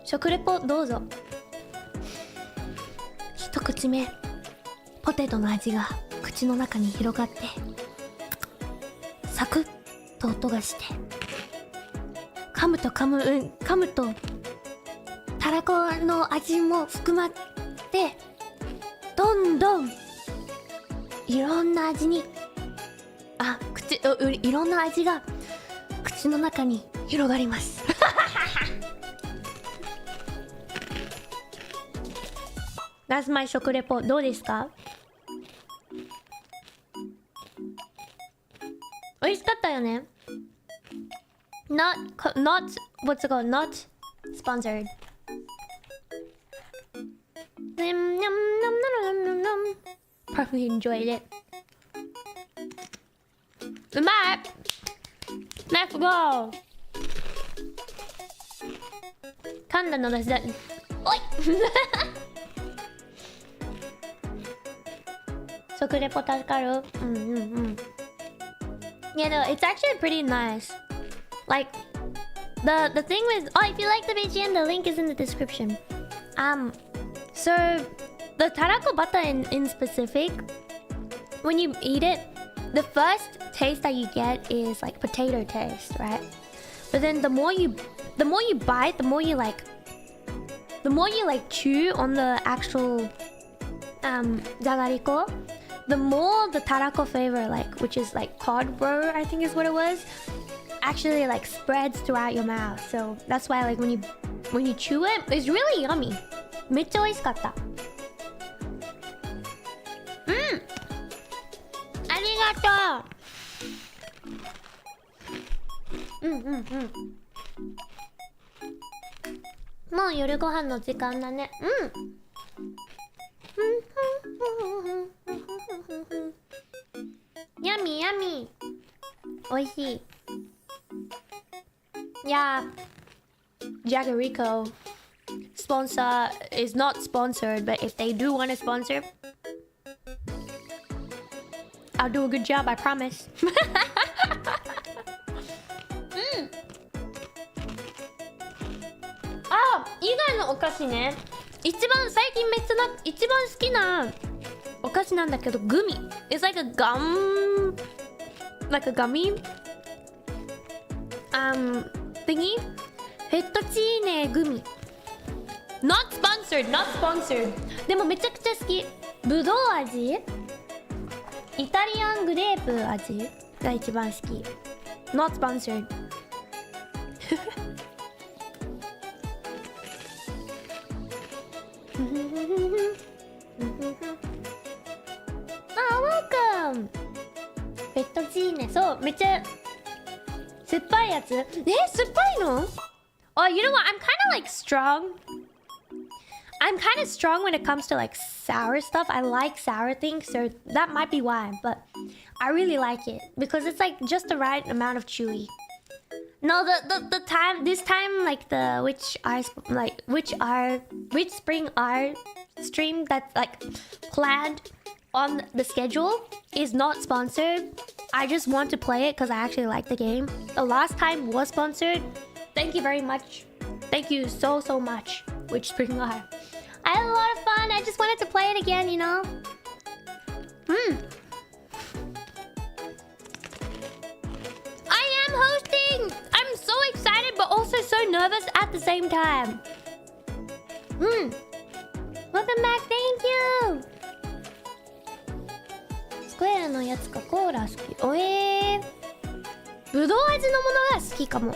食レポどうぞ。一口目、ポテトの味が口の中に広がって、サクッと音がして、噛むとたらこの味も含まって、どんどんいろんな味にいろんな味が口の中に広がります。That's my 食レポ。どうですか？美味しかったよね。Not what's it called? Not sponsored. Probably enjoyed it. But let's go. 噛んだのだしだ。おい。食レポ助かる。Yeah, no, it's actually pretty nice. Like the thing with if you like the BGM, the link is in the description. So the tarako butter in specific, when you eat it, the first taste that you get is like potato taste, right? But then the more you bite, the more you like chew on the actual Jagarico, the more the tarako flavor, like, which is like cod roe, I think is what it was, actually like spreads throughout your mouth. So that's why like when you chew it, it's really yummy. めっちゃ美味しかった。ありがとう。もう夜ご飯の時間だね。ヤミヤミ。美味しい。Yeah, Jagarico sponsor is not sponsored, but if they do want to sponsor, I'll do a good job, I promise. 以外のお菓子ね。最近一番好きなお菓子なんだけど、グミ。It's like a gummy thingy. フェットチーネグミ。Not sponsored. でもめちゃくちゃ好き。ぶどう味、イタリアングレープ味が一番好き。Not sponsored. Welcome. フェットチーネ。そう、めっちゃ酸っぱいやつ。酸っぱいの？Oh, you know what? I'm kind of like strong. I'm kind of strong when it comes to like sour stuff. I like sour things, so that might be why. But I really like it because it's like just the right amount of chewy. No, this time like the which spring art stream that's like planned on the schedule is not sponsored. I just want to play it because I actually like the game. The last time was sponsored. Thank you very much. Thank you so much, Which Spring Art. I had a lot of fun. I just wanted to play it again, you know. I am hosting. I'm so excited, but also so nervous at the same time. わ Welcome back, thank you! スクエアのやつか、コーラ好き。ぶどう味のものが好きかも。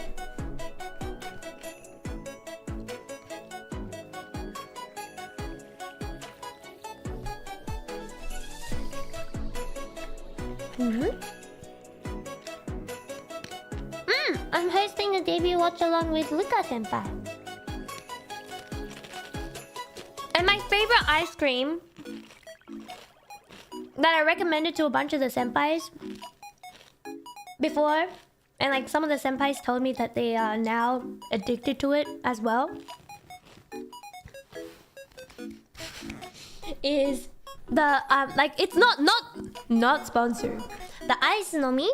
I'm hosting the debut watch along with Luka senpai. And my favorite ice cream that I recommended to a bunch of the senpais before, and like some of the senpais told me that they are now addicted to it as well, is the like it's not sponsored. The ice nomi,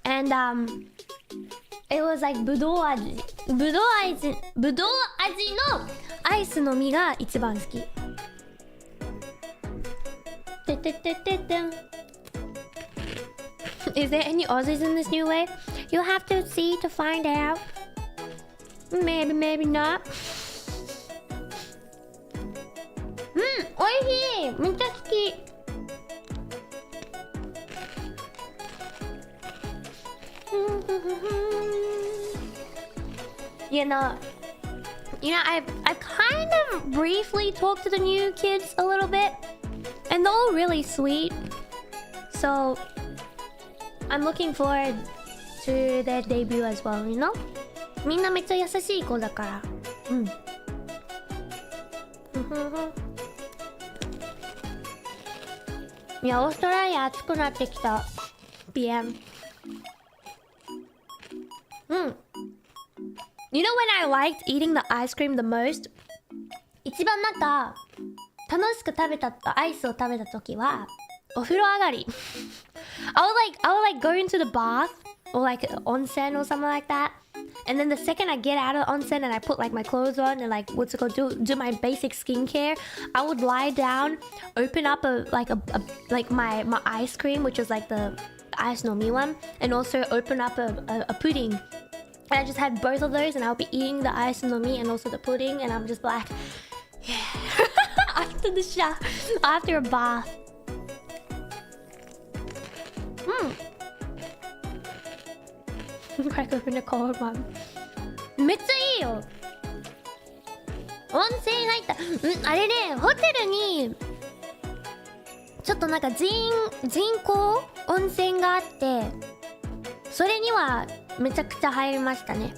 and it was like ぶどう味のアイスの実が一番好き。Is there any Aussies in this new wave? You'll have to see to find out. Maybe, maybe not. おいしい。めっちゃ好き。You know, I've kind of briefly talked to the new kids a little bit, and they're all really sweet. So I'm looking forward to their debut as well, you know? みんなめっちゃ優しい子だから。いや、オーストラリア暑くなってきた。PM。You know when I liked eating the ice cream the most? 一番なんか楽しく食べたアイスを食べた時はお風呂上がり。I would like go into the bath or like onsen or something like that. And then the second I get out of the onsen and I put like my clothes on and like what's it called, do my basic skincare, I would lie down, open up my ice cream, which is like the ice no mi one, and also open up a pudding. And I just had both of those and I'll be eating the ice no mi and also the pudding, and I'm just like, yeah. After the shower, after a bath. Crack open the cold one. めっちゃいいよ。温泉入った。あれね、ホテルにちょっとなんか人工温泉があって、それにはめちゃくちゃ入りましたね。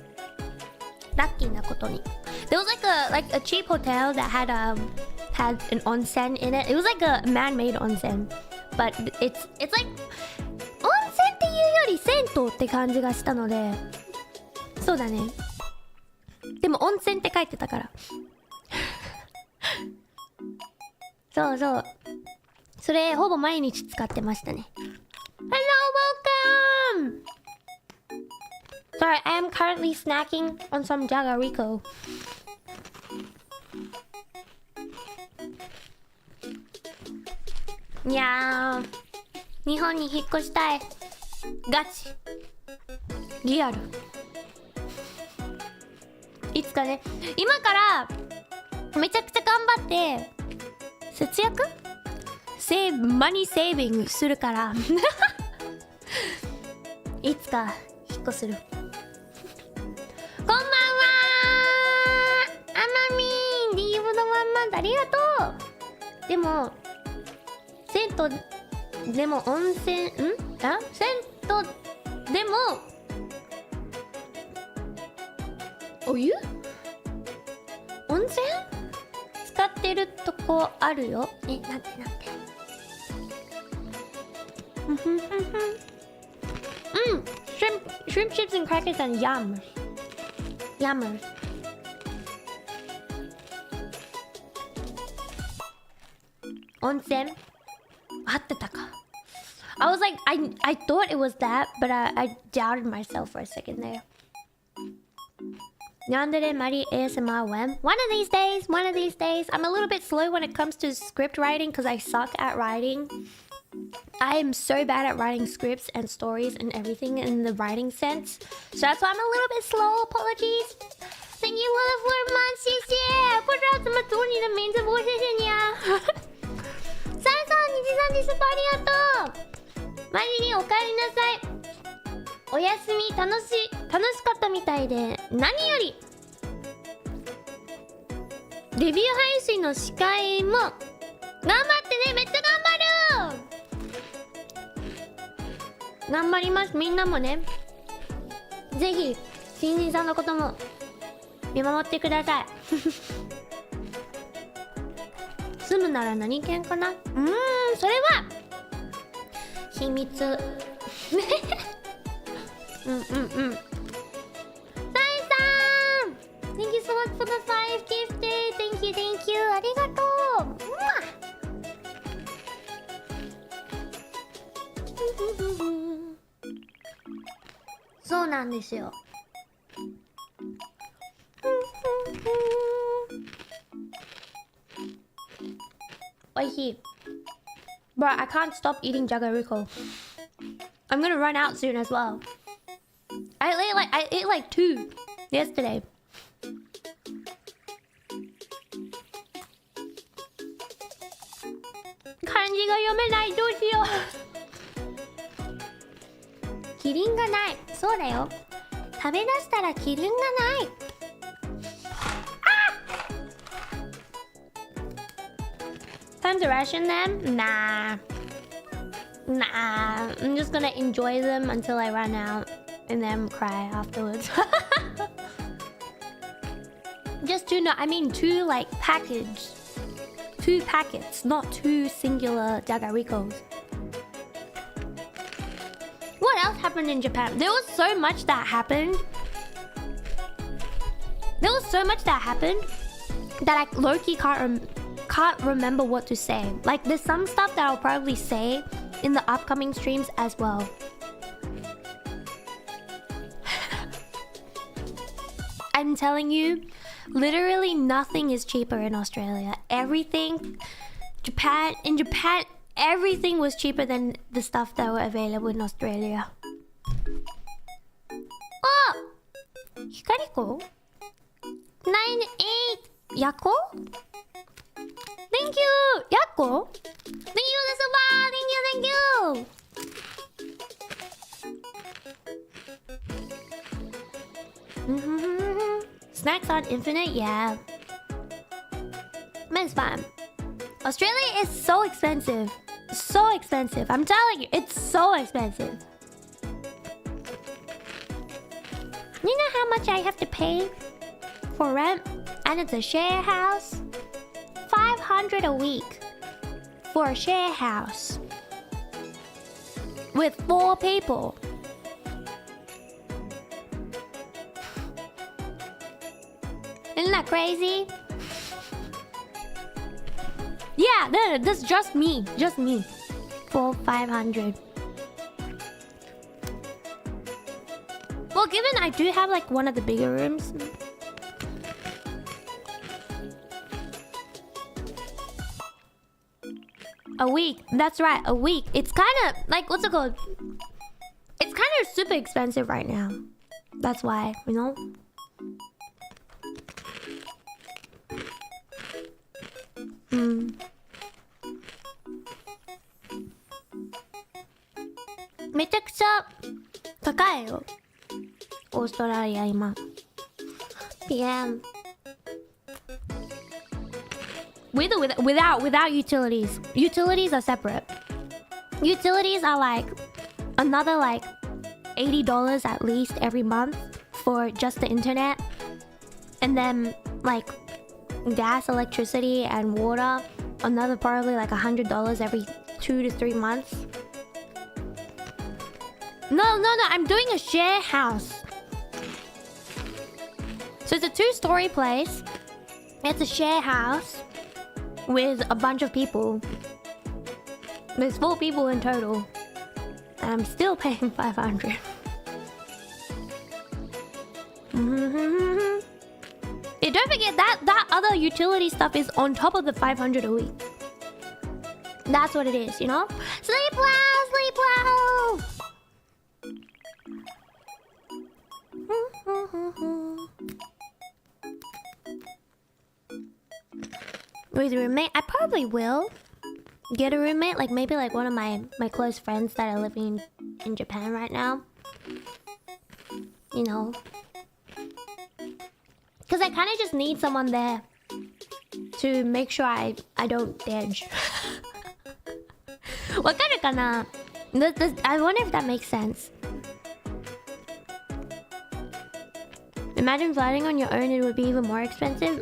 ラッキーなことに。There was like a cheap hotel that had an onsen in it. It was like a man-made onsen, but it's like 温泉っていうより銭湯って感じがしたので、そうだね。でも温泉って書いてたから。そうそう。それほぼ毎日使ってましたね。Hello, welcome! Sorry, I am currently snacking on some Jagarico. いやー、日本に引っ越したい。ガチ。リアル。いつかね、今からめちゃくちゃ頑張って節約？マニーセービングするからいつか引っ越する。こんばんはー、あまみーん、リーブのワンマンありがとう。でも銭湯でも温泉銭湯でもお湯温泉使ってるとこあるよ。なんてshrimp chips and crackers and yum. Yummers. 温泉合ってたか。I was like, I thought it was that, but I doubted myself for a second there. Yandere Mari ASMR when? One of these days. I'm a little bit slow when it comes to script writing because I suck at writing. I am so bad at writing scripts and stories and everything in the writing sense. So that's why I'm a little bit slow. Apologies. Thank you for the 4 months, 谢谢。不知道怎么么祝你的名字不谢谢你啊サイさん、虹さんです。ありがとう。マジにおかえりなさい。お休み楽しかったみたいで何より。デビュー配信の司会も頑張ってね。めっちゃ頑張る。頑張ります。みんなもね、ぜひ新人さんのことも見守ってください住むなら何県かな。それは秘密サイさん Thank you so much for the 5 gifted. Thank you ありがとう。そうなんですよ。おいしい。Bro, I can't stop eating Jagarico. I'm gonna run out soon as well. I ate like 2 yesterday. 漢字が読めない。どうしよう。キリンがない。そうだよ。食べ出したらキリンがない。Time to ration them? Nah. I'm just gonna enjoy them until I run out and then cry afterwards. Just 2, no, I mean 2 like package. 2 packets, not 2 singular Jagaricos. What else happened in Japan? There was so much that happened. That I low-key can't remember what to say. Like there's some stuff that I'll probably say in the upcoming streams as well. I'm telling you, literally nothing is cheaper in Australia. In Japan, everything was cheaper than the stuff that were available in Australia. Oh! Jagarico? 9-8 Yako? Thank you! Yako? Thank you, Thank you! Snacks aren't infinite? Yeah. But it's fine. Australia is so expensive. So expensive. I'm telling you, it's so expensive. You know how much I have to pay for rent? And it's a share house? $500 a week for a share house with 4 people. Isn't that crazy? Yeah, no, that's just me. For 500. Well, given I do have like one of the bigger rooms. A week. That's right, a week. It's kind of like, what's it called? It's kind of super expensive right now. That's why, you know? Australia, yeah. With or without utilities. Utilities are separate. Utilities are like another like $80 at least every month for just the internet, and then like gas, electricity, and water, another probably like $100 every 2 to 3 months. No, I'm doing a share house. So it's a 2-story place. It's a share house with a bunch of people. There's 4 people in total. And I'm still paying $500. Yeah, don't forget that other utility stuff is on top of the $500 a week. That's what it is, you know? Sleep well, sleep well! with a roommate. I probably will get a roommate, like maybe like one of my close friends that are living in Japan right now. You know, because I kind of just need someone there to make sure I don't dodge. Wakaru kana? I wonder if that makes sense. Imagine flying on your own, it would be even more expensive.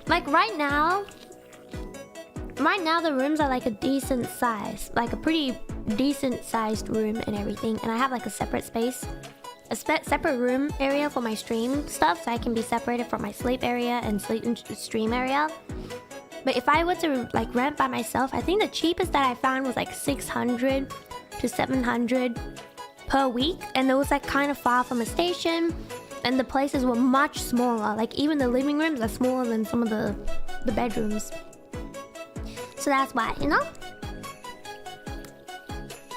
Like right now the rooms are like a decent size, like a pretty decent sized room and everything, and I have like a separate space, a separate room area for my stream stuff, so I can be separated from my sleep area and stream area. But if I were to like rent by myself, I think the cheapest that I found was like 600 to 700 per week, and it was like kind of far from a station, and the places were much smaller. Like even the living rooms are smaller than some of the bedrooms. So that's why, you know?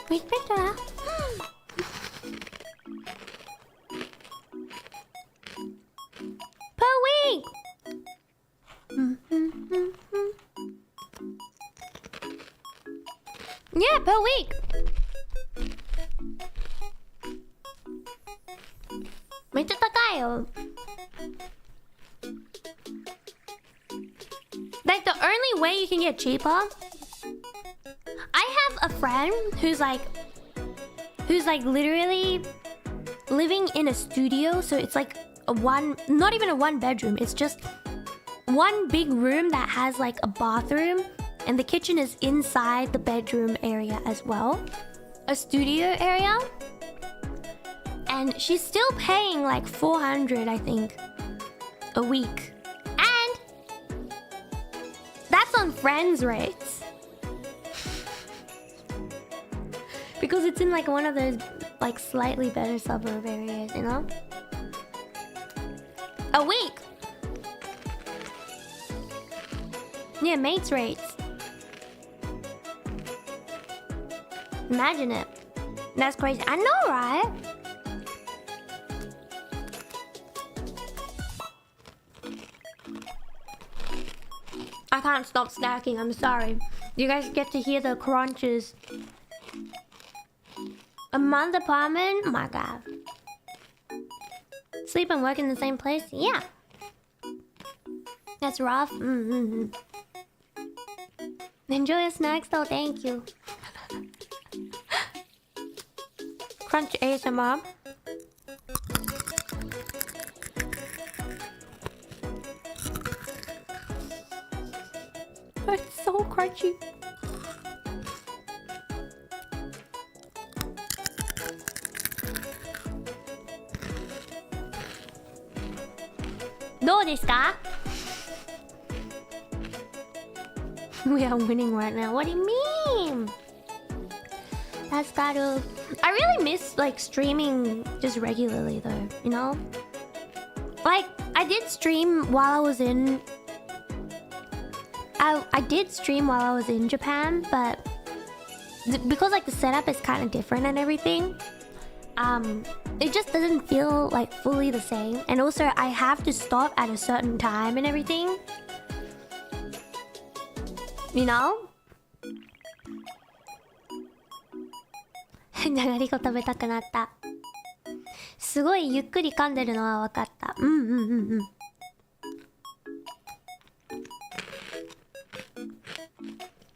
Wait, better. Per week. Yeah, per week. Mecha takai yo. Like the only way you can get cheaper. I have a friend who's like literally living in a studio, so it's like not even a one bedroom, it's just one big room that has like a bathroom, and the kitchen is inside the bedroom area as well, a studio area, and she's still paying like 400 I think a week, and that's on Friends rates. Because it's in like one of those like slightly better suburb areas, you know? A week! Yeah, mates rates. Imagine it. That's crazy. I know, right? I can't stop snacking, I'm sorry. You guys get to hear the crunches. A month apartment? Oh my god. Sleep and work in the same place? Yeah. That's rough. Enjoy your snacks though, thank you. Crunch ASMR. It's so crunchy. We are winning right now. What do you mean? That's gotta... I really miss like streaming just regularly though, you know? Like, I did stream while I was in... I did stream while I was in Japan, but... because like the setup is kind of different and everything, it just doesn't feel like fully the same. And also I have to stop at a certain time and everything, you know? Jagarico 食べたくなった。すごいゆっくり噛んでるのは分かった。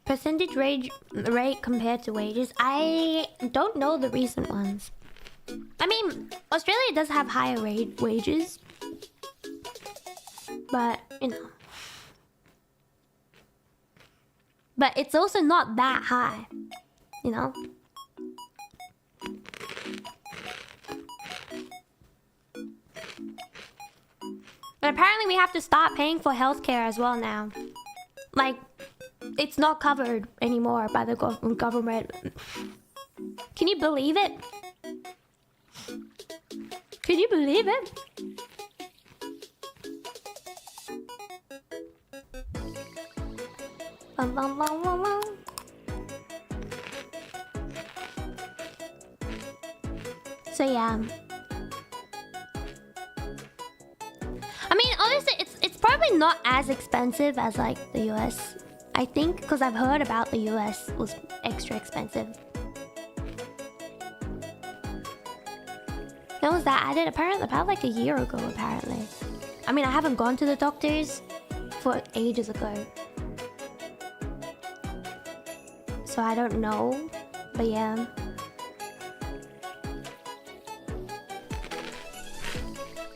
Percentage rate compared to wages? I don't know the recent ones. I mean, Australia does have higher wages, but you know, but it's also not that high, you know. And apparently we have to stop paying for healthcare as well now. Like, it's not covered anymore by the government. Can you believe it? Can you believe it? So yeah. obviously it's probably not as expensive as like the US. I think because I've heard about the US was extra expensive. When was that added? Apparently about like a year ago apparently. I mean I haven't gone to the doctors for ages ago. So I don't know. But yeah.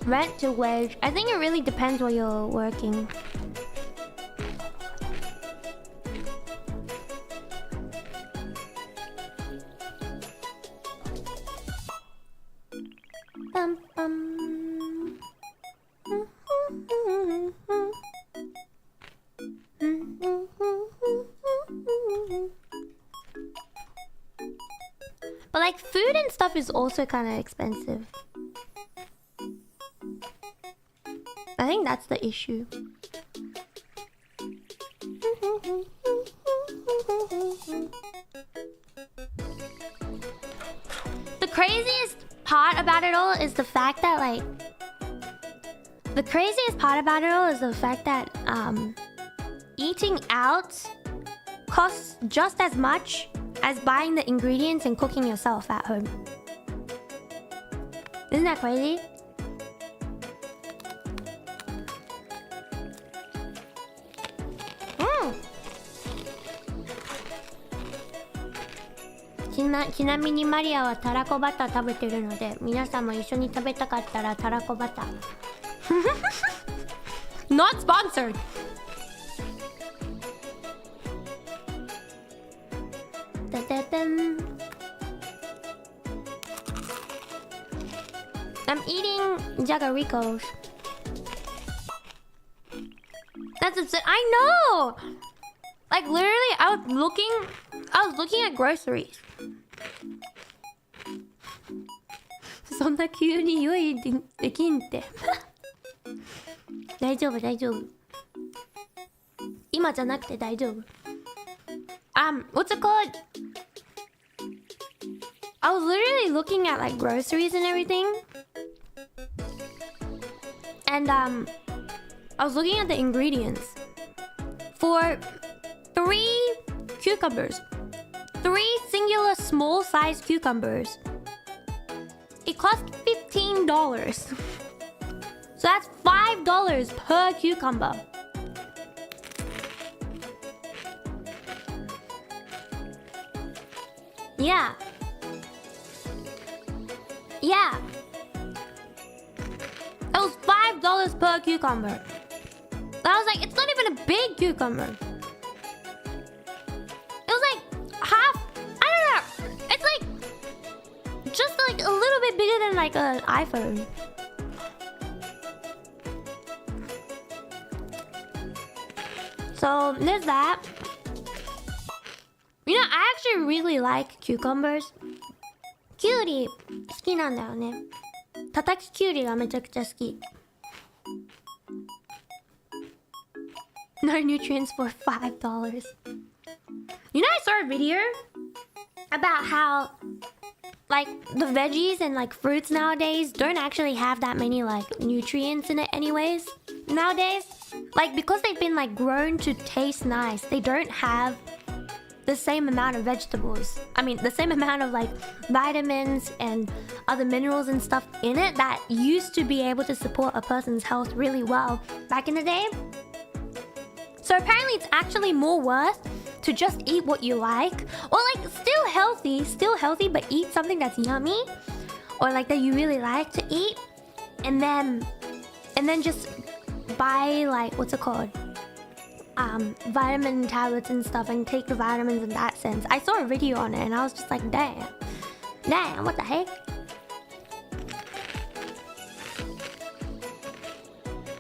Rent to wage. I think it really depends where you're working. Bum, bum. But like food and stuff is also kind of expensive. I think that's the issue. The craziest part about it all is the fact that like eating out costs just as much as buying the ingredients and cooking yourself at home. Isn't that crazy?ちなみにマリアはたらこバター食べてるので、皆さんも一緒に食べたかったらたらこバター。Not sponsored. I'm eating Jagaricos. That's it. I know. Like literally, I was looking at groceries. そんな急に用意できんって。大丈夫大丈夫。今じゃなくて大丈夫。What's it called? I was literally looking at like groceries and everything. And I was looking at the ingredients for 3 cucumbers. 3 singular small sized cucumbers. It cost $15. So that's $5 per cucumber. Yeah. Yeah. It was $5 per cucumber. I was like, it's not even a big cucumber. It was like half, I don't know. It's like just like a little bit bigger than like an iPhone. So there's that. You know, I actually really like cucumbers. キュウリ好きなんだよね。叩きキュウリがめちゃくちゃ好き。No nutrients for $5. You know, I saw a video about how like the veggies and like fruits nowadays don't actually have that many like nutrients in it anyways nowadays. Like because they've been like grown to taste nice, they don't have the same amount of vegetables. I mean, the same amount of like vitamins and other minerals and stuff in it that used to be able to support a person's health really well back in the day. So apparently it's actually more worth to just eat what you like, or like still healthy, but eat something that's yummy or like that you really like to eat, and then just buy like, what's it called? Vitamin tablets and stuff and take the vitamins in that sense. I saw a video on it and I was just like, damn, what the heck?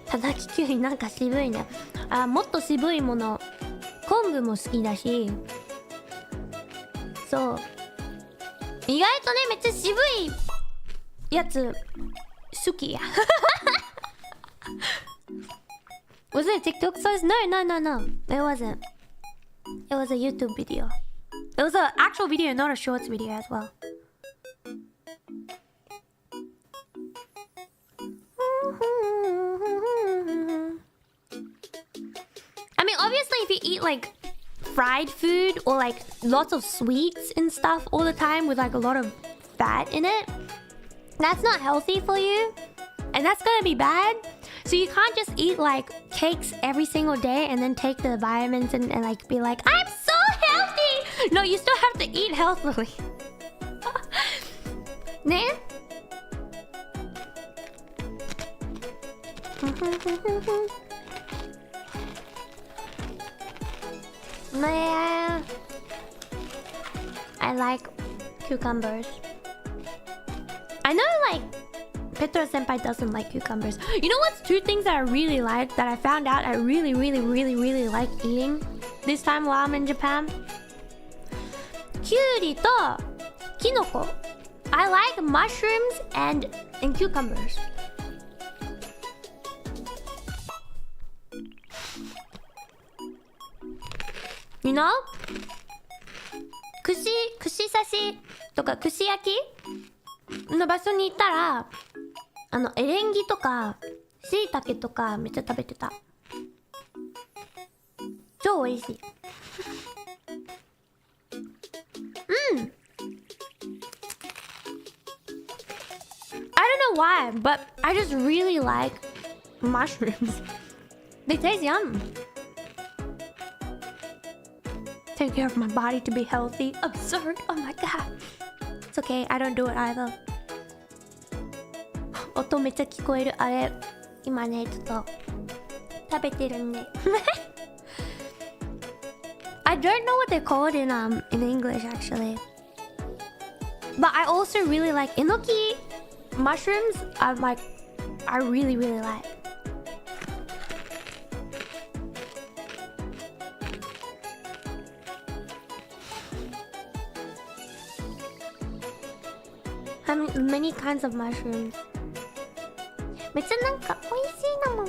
叩ききゅうりなんか渋いね。もっと渋いもの、昆布も好きだし、そう。意外とね、めっちゃ渋いやつ好きや。Was it a TikTok source? No. It wasn't. It was a YouTube video. It was an actual video, not a shorts video as well. you eat like fried food or like lots of sweets and stuff all the time with like a lot of fat in it, that's not healthy for you, and that's gonna be bad. So you can't just eat like cakes every single day and then take the vitamins and like be like, I'm so healthy. No, you still have to eat healthily. Ne? I like cucumbers. I know like Petro Senpai doesn't like cucumbers. You know what's two things that I really like that I found out I really like eating this time while I'm in Japan? Kyuri to kinoko. I like mushrooms and cucumbers. You know? 串刺しとか串焼きの場所に行ったらエレンギとか椎茸とかめっちゃ食べてた。超美味しい。I don't know why, but I just really like mushrooms. They taste yum. Take care of my body to be healthy. Absurd. Oh my god. It's okay. I don't do it either. 音めっちゃ聞こえる。あれ今ねちょっと食べてるんで。I don't know what they're called in English actually. But I also really like enoki mushrooms. I really like. Many kinds of mushrooms. めっちゃなんか美味しいなもん。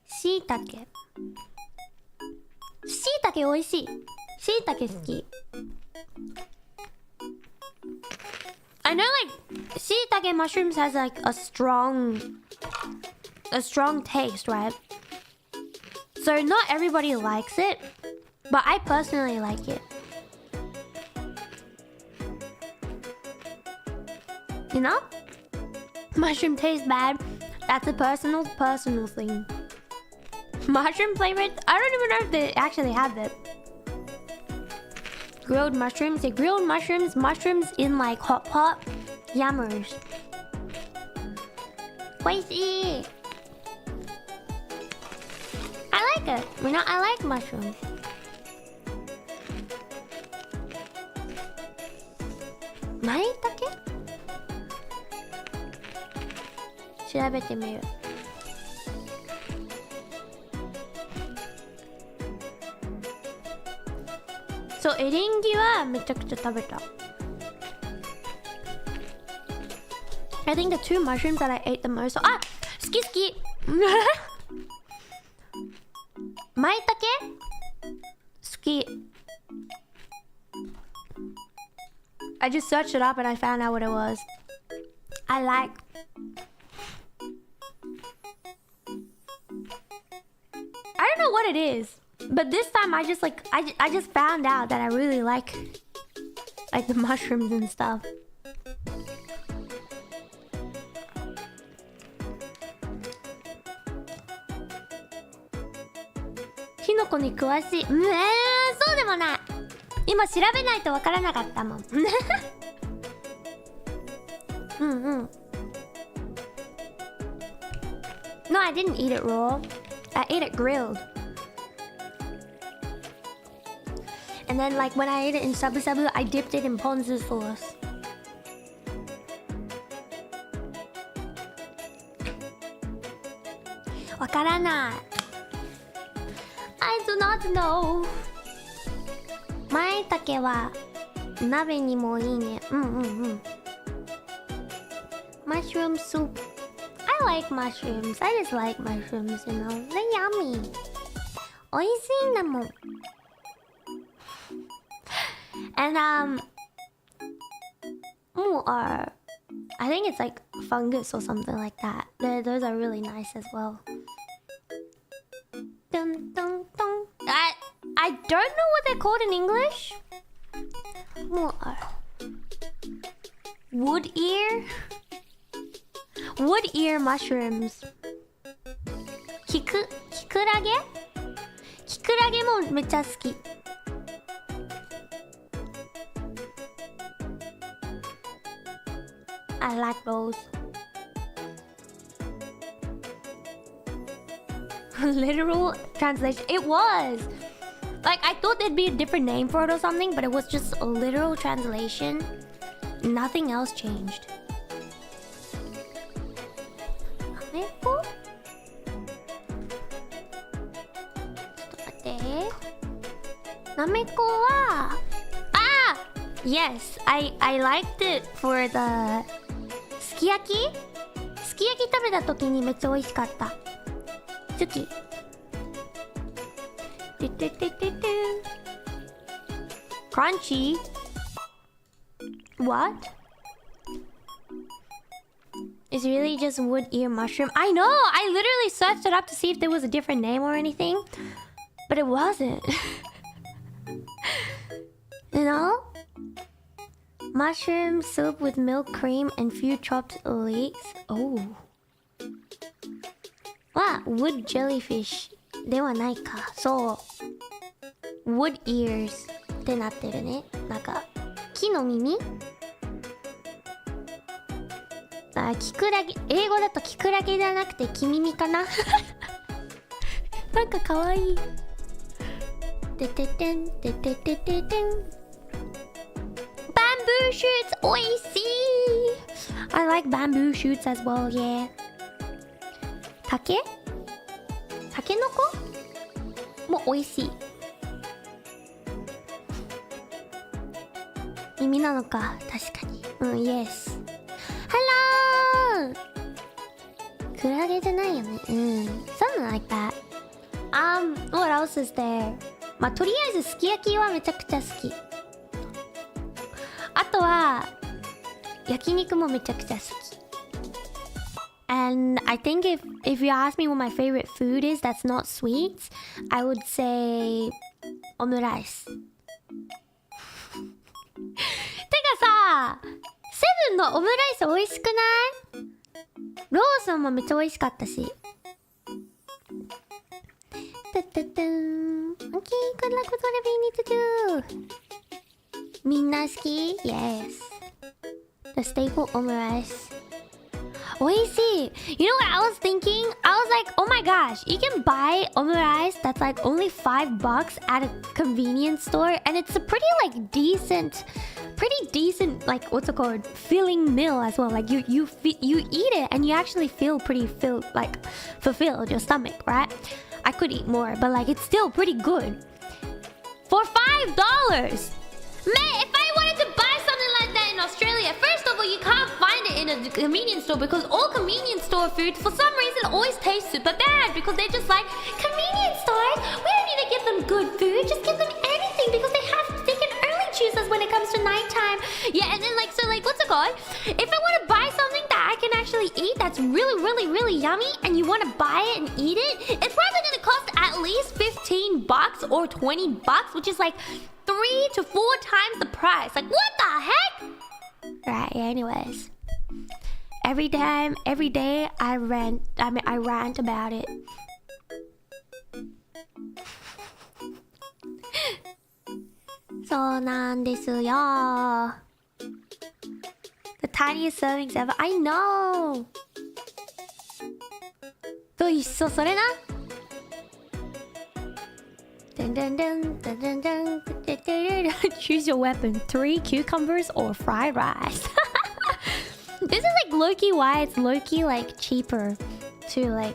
椎茸。椎茸美味しい。椎茸好き。I know like shiitake mushrooms has like a strong taste, right? So not everybody likes it, but I personally like it. You know? Mushroom tastes bad. That's a personal thing. Mushroom flavored? I don't even know if they actually have it. Grilled mushrooms. Yeah, grilled mushrooms. Mushrooms in like hot pot. Yummers. Spicy. I like it. You know, I like mushrooms. Maitake? 調べてみる。そう、エリンギはめちゃくちゃ食べた。I think the two mushrooms that I ate the most. あ、好き好き。マイタケ？好き。I just searched it up and I found out what it was. I like. I don't know what it is, but this time I just like I just found out that I really like the mushrooms and stuff. Kinoko に詳しい。そうでもない。今調べないとわからなかったもん。No, I didn't eat it raw. I ate it grilled. And then like when I ate it in shabu shabu, I dipped it in ponzu sauce. Wakaranai. I do not know. マイタケは鍋にもいいね。Mushroom soup. I like mushrooms. I just like mushrooms, you know. They're yummy. 美味しいんだもん。And I think it's like fungus or something like that. Those are really nice as well. Dun, dun, dun. I don't know what they're called in English. Wood ear? Wood ear mushrooms. Kikurage? Kikurage もめっちゃ好き。I like those. Literal translation. It was. Like, I thought there'd be a different name for it or something, but it was just a literal translation. Nothing else changed. Kaneko? なめこは Yes, I liked it for the すき焼き食べた時にめっちゃ美味しかった。好き。Crunchy? What? It's really just wood ear mushroom. I know! I literally searched it up to see if there was a different name or anything. But it wasn't. You know? Mushroom soup with milk cream and few chopped leeks. Oh. What? Wood jellyfish. ではないか。そう。Wood ears ってなってるね。なんか木の耳？キクラゲ。英語だとキクラゲじゃなくて木耳かな。なんかかわいい。てててんてててててん。Bamboo shoots おいしい。I like bamboo shoots as well, yeah. タケノコも美味しい。耳なのか、確かに。Yes. Hello! クラゲじゃないよね。Something like that. What else is there? まあ、とりあえずすき焼きはめちゃくちゃ好き。あとは、焼肉もめちゃくちゃ好き。And I think if you ask me what my favorite food is that's not sweets, I would say オムライス。てかさ、セブンのオムライス美味しくない？ローソンもめっちゃ美味しかったし。Okay, good luck with whatever you need to do. みんな好き？ Yes. The staple オムライス。美味しい。You know what I was thinking? I was like, oh my gosh, you can buy omurice that's like only $5 at a convenience store, and it's a pretty decent, like what's it called, filling meal as well. Like you eat it and you actually feel pretty fulfilled your stomach, right? I could eat more, but like it's still pretty good for $5. Man, if I wanted to buy something like that in Australia, first of all, you can't find it in a convenience store because all convenience store food, for some reason, always tastes super bad because they're just like, convenience stores, we don't need to give them good food, just give them anything because they can only choose us when it comes to nighttime. Yeah, and then what's it called? If I want to buy something that I can actually eat that's really yummy and you want to buy it and eat it, it's probably going to cost at least $15 or $20, which is like 3 to 4 times the price. Like, what the heck? Right, anyways. Every day, I rant about it. So なんですよ. The tiniest servings ever. I know. と一緒それな。Choose your weapon. 3 cucumbers or fried rice. This is like low-key why it's low-key like cheaper to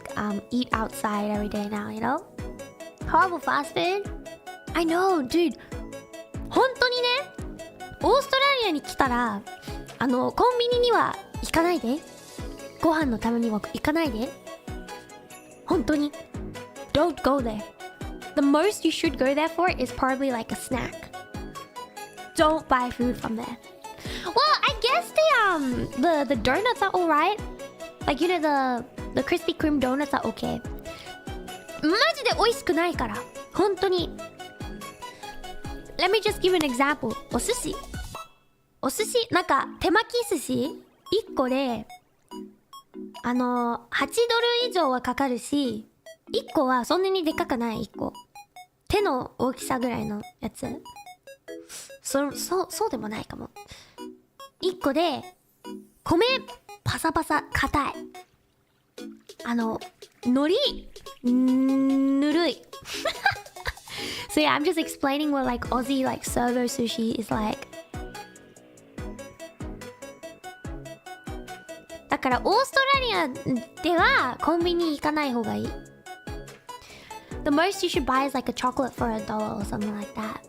eat outside every day now, you know? Horrible fast food. I know, dude. 本当にね、オーストラリアに来たらコンビニには行かないで。ご飯のためには行かないで。本当に。Don't go there. The most you should go there for is probably like a snack. don't buy food from there. Well, I guess the donuts are alright. Like, you know, the Krispy Kreme donuts are okay. マジで美味しくないから。本当に。Let me just give an example. お寿司、なんか手巻き寿司1個で$8以上はかかるし、1個はそんなにでかくない1個。手の大きさぐらいのやつ。そうでもないかも。1個で米パサパサ硬い。海苔ぬるい。So yeah, I'm just explaining what like Aussie like servo sushi is like. だからオーストラリアではコンビニ行かない方がいい。The most you should buy is like a chocolate for $1 or something like that.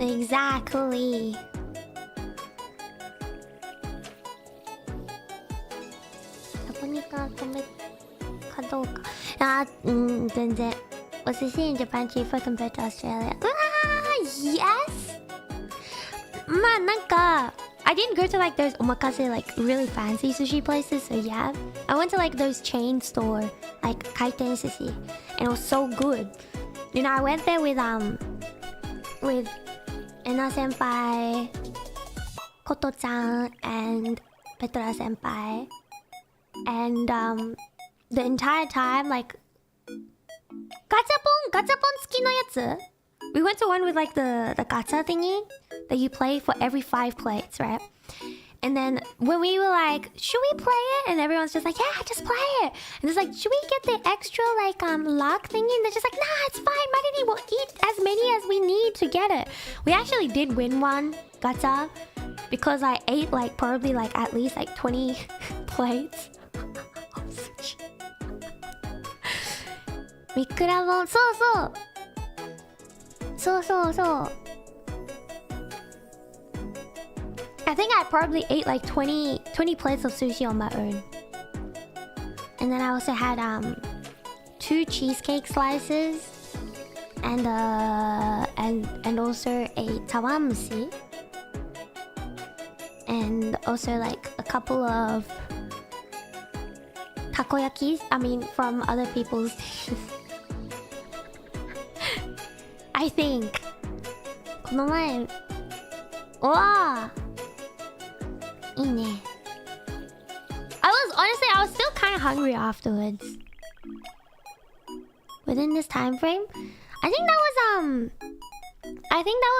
Exactly. そこにか米かどうか。全然。お寿司 in Japan cheaper compared to Australia. Yes! まあなんか I didn't go to like those omakase like really fancy sushi places, so yeah. I went to like those chain store like kaiten sushi and it was so good. You know, I went there with Ena senpai, Koto-chan and Petra senpai. And the entire time like gachapon 付きのやつ? We went to one with like the gacha thingy that you play for every 5 plates, right? And then when we were like, should we play it? And everyone's just like, yeah, just play it. And it's like, should we get the extra like luck thingy? And they're just like, nah, it's fine. Marini will eat as many as we need to get it. We actually did win one gacha because I ate like probably like at least like 20 plates of sushi. ミクラボン、そう。I think I probably ate like 20 plates of sushi on my own. And then I also had 2 cheesecake slices and also a tawamushi. And also like a couple of takoyakis, I mean from other people's dishes. I think この前いいね。I was still kind of hungry afterwards. Within this time frame, I think that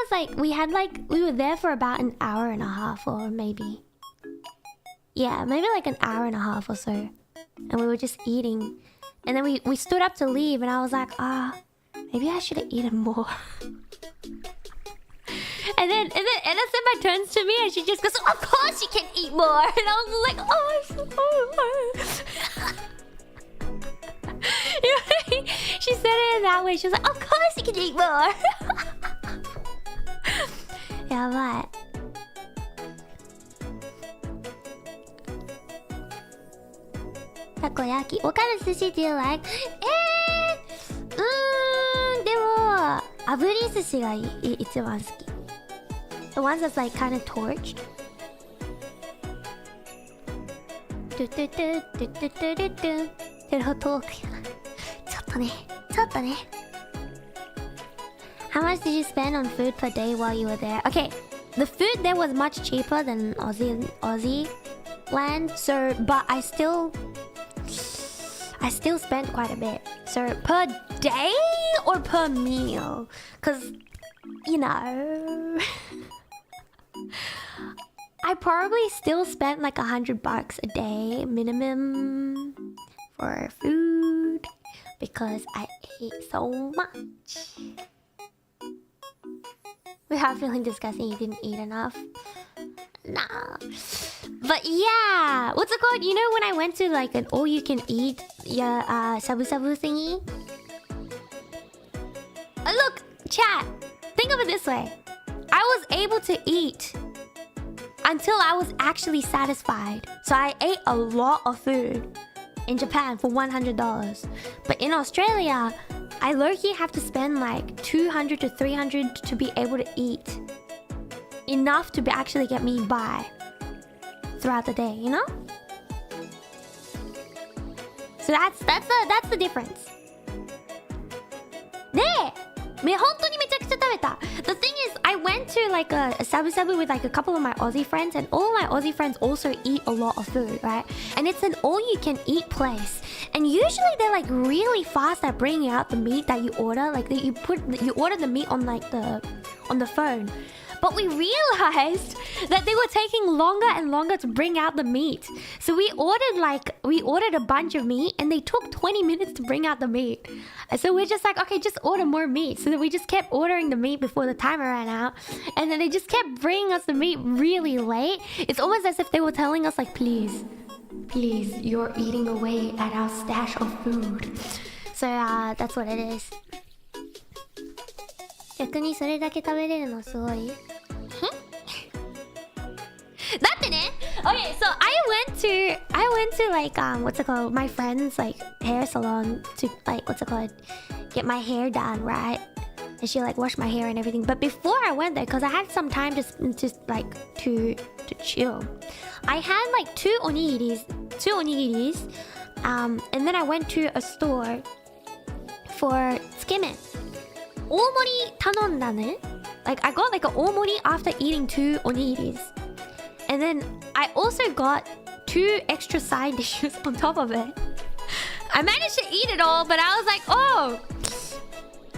was like we were there for about an hour and a half or maybe like an hour and a half or so, and we were just eating, and then we stood up to leave, and I was like, maybe I should have eaten more. And then Anna Senpai turns to me and she just goes, of course you can eat more. And I was like, oh, I'm so you know what I mean? She said it in that way. She was like, of course you can eat more. やばい。たこ焼き。What kind of sushi do you like? でも炙り寿司が一番好き。The ones that's like kind of torched. テロトークや。ちょっとね。How much did you spend on food per day while you were there? Okay, the food there was much cheaper than Aussie land, so but I still spent quite a bit. So per day or per meal? Cause you know, I probably still spent like $100 a day minimum for food because I ate so much. We have feeling disgusting. You didn't eat enough. Nah. But yeah, what's it called? You know when I went to like an all-you-can-eat shabu shabu thingy? Look, chat. Think of it this way. I was able to eat until I was actually satisfied. So I ate a lot of food in Japan for $100. But in Australia, I low-key have to spend like 200 to 300 to be able to eat enough to actually get me by throughout the day, you know? So that's the difference. で、本当にめちゃくちゃ食べた。The thing is, I went to like a shabu-shabu with like a couple of my Aussie friends, and all my Aussie friends also eat a lot of food, right? And it's an all-you-can-eat place. And usually they're like really fast at bringing out the meat that you order. Like you order the meat on like on the phone. But we realized that they were taking longer and longer to bring out the meat. So we ordered a bunch of meat, and they took 20 minutes to bring out the meat. And so we're just like, okay, just order more meat. So then we just kept ordering the meat before the timer ran out. And then they just kept bringing us the meat really late. It's almost as if they were telling us like, please, you're eating away at our stash of food. So that's what it is. 逆にそれだけ食べれるのすごい。だってね、okay, so I went to like what's it called, my friend's like hair salon to like what's it called, get my hair done, right? And she like washed my hair and everything. But before I went there, because I had some time to chill, I had like two onigiris, and then I went to a store for tsukemen. 大盛り頼んだね。Like I got like an 大盛り after eating 2 onigiris. And then I also got 2 extra side dishes on top of it. I managed to eat it all, but I was like, oh,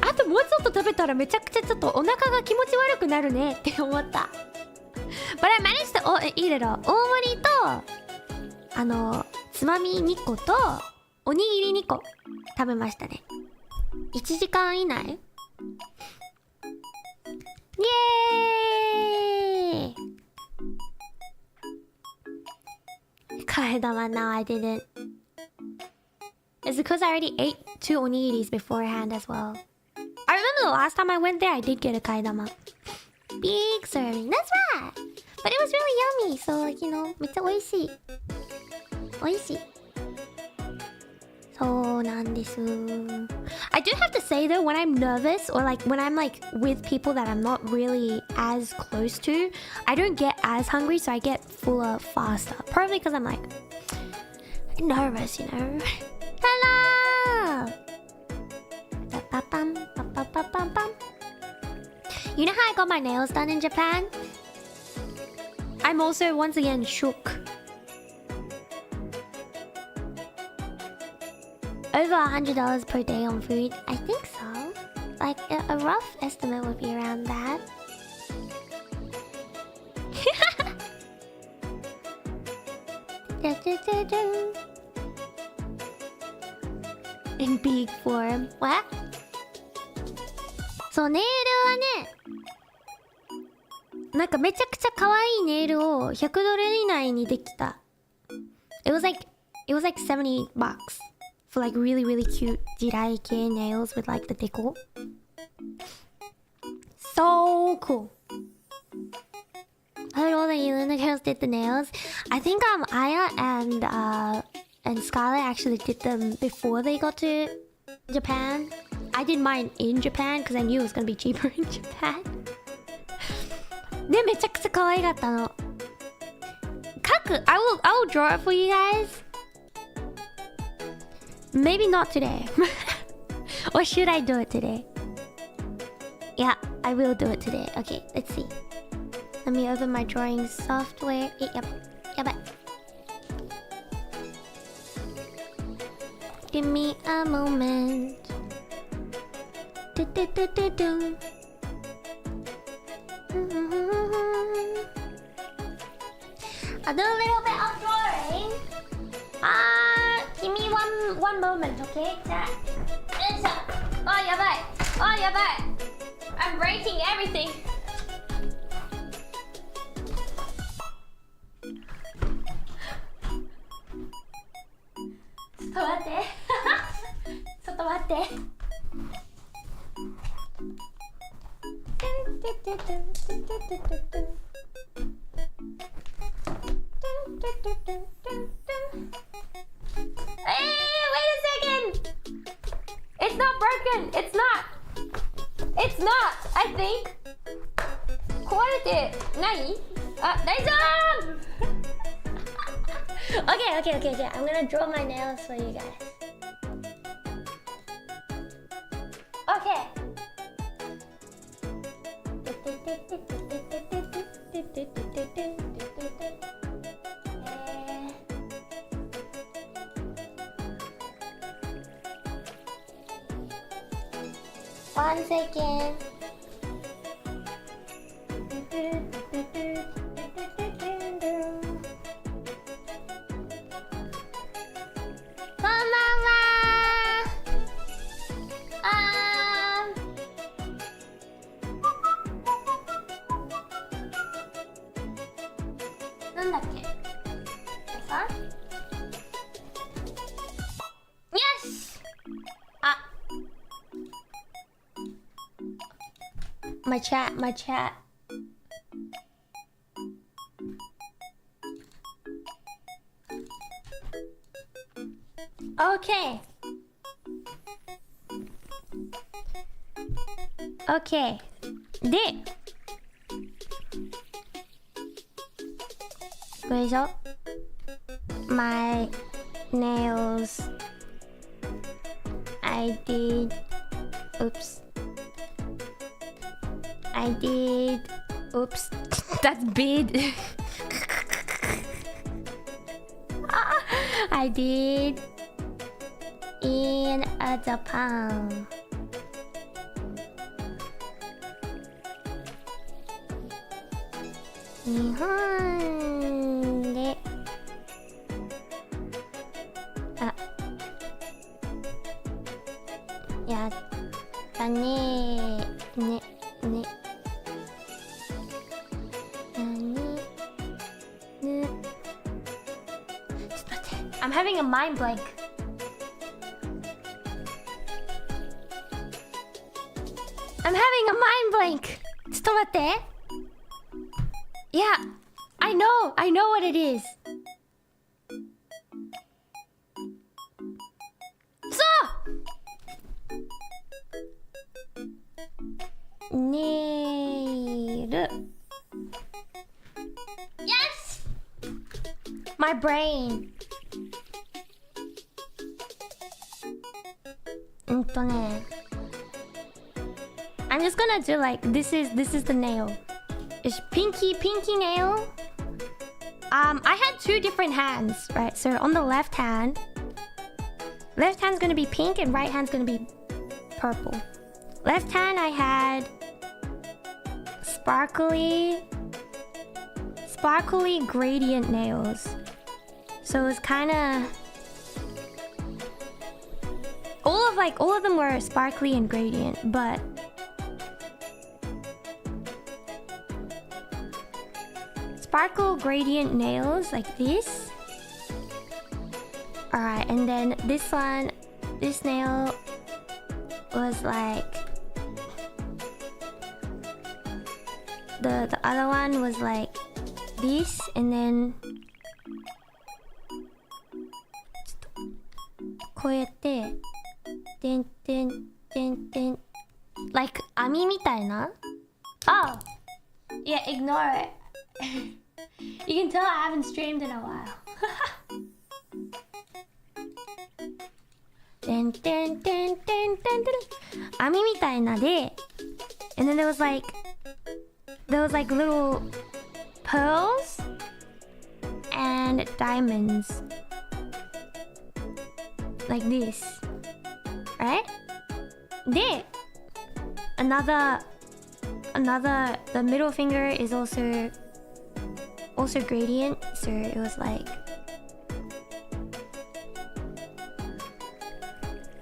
あともうちょっと食べたらめちゃくちゃちょっとお腹が気持ち悪くなるねって思った。But I managed to eat it all. 大盛りとつまみ2個とおにぎり2個食べましたね。1時間以内。イエーイ！替え玉 No, I didn't. It's because I already ate 2 onigiris beforehand as well. I remember the last time I went there, I did get a 替え玉. Big serving. That's right. But it was really yummy. So, like, you know, めっちゃ美味しい。美味しい。そうなんです。I do have to say though, when I'm nervous or like when I'm like with people that I'm not really as close to, I don't get as hungry, so I get fuller faster. Probably because I'm like nervous, you know. Hello. You know how I got my nails done in Japan? I'm also once again shook. Over $100 per day on food? I think so. Like a rough estimate would be around that. In big form. What? そう、ネイルはね、なんかめちゃくちゃ可愛いネイルを$100以内にできた。It was like $70. For like really cute jiraike nails with like the deco. So cool. I heard all the ILUNA girls did the nails. I think Aia and Scarle actually did them before they got to Japan. I did mine in Japan because I knew it was gonna be cheaper in Japan. で、めちゃくちゃ可愛かったの。I will draw it for you guys. Maybe not today. Or should I do it today? Yeah, I will do it today. Okay, let's see. Let me open my drawing software. Yep. Give me a moment. I'll do a little bit of drawing. Give me one moment, okay? Oh, yabai. I'm breaking everything. Hey, wait a second! It's not broken! 大丈夫Okay. I'm gonna draw my nails for you guys. Okay. One second. Yes! My chat. Okay. で、これでしょ My nails I did oops that's big I did in Japan. Nihon de yatta ne ne I'm having a mind blank. Yeah, I know what it is. So, nail. Yes, my brain. I'm just gonna do like this is the nail. It's pinky nail. I had two different hands, right? So on the left hand's gonna be pink and right hand's gonna be purple. Left hand I had sparkly gradient nails. So it's kind of all of them were sparkly and gradient, but sparkle gradient nails like this. Alright, and then this nail was like the other one was like this, and then こうやっててんてんてんてん like 網みたいな Oh! Yeah, ignore it. You can tell I haven't streamed in a while. てんてんてんてんてんてん網みたいなで And then there was like little pearls and diamonds like this, right? Then the middle finger is also gradient, so it was like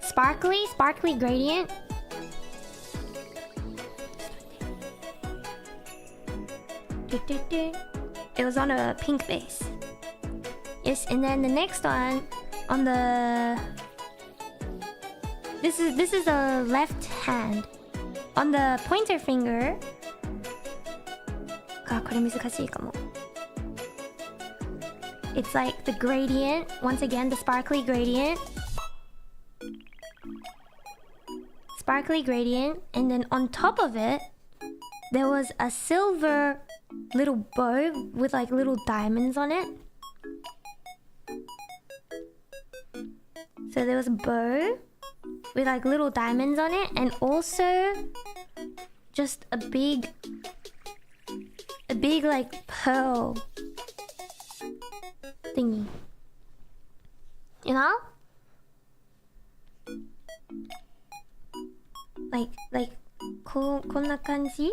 sparkly gradient. It was on a pink base. Yes, and then the next one on the this is the left hand. On the pointer finger. これ難しいかも. It's like the gradient, once again the sparkly gradient. Sparkly gradient, and then on top of it there was a silver little bow with like little diamonds on it. So there was a bow with like little diamonds on it, and also just a big like pearl thingy. You know? Like こんな感じ?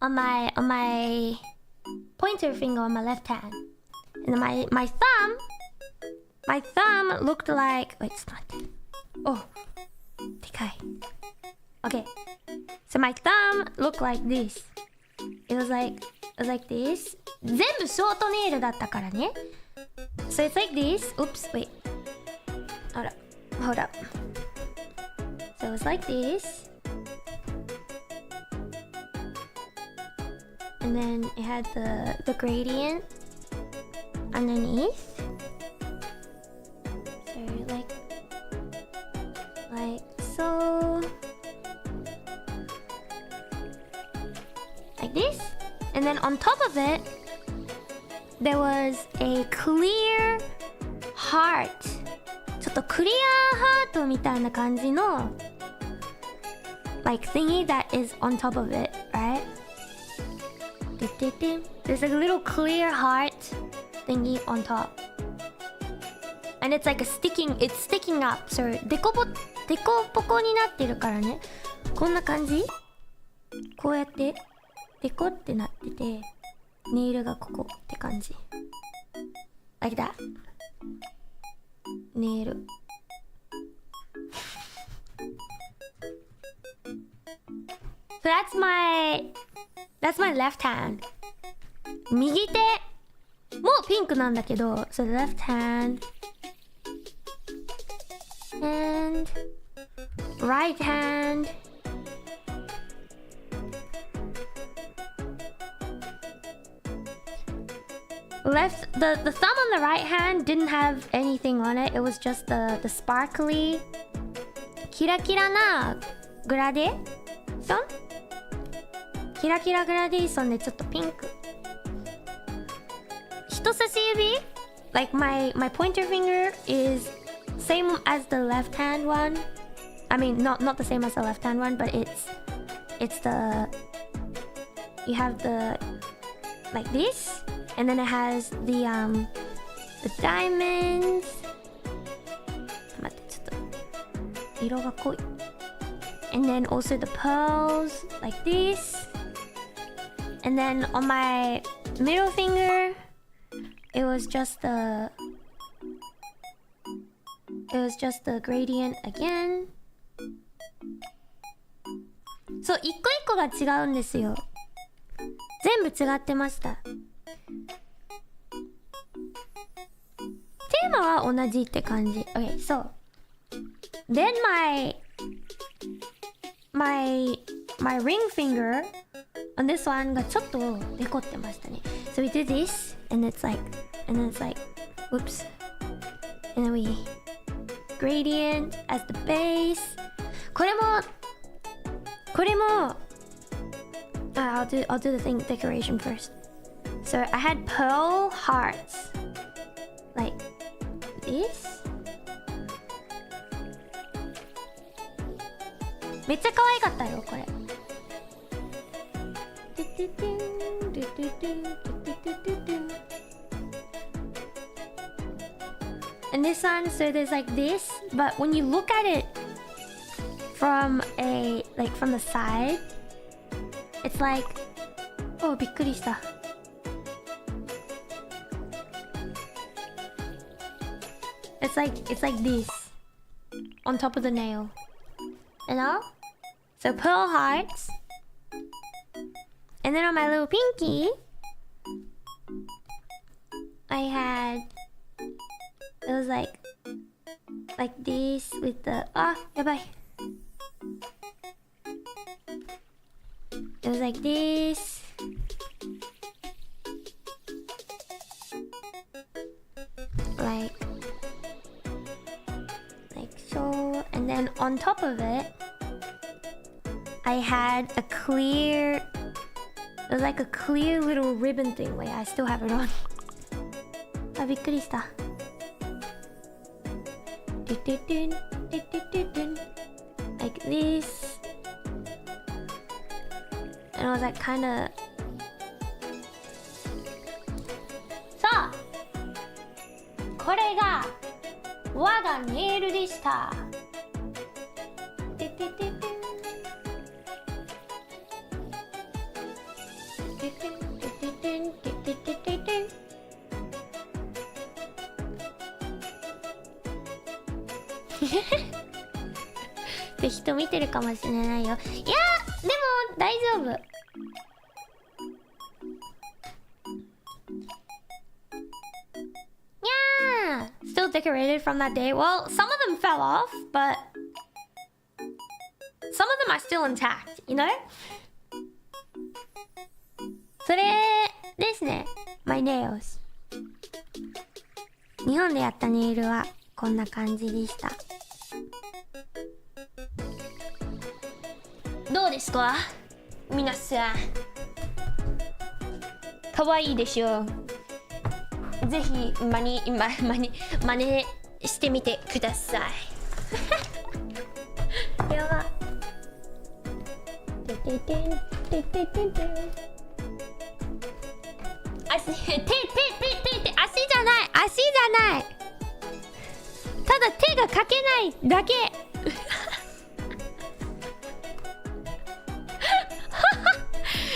On my pointer finger on my left hand. And then my thumb looked like, wait, it's not. Oh, でかい. Okay. So my thumb looked like this. It was like this. 全部ショートネイルだったからね. So it's like this. Oops, wait. Hold up. So it was like this. And then it had the gradient underneath. So like so. Like this. And then on top of it, there was a clear heart. ちょっとクリアハートみたいな感じの like thingy that is on top of it, right? There's like a little clear heart thingy on top. And it's like it's sticking up. So デコポコになってるからね。こんな感じ？こうやってデコってなってて、ネイルがここって感じ。Like that. ネイル。So that's my left hand. 右手もピンクなんだけど、so the left hand and right hand. The thumb on the right hand didn't have anything on it. It was just the sparkly キラキラなグラデーションキラキラグラデーションでちょっとピンク。人差し指 like my pointer finger is same as the left hand one. I mean not the same as the left hand one, but it's the you have the like this, and then it has the diamonds. 待ってちょっと色が濃い。And then also the pearls like this. And then on my middle finger, it was just the gradient again. そう、一個一個が違うんですよ。全部違ってました。テーマは同じって感じ。Okay, so then my ring finger on this one がちょっとデコってましたね。So we do this, and then it's like, whoops. And then we gradient as the base. これもI'll do the thing decoration first. So I had pearl hearts like this. めっちゃ可愛かったよこれ。And this one, so there's like this, but when you look at it from the side, it's like, oh, びっくりした。It's like this on top of the nail, you know? So pearl hearts, and then on my little pinky, I had it was like this with the yabai. It was like this. Like so, and then on top of it, I had a clear It was like a clear little ribbon thing. Wait, I still have it on. あ、びっくりした。Like this. And I was like kind of. さあ、これが我がネイルでした。って人見てるかもしれないよ。いや、でも大丈夫。Yeah, still decorated from that day. Well, some of them fell off, but some of them are still intact, you know? それですね。My nails. 日本でやったネイルはこんな感じでした。どうですか皆さん。かわいいでしょう。ぜひ真似してみてください。やば。足じゃない。ただ手がかけないだけ。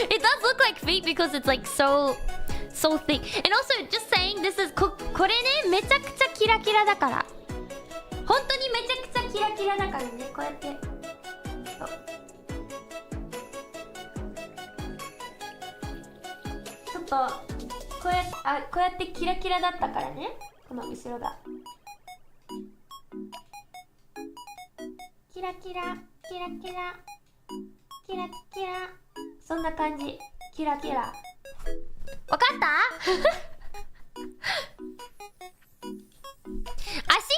It does look like feet because it's like so thick. And also, just saying, this is これね、めちゃくちゃキラキラだから。本当にめちゃくちゃキラキラだからね。こうやって。ちょっとこうやってキラキラだったからね。この後ろが。キラキラキラキラキラキラ。そんな感じ。キラキラ。わかった足っ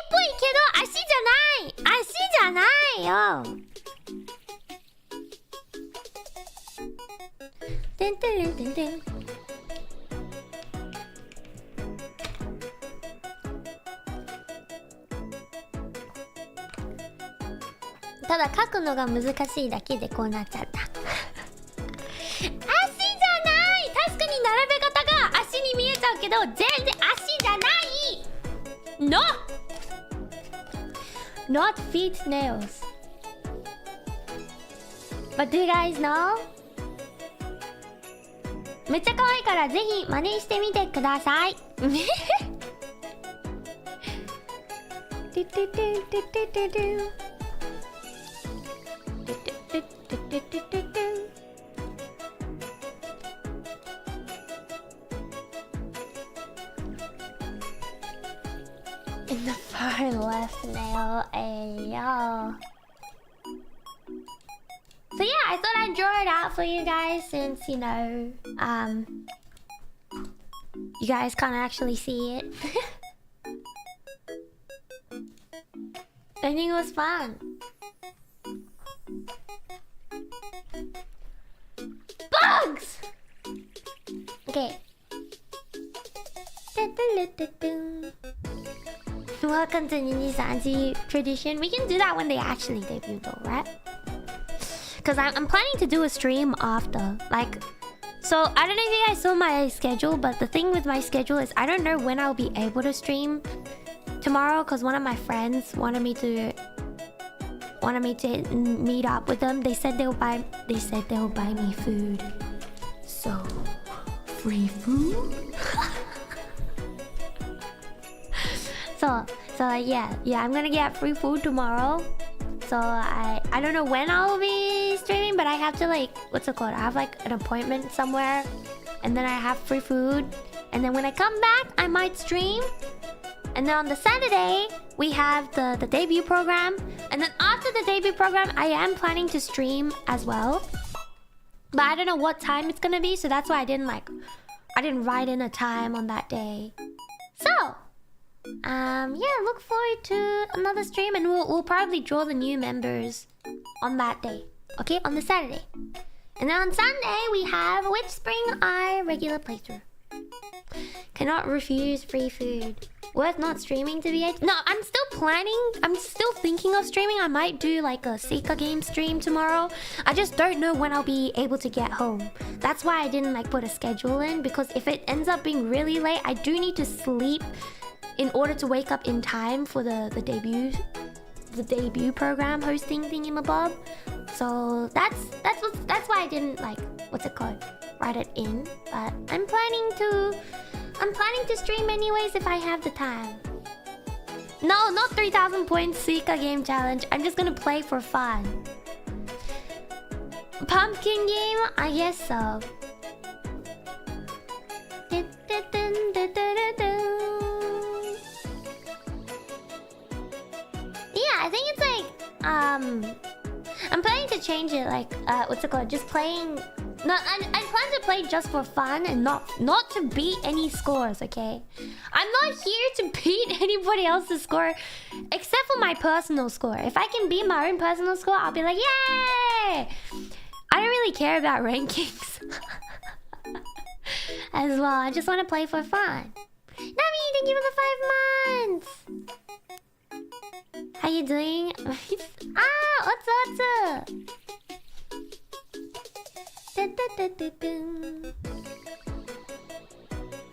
ぽいけど足じゃないよ。てんてんてんてん。ただ書くのが難しいだけでこうなっちゃった。足じゃない。確かに並べ方が足に見えちゃうけど全然足じゃない。 No! Not feet nails. But do you guys know? めっちゃ可愛いからぜひ真似してみてください。In the far left nail area. So yeah, I thought I'd draw it out for you guys since, you know, you guys can't actually see it. I think it was fun. Bugs! Okay. Welcome to NIJISANJI tradition. We can do that when they actually debut though, right? Because I'm planning to do a stream after. Like, so I don't know if you guys saw my schedule, but the thing with my schedule is I don't know when I'll be able to stream tomorrow because one of my friends wanted me to meet up with them. They said they'll buy me food. So, free food? So yeah, I'm gonna get free food tomorrow. So I don't know when I'll be streaming, but I have to like, what's it called? I have like an appointment somewhere, and then I have free food, and then when I come back, I might stream. And then on the Saturday, we have the debut program, and then after the debut program, I am planning to stream as well. But I don't know what time it's gonna be, so that's why I didn't write in a time on that day. So, yeah, look forward to another stream, and we'll probably draw the new members on that day. Okay, on the Saturday. And then on Sunday we have Which Spring our regular playthrough. Cannot refuse free food. Worth not streaming to be able... No, I'm still planning. I'm still thinking of streaming. I might do like a Seika game stream tomorrow. I just don't know when I'll be able to get home. That's why I didn't like put a schedule in, because if it ends up being really late, I do need to sleep in order to wake up in time for the debut program hosting thingamabob. So that's why I didn't like, what's it called, write it in. But I'm planning to stream anyways if I have the time. No, not 3,000 points Suika game challenge. I'm just gonna play for fun. Pumpkin game? I guess so. Yeah, I think it's like I'm planning to change it, like what's it called? Just playing. No, I plan to play just for fun and not to beat any scores, okay? I'm not here to beat anybody else's score except for my personal score. If I can beat my own personal score, I'll be like, yay! I don't really care about rankings as well. I just want to play for fun. Nami, thank you for the 5 months! How you doing? What's up?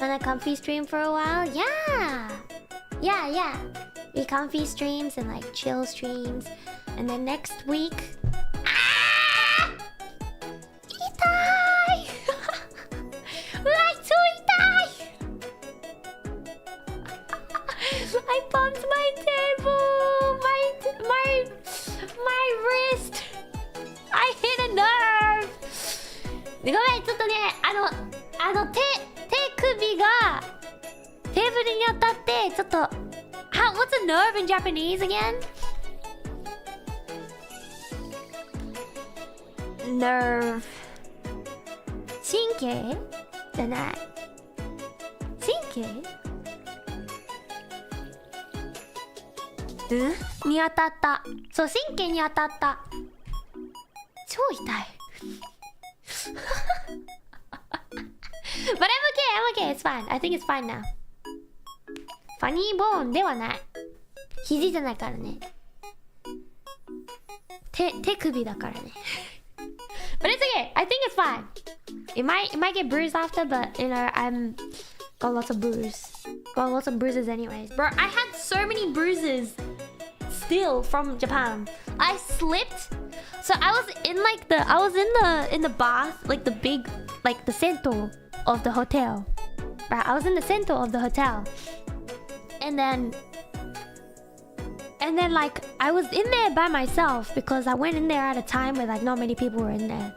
Wanna comfy stream for a while? Yeah. We comfy streams and like chill streams. And then next week... Itai! I bumped my table! My wrist! I hit a nerve! ごめん、ちょっとね、手首がテーブルに当たって、ちょっと What's a nerve in Japanese again? Nerve 神経じゃない神経に当たった。そう、神経に当たった。超痛い。But I'm okay, it's fine. I think it's fine now. ファニーボーンではない。肘じゃないからね。手首だからね。But it's okay. I think it's fine. It might get bruised after, but you know, I'm got lots of bruises anyways. Bro, I had so many bruises still from Japan. I slipped. So I was in the bath, like the big, like the sento of the hotel. Right, I was in the sento of the hotel. And then like I was in there by myself because I went in there at a time where like not many people were in there.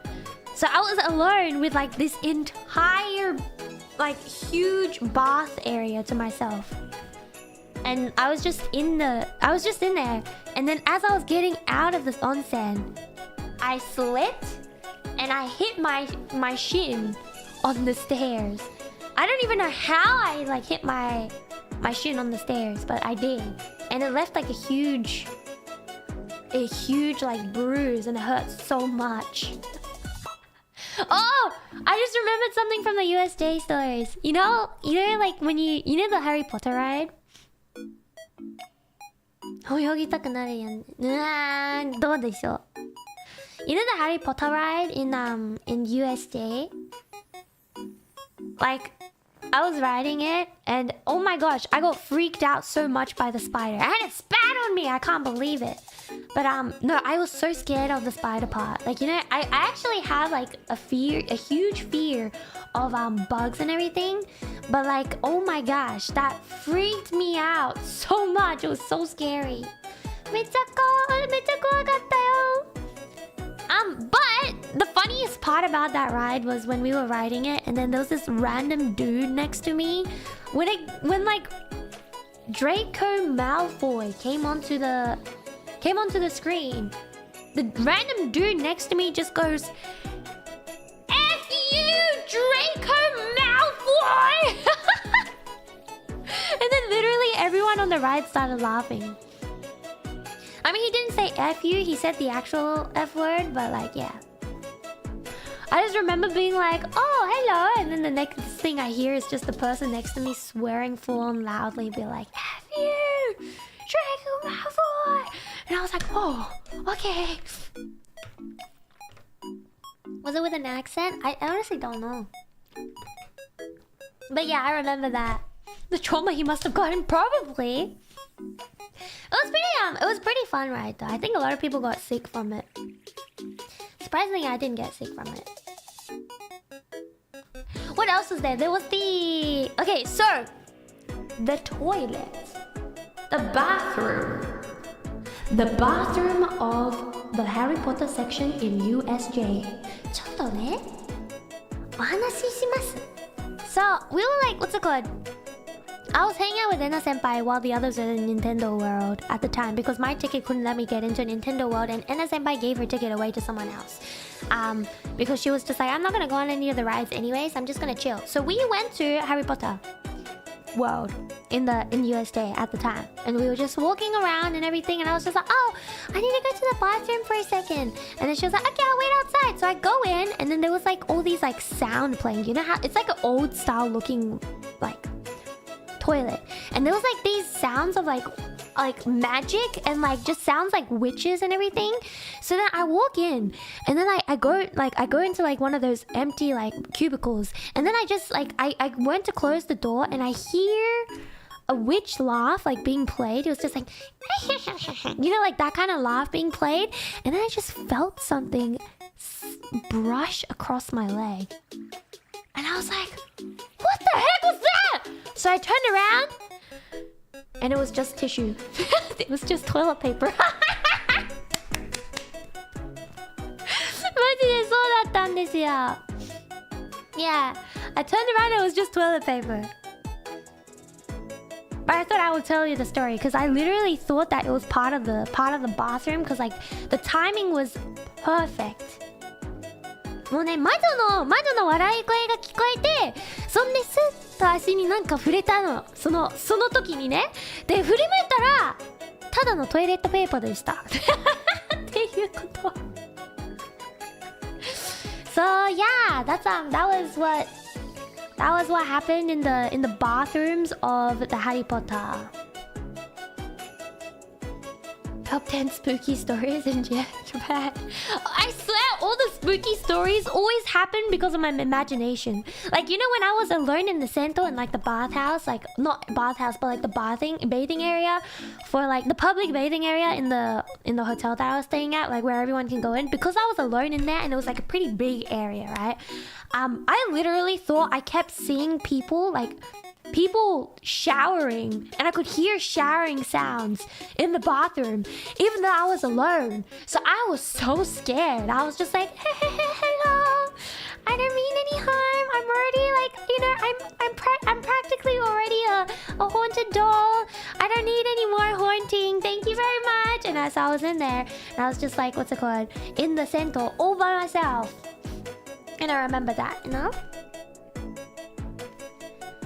So I was alone with like this entire like huge bath area to myself. And I was just in there. And then as I was getting out of this onsen, I slipped and I hit my shin on the stairs. I don't even know how I like hit my shin on the stairs, but I did. And it left like a huge like bruise, and it hurt so much. Oh, I just remembered something from the USJ stories. You know like when you know the Harry Potter ride? 泳ぎたくなるやん。どうでしょう? You know the Harry Potter ride in USJ? Like, I was riding it, and oh my gosh, I got freaked out so much by the spider. And it spat on me, I can't believe it. But no, I was so scared of the spider part. Like, you know, I actually have like a huge fear of bugs and everything. But like, oh my gosh, that freaked me out so much. It was so scary. めっちゃ怖かったよ。But the funniest part about that ride was when we were riding it, and then there was this random dude next to me. When like Draco Malfoy came onto the screen, the random dude next to me just goes, "F you, Draco Malfoy!" And then literally everyone on the ride started laughing. I mean, he didn't say F you, he said the actual F word, but like, yeah. I just remember being like, oh, hello. And then the next thing I hear is just the person next to me swearing full on loudly, be like, F you, Draco Malfoy. And I was like, oh, okay. Was it with an accent? I honestly don't know. But yeah, I remember that. The trauma he must have gotten, probably. It was pretty fun, right? Though I think a lot of people got sick from it. Surprisingly, I didn't get sick from it. What else was there? There was the... Okay, so... The toilet. The bathroom. The bathroom of the Harry Potter section in USJ. ちょっとね、お話しします。So, we were like, what's it called? I was hanging out with Ena Senpai while the others were in Nintendo World at the time because my ticket couldn't let me get into Nintendo World, and Ena Senpai gave her ticket away to someone else. Because she was just like, I'm not gonna go on any of the rides anyways, I'm just gonna chill. So we went to Harry Potter World in USJ at the time, and we were just walking around and everything, and I was just like, oh, I need to go to the bathroom for a second. And then she was like, okay, I'll wait outside. So I go in, and then there was like all these like sound playing. You know how it's like an old style looking like toilet, and there was like these sounds of like magic and like just sounds like witches and everything. So then I walk in, and then I go into like one of those empty like cubicles, and then I just like I went to close the door, and I hear a witch laugh like being played. It was just like you know, like that kind of laugh being played, and then I just felt something brush across my leg, and I was like, what the heck was that? So I turned around, and it was just tissue. It was just toilet paper. マジでそうだったんですよ。Yeah, I turned around and it was just toilet paper. But I thought I would tell you the story because I literally thought that it was part of the bathroom because like the timing was perfect. もうね、魔女の笑い声が聞こえて、そんでスッと足になんか触れたの。その時にね。で、振り向いたら、ただのトイレットペーパーでした。っていうこと。So yeah, that was what happened in the bathrooms of the Harry Potter. Top 10 spooky stories in Japan. I swear all the spooky stories always happen because of my imagination. Like, you know, when I was alone in the sento in like the bathhouse, like not bathhouse but like the bathing area for like the public bathing area in the hotel that I was staying at, like where everyone can go in, because I was alone in there and it was like a pretty big area, right? I literally thought I kept seeing people showering, and I could hear showering sounds in the bathroom even though I was alone. So I was so scared. I was just like, hello, I don't mean any harm. I'm already like, you know, I'm practically already a haunted doll. I don't need any more haunting, thank you very much. And as I was in there, and I was just like, what's it called, in the sento all by myself. And I remember that, you know.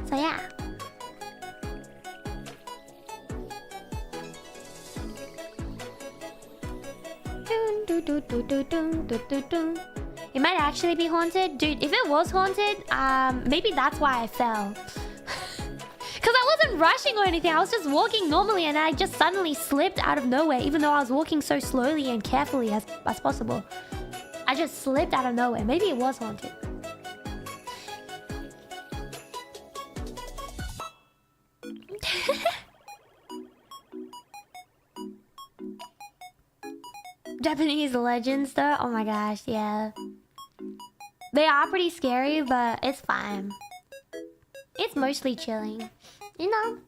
So yeah. It might actually be haunted. Dude, if it was haunted, maybe that's why I fell. Because I wasn't rushing or anything. I was just walking normally and I just suddenly slipped out of nowhere, even though I was walking so slowly and carefully as possible. I just slipped out of nowhere. Maybe it was haunted. Japanese legends though, oh my gosh, yeah. They are pretty scary, but it's fine. It's mostly chilling, you know.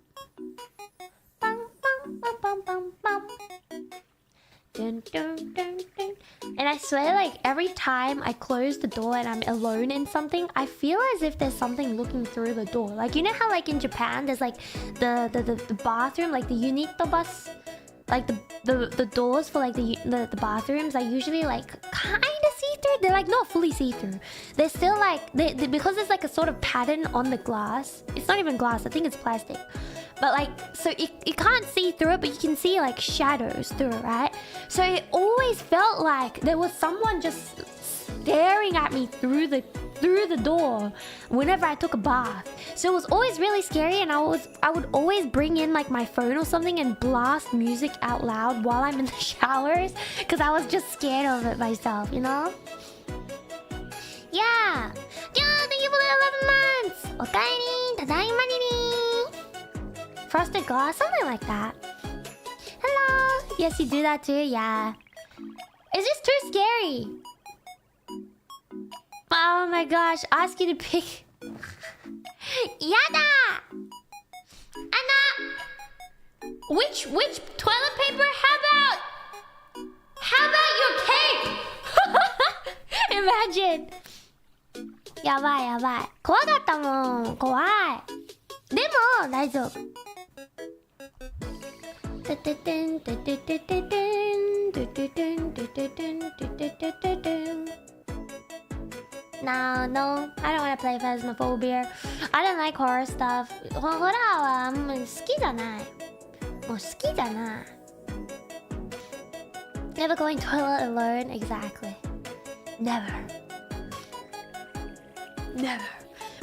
Dun, dun, dun, dun. And I swear, like every time I close the door and I'm alone in something, I feel as if there's something looking through the door. Like, you know how like in Japan there's like the bathroom, like the unito bus, like the doors for like the bathrooms are usually like kind of see-through. They're like not fully see-through. They're still like because there's like a sort of pattern on the glass. It's not even glass, I think it's plastic. But like, so you can't see through it, but you can see like shadows through it, right? So it always felt like there was someone just staring at me through the door whenever I took a bath. So it was always really scary, and I would always bring in like my phone or something and blast music out loud while I'm in the showers because I was just scared of it myself, you know? Yeah! Thank you for the 11 months! Okaeri, tadaima nini! Frosted glass, something like that. Hello! Yes, you do that too, yeah. Is this too scary? Oh my gosh, ask you to pick. Yada! Anna! Which toilet paper? How about your cake? Imagine. やばいやばい。怖かったもん。怖い。でも大丈夫。No, I don't want to play Phasmophobia. I don't like horror stuff. ホラーはもう好きじゃない。もう好きじゃない。Never going toilet alone, exactly. Never.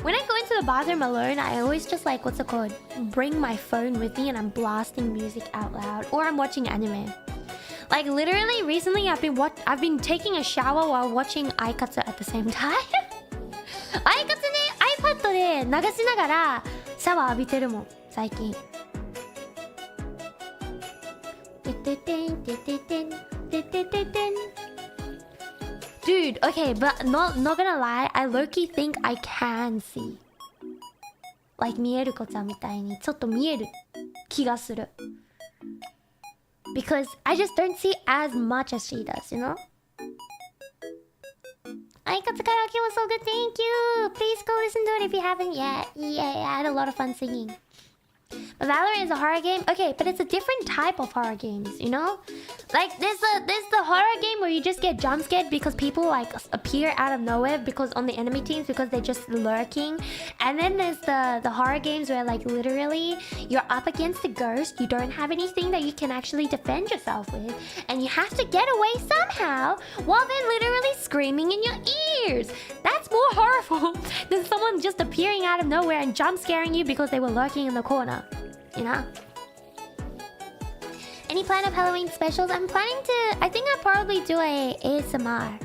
When I go into the bathroom alone, I always just like, what's it called? Bring my phone with me and I'm blasting music out loud. Or I'm watching anime. Like literally recently I've been taking a shower while watching Aikatsu at the same time. Aikatsu ね iPad で流しながらシャワー浴びてるもん最近。Dude, okay, but not gonna lie, I low-key think I can see. Like 見える子ちゃんみたいにちょっと見える気がする。Because I just don't see as much as she does, you know? Aikatsu karaoke was so good, thank you! Please go listen to it if you haven't yet. Yeah, I had a lot of fun singing. But Valorant is a horror game? Okay, but it's a different type of horror games, you know? Like, there's the horror game where you just get jump scared because people, like, appear out of nowhere because on the enemy teams because they're just lurking. And then there's the horror games where, like, literally, you're up against a ghost, you don't have anything that you can actually defend yourself with, and you have to get away somehow while they're literally screaming in your ears. That's more horrible than someone just appearing out of nowhere and jump scaring you because they were lurking in the corner. You know? Any plan of Halloween specials? I'm planning to... I think I'll probably do a ASMR.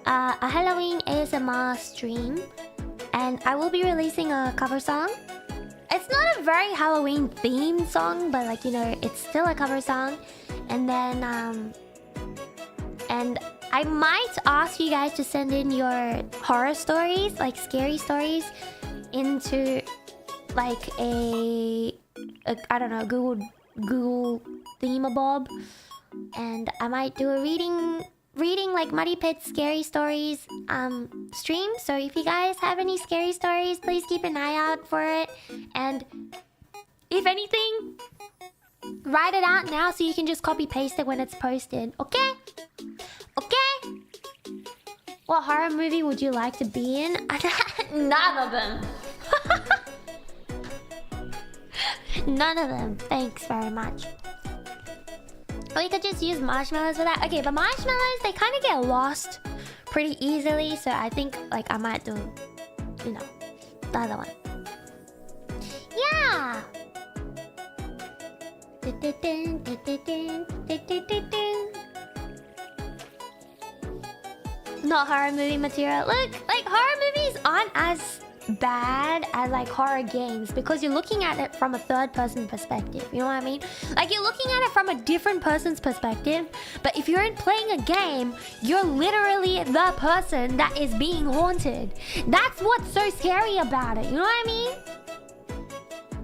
A Halloween ASMR stream. And I will be releasing a cover song. It's not a very Halloween themed song, but like, you know, it's still a cover song. And then, and I might ask you guys to send in your horror stories, like scary stories, into like a I don't know, Google themabob, and I might do a reading like Muddy Pit scary stories stream. So if you guys have any scary stories, please keep an eye out for it. And if anything, write it out now so you can just copy paste it when it's posted. Okay? What horror movie would you like to be in? None of them. None of them. Thanks very much. Or you could just use marshmallows for that. Okay, but marshmallows, they kind of get lost pretty easily. So I think like I might do, you know, the other one. Yeah! Not horror movie material. Look, like horror movies aren't as bad as like horror games because you're looking at it from a third person perspective, you know what I mean? Like you're looking at it from a different person's perspective, but if you're playing a game, you're literally the person that is being haunted. That's what's so scary about it, you know what I mean?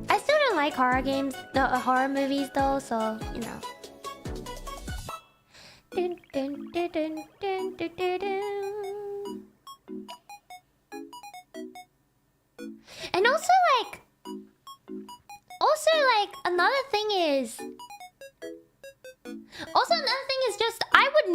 I still don't like horror games, horror movies though, so you know. And also another thing is just I would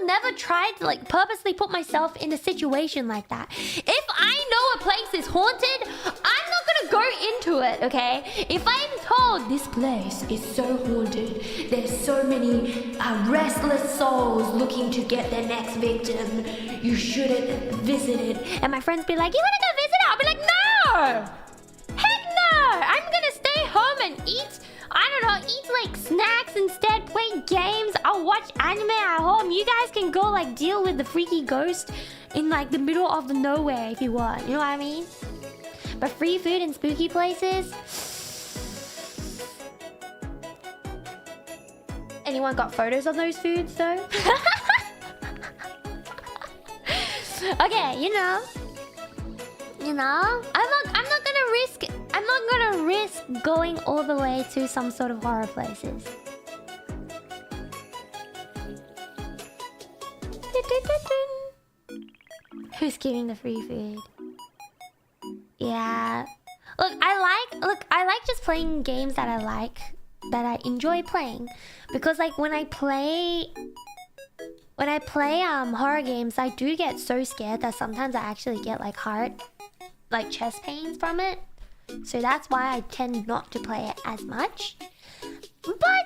never try to like purposely put myself in a situation like that. If I know a place is haunted, I'm not gonna go into it. okay? If I'm told this place is so haunted, there's so many restless souls looking to get their next victim, you shouldn't visit it. And my friends be like, you wanna go visit it? I'll be like, no! Heck no! I'm gonna stay home and eat, I don't know, eat like snacks instead, play games. I'll watch anime at home. You guys can go like deal with the freaky ghost in like the middle of the nowhere if you want. You know what I mean? But free food in spooky places? Anyone got photos of those foods though? Okay, you know, I'm not gonna risk going all the way to some sort of horror places. Who's giving the free food? Yeah. Look, I like just playing games that I enjoy playing, because like when I play horror games, I do get so scared that sometimes I actually get like chest pains from it. So that's why I tend not to play it as much. But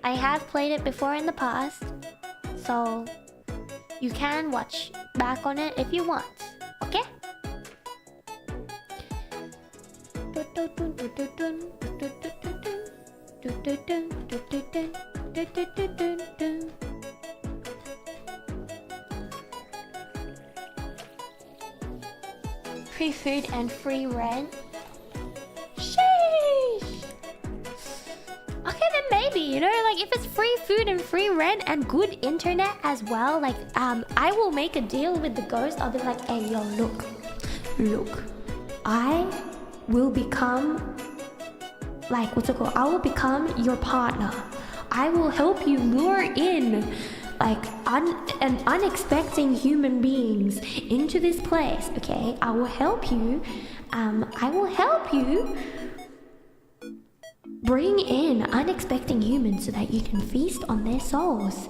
I have played it before in the past, so you can watch back on it if you want, okay? Free food and free rent. Sheesh. Okay, then maybe, you know, like if it's free food and free rent and good internet as well, like I will make a deal with the ghost. I'll be like, hey yo, look, I will become like, what's it called? I will become your partner. I will help you lure in like unexpected human beings into this place, okay? I will help you bring in unexpected humans so that you can feast on their souls,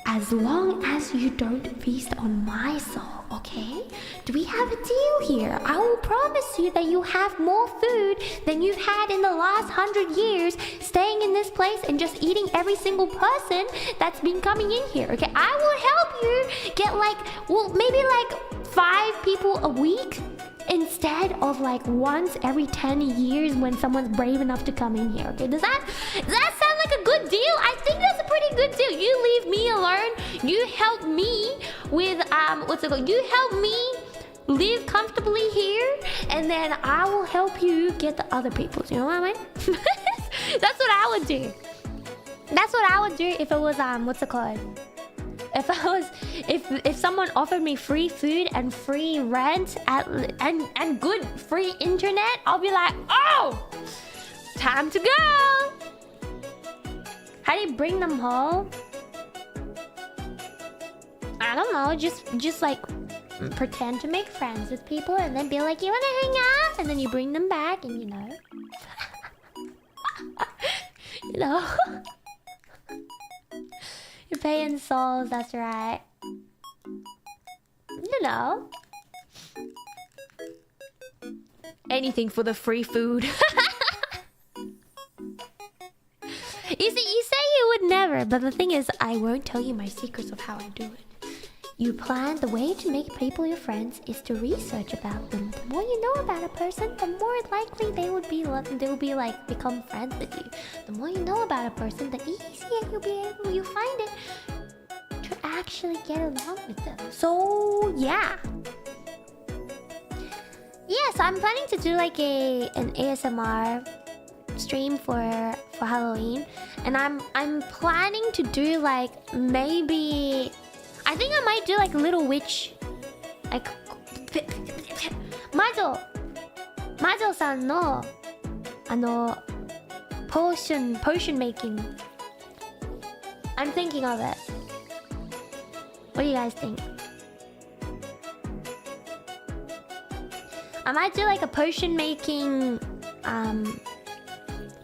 as long as you don't feast on my soul, okay? Do we have a deal here? I will promise you that you have more food than you've had in the last 100 years staying in this place and just eating every single person that's been coming in here, okay? I will help you get like, well, maybe like 5 people a week instead of like once every 10 years when someone's brave enough to come in here, okay? Does that sound like a good deal? I think that's a pretty good deal. You leave me alone. You help me with you help me live comfortably here, and then I will help you get the other people. You know what I mean? That's what I would do. That's what I would do if it was if someone offered me free food and free rent and good free internet, I'll be like, oh, time to go. How do you bring them home? I don't know, just like pretend to make friends with people and then be like, you wanna hang out? And then you bring them back and you know. You're paying souls, that's right. You know. Anything for the free food. You say you would never, but the thing is, I won't tell you my secrets of how I do it. You plan, the way to make people your friends is to research about them. The more you know about a person, the more likely they will be like become friends with you. The more you know about a person, the easier you find it to actually get along with them. So yeah. Yes, I'm planning to do like an ASMR stream for Halloween, and I'm planning to do like maybe, I think I might do like a little witch, like Majo-san no potion making. I'm thinking of it. What do you guys think? I might do like a potion making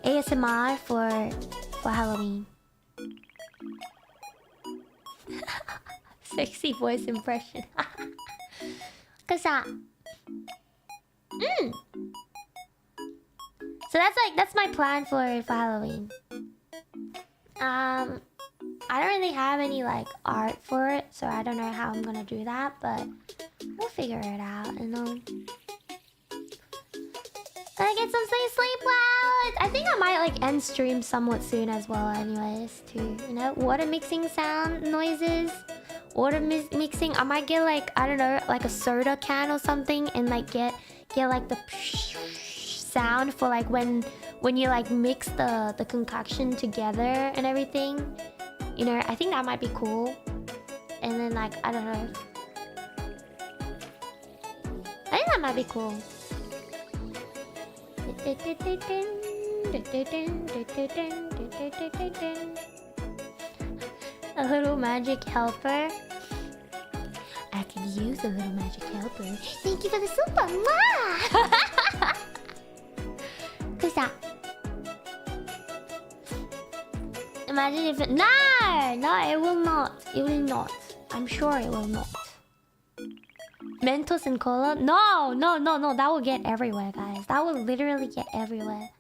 ASMR for Halloween. Sexy voice impression. Cause so that's my plan for Halloween. I don't really have any like art for it, so I don't know how I'm gonna do that, but we'll figure it out, you know. Gotta get some sleep well. I think I might like end stream somewhat soon as well anyways too, you know. Water mixing sound noises. Water mixing. I might get like, I don't know, like a soda can or something, and like get like the sound for like when you like mix the concoction together and everything. You know, I think that might be cool. And then like, I don't know. I think that might be cool. A little magic helper. I can use a little magic helper. Thank you for the super. Kusa. Imagine if it... No, it will not. It will not. I'm sure it will not. Mentos and cola? No. That will get everywhere, guys. That will literally get everywhere.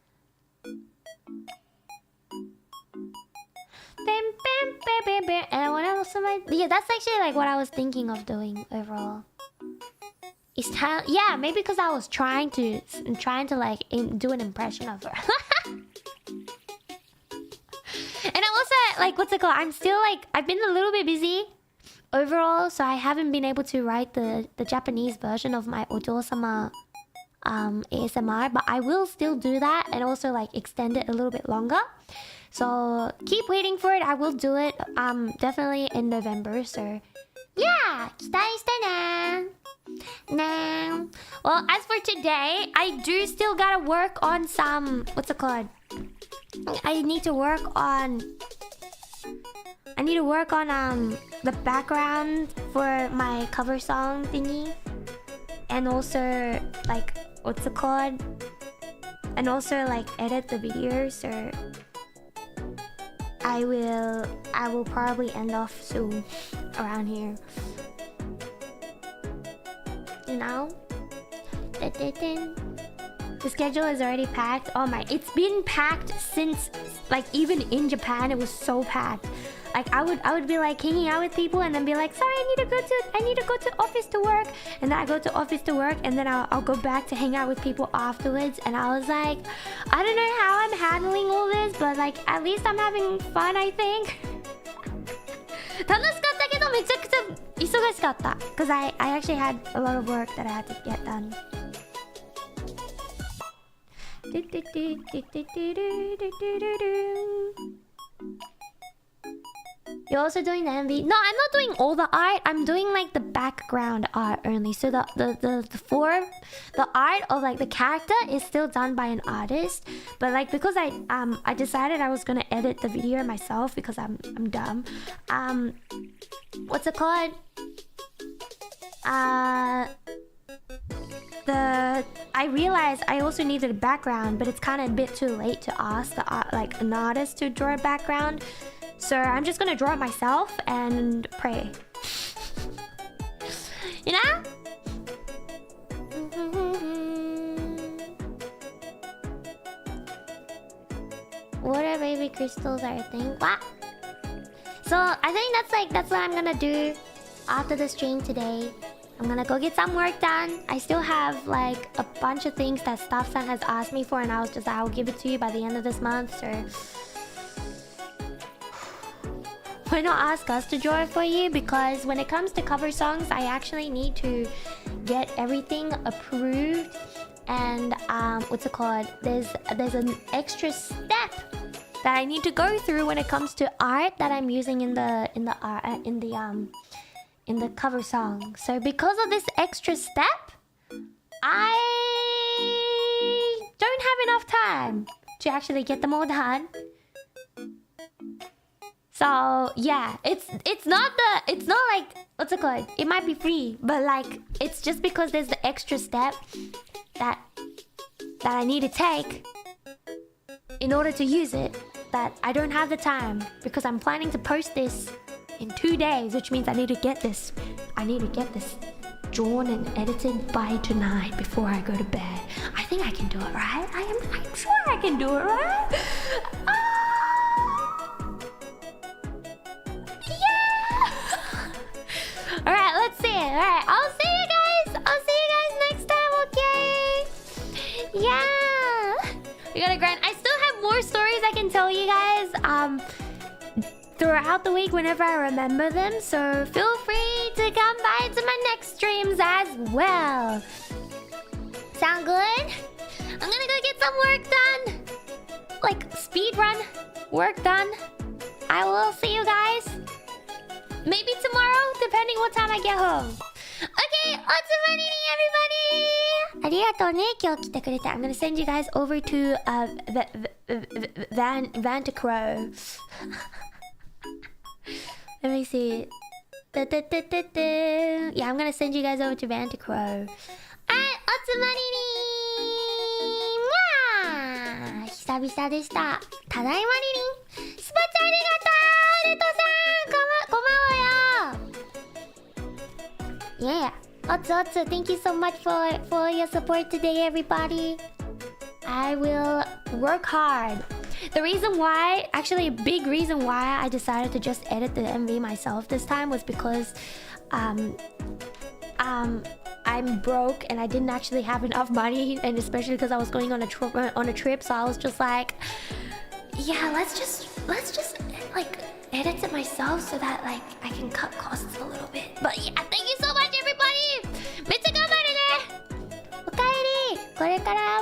And what else am I... Yeah, that's actually like what I was thinking of doing overall. It's time... Yeah, maybe because I was trying to like do an impression of her. And I also, like, what's it called? I'm still like... I've been a little bit busy overall, so I haven't been able to write the Japanese version of my Ojo-sama ASMR, but I will still do that and also like extend it a little bit longer. So keep waiting for it. I will do it definitely in November. So yeah, 期待してね. Now, well, as for today, I do still gotta work on some, what's it called? I need to work on the background for my cover song thingy, and also like, what's it called? And also like edit the video. So I will probably end off soon around here. You know? The schedule is already packed. Oh my, it's been packed since, like, even in Japan it was so packed. Like I would be like hanging out with people and then be like, sorry, I need to go to office to work, and then I go to office to work, and then I'll go back to hang out with people afterwards. And I was like, I don't know how I'm handling all this, but like at least I'm having fun, I think. 楽しかったけどめちゃくちゃ忙しかった because I actually had a lot of work that I had to get done. You're also doing the MV? No, I'm not doing all the art. I'm doing like the background art only. So the art of like the character is still done by an artist. But like because I decided I was gonna edit the video myself because I'm dumb. What's it called? I realized I also needed a background, but it's kind of a bit too late to ask like an artist to draw a background. So I'm just gonna draw it myself and pray. You know? Water baby crystals are a thing. What? So I think that's what I'm gonna do after the stream today. I'm gonna go get some work done. I still have like a bunch of things that Staff-san has asked me for, and I was just like, I'll give it to you by the end of this month. So why not ask us to draw it for you? Because when it comes to cover songs, I actually need to get everything approved. And what's it called? There's an extra step that I need to go through when it comes to art that I'm using in the cover song. So because of this extra step, I don't have enough time to actually get them all done. So yeah, it's not like, what's it called? It might be free, but like it's just because there's the extra step that I need to take in order to use it, that I don't have the time, because I'm planning to post this in 2 days, which means I need to get this drawn and edited by tonight before I go to bed. I think I can do it, right? I'm sure I can do it, right? Yeah! Alright, let's see. Alright, I'll see you guys. I'll see you guys next time, okay? Yeah! We gotta grind. I still have more stories I can tell you guys throughout the week whenever I remember them, so feel free to come by to my next streams as well. Sound good? I'm gonna go get some work done. Like speed run work done. I will see you guys maybe tomorrow, depending what time I get home. Okay, Otsumanini, everybody! ありがとうね、今日来てくれて。I'm gonna send you guys over to Vantacrow. Let me see. Yeah, I'm gonna send you guys over to Vantacrow. Alright, Otsumanini! 久々でした。ただいまリリン。スパチャありがとう、レトさん、こまわや。Yeah, Otsu, thank you so much for your support today, everybody. I will work hard. The reason why, actually a big reason why I decided to just edit the MV myself this time was because I'm broke and I didn't actually have enough money, and especially because I was going on a trip, so I was just like, yeah, let's just like edit it myself so that like I can cut costs a little bit. But yeah, thank you so much, everybody. めっちゃ頑張るね。おかえり。これから